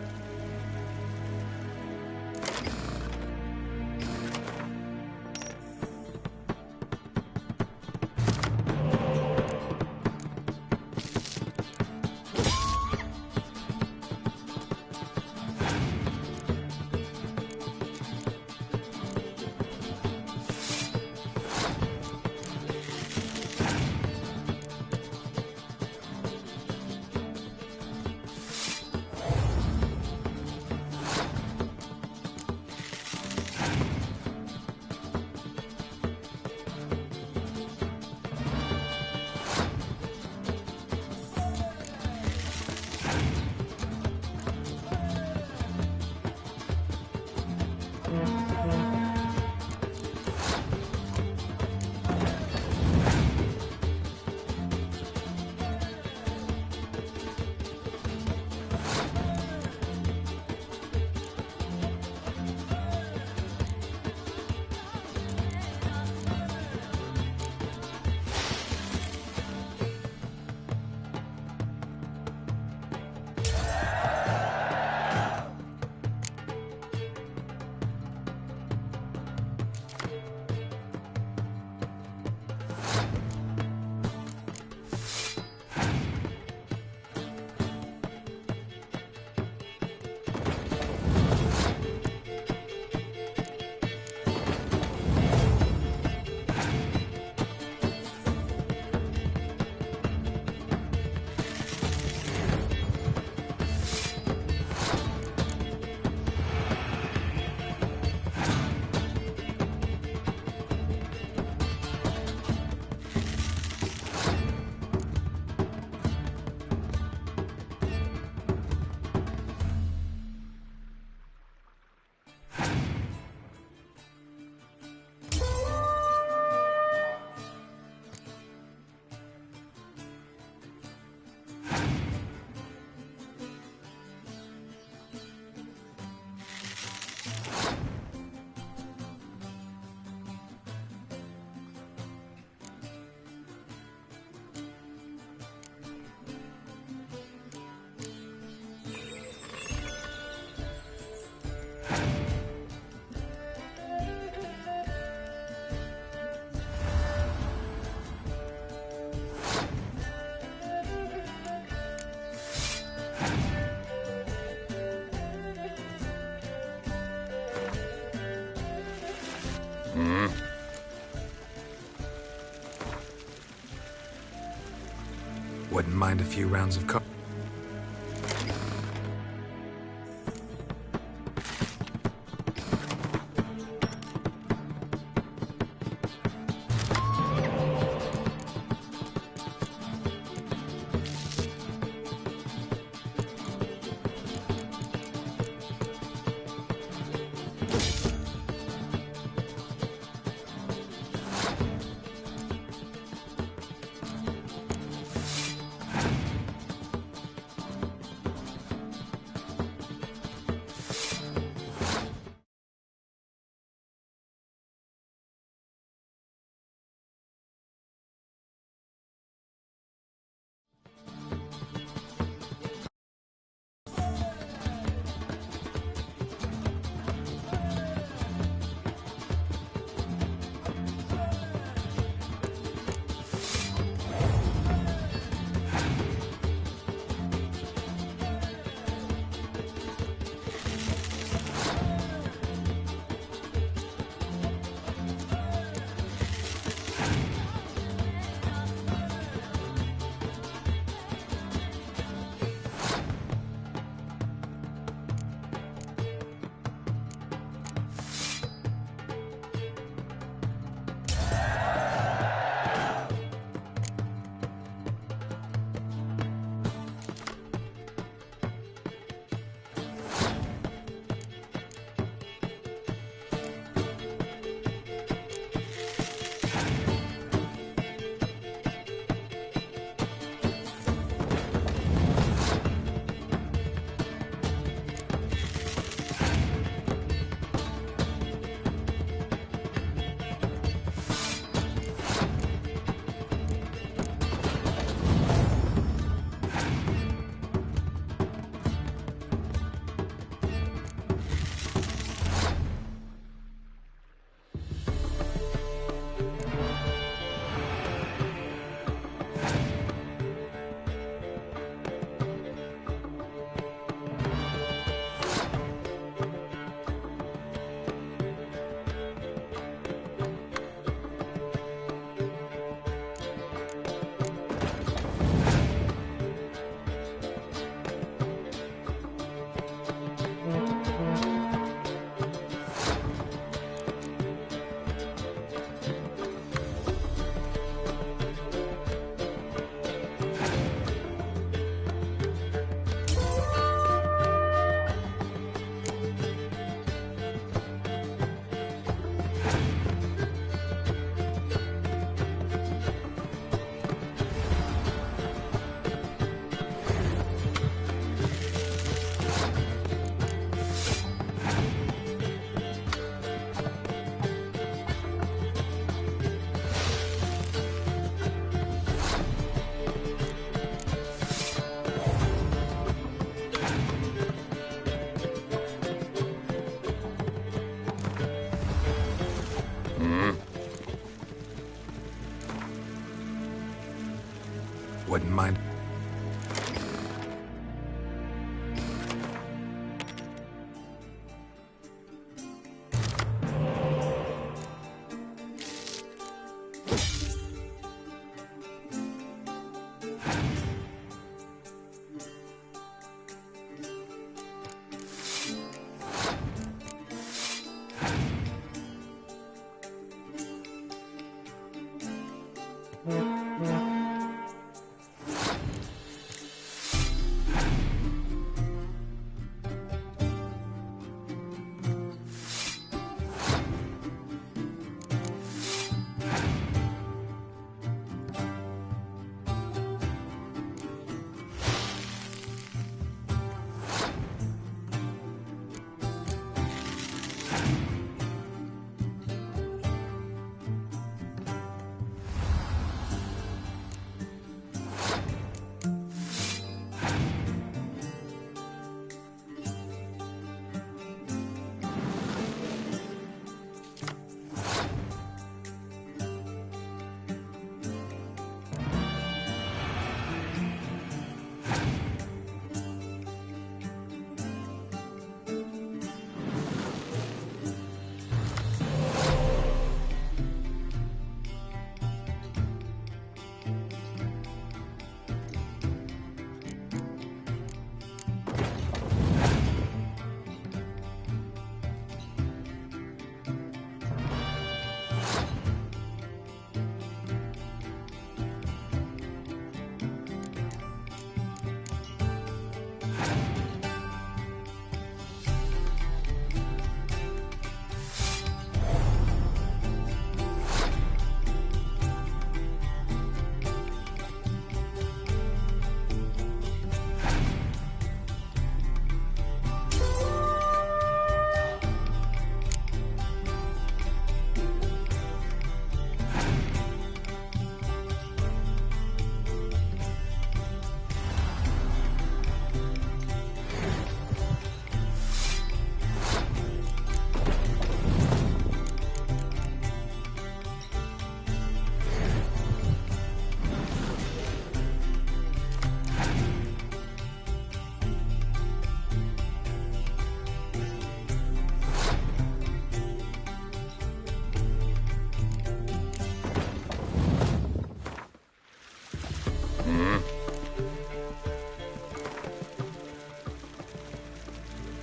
Wouldn't mind a few rounds of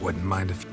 Wouldn't mind if...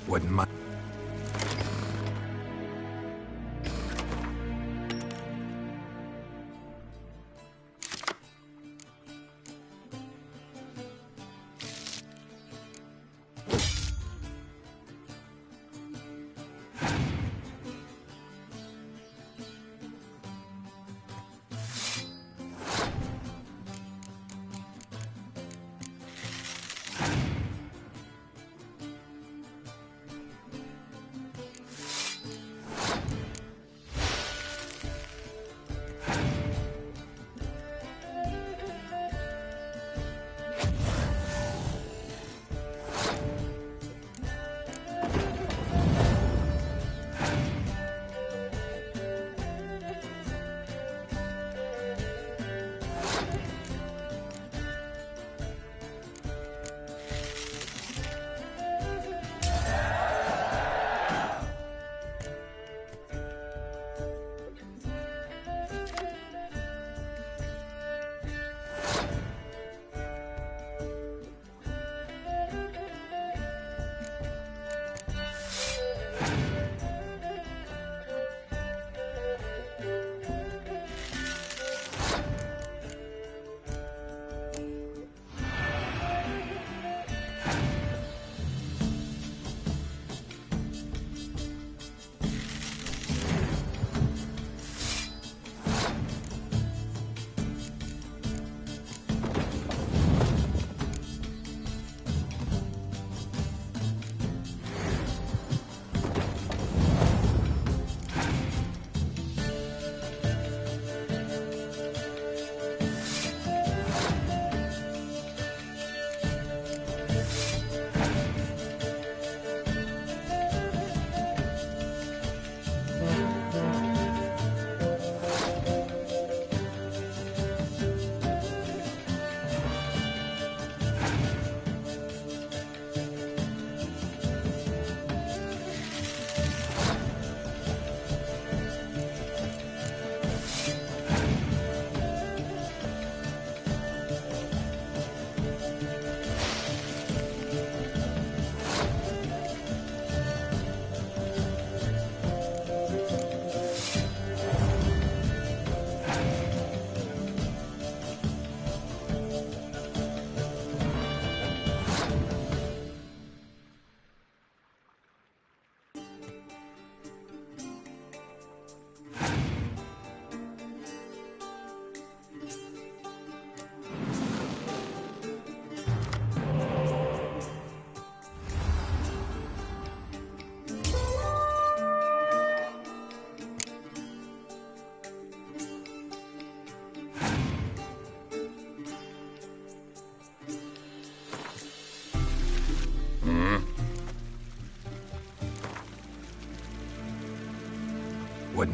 Wouldn't mind.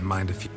Wouldn't mind if you...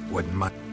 Wouldn't mind.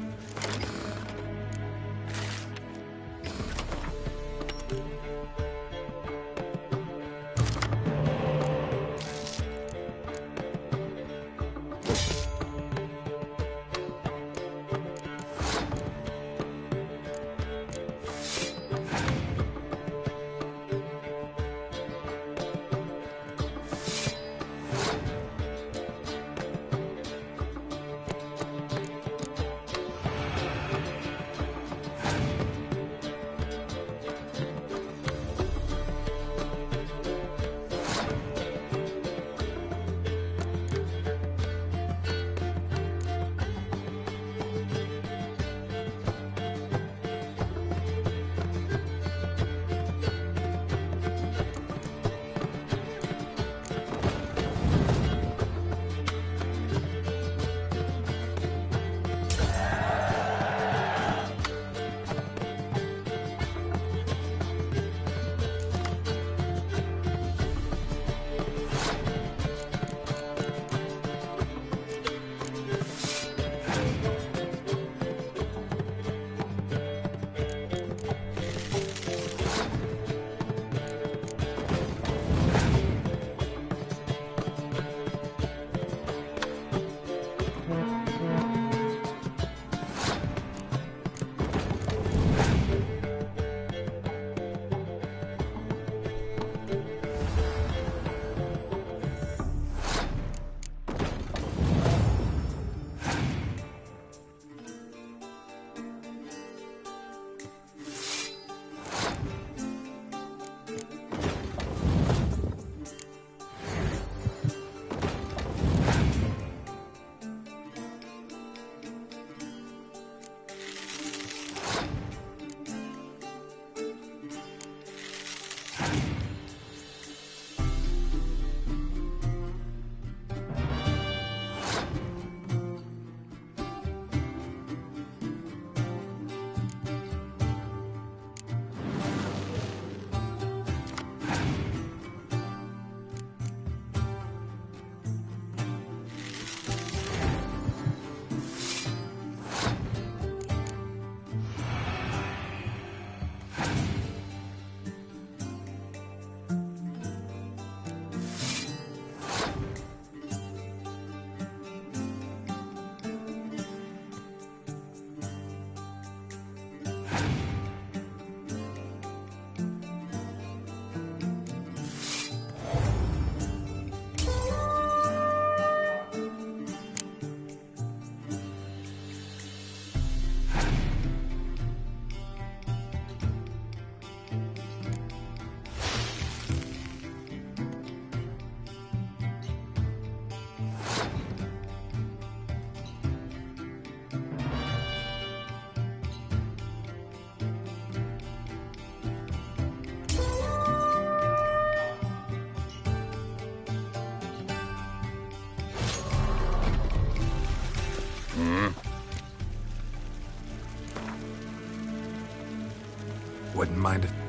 mind if...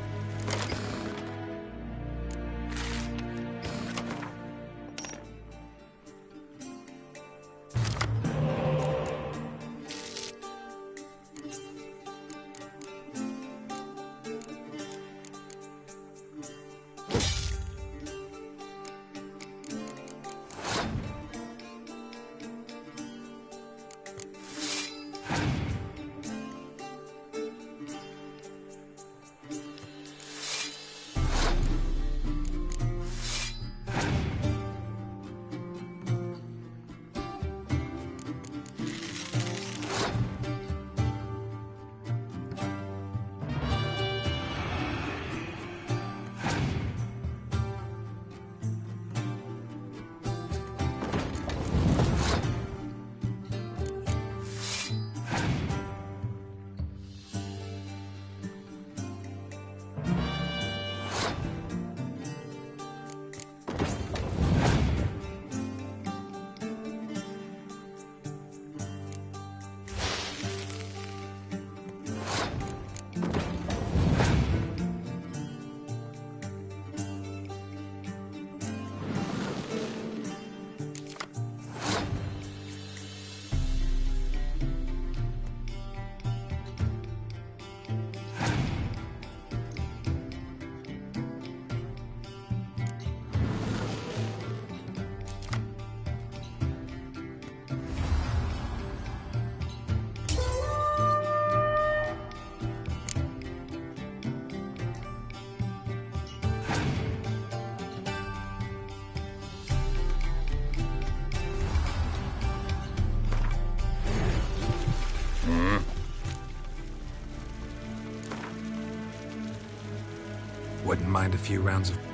Wouldn't mind a few rounds of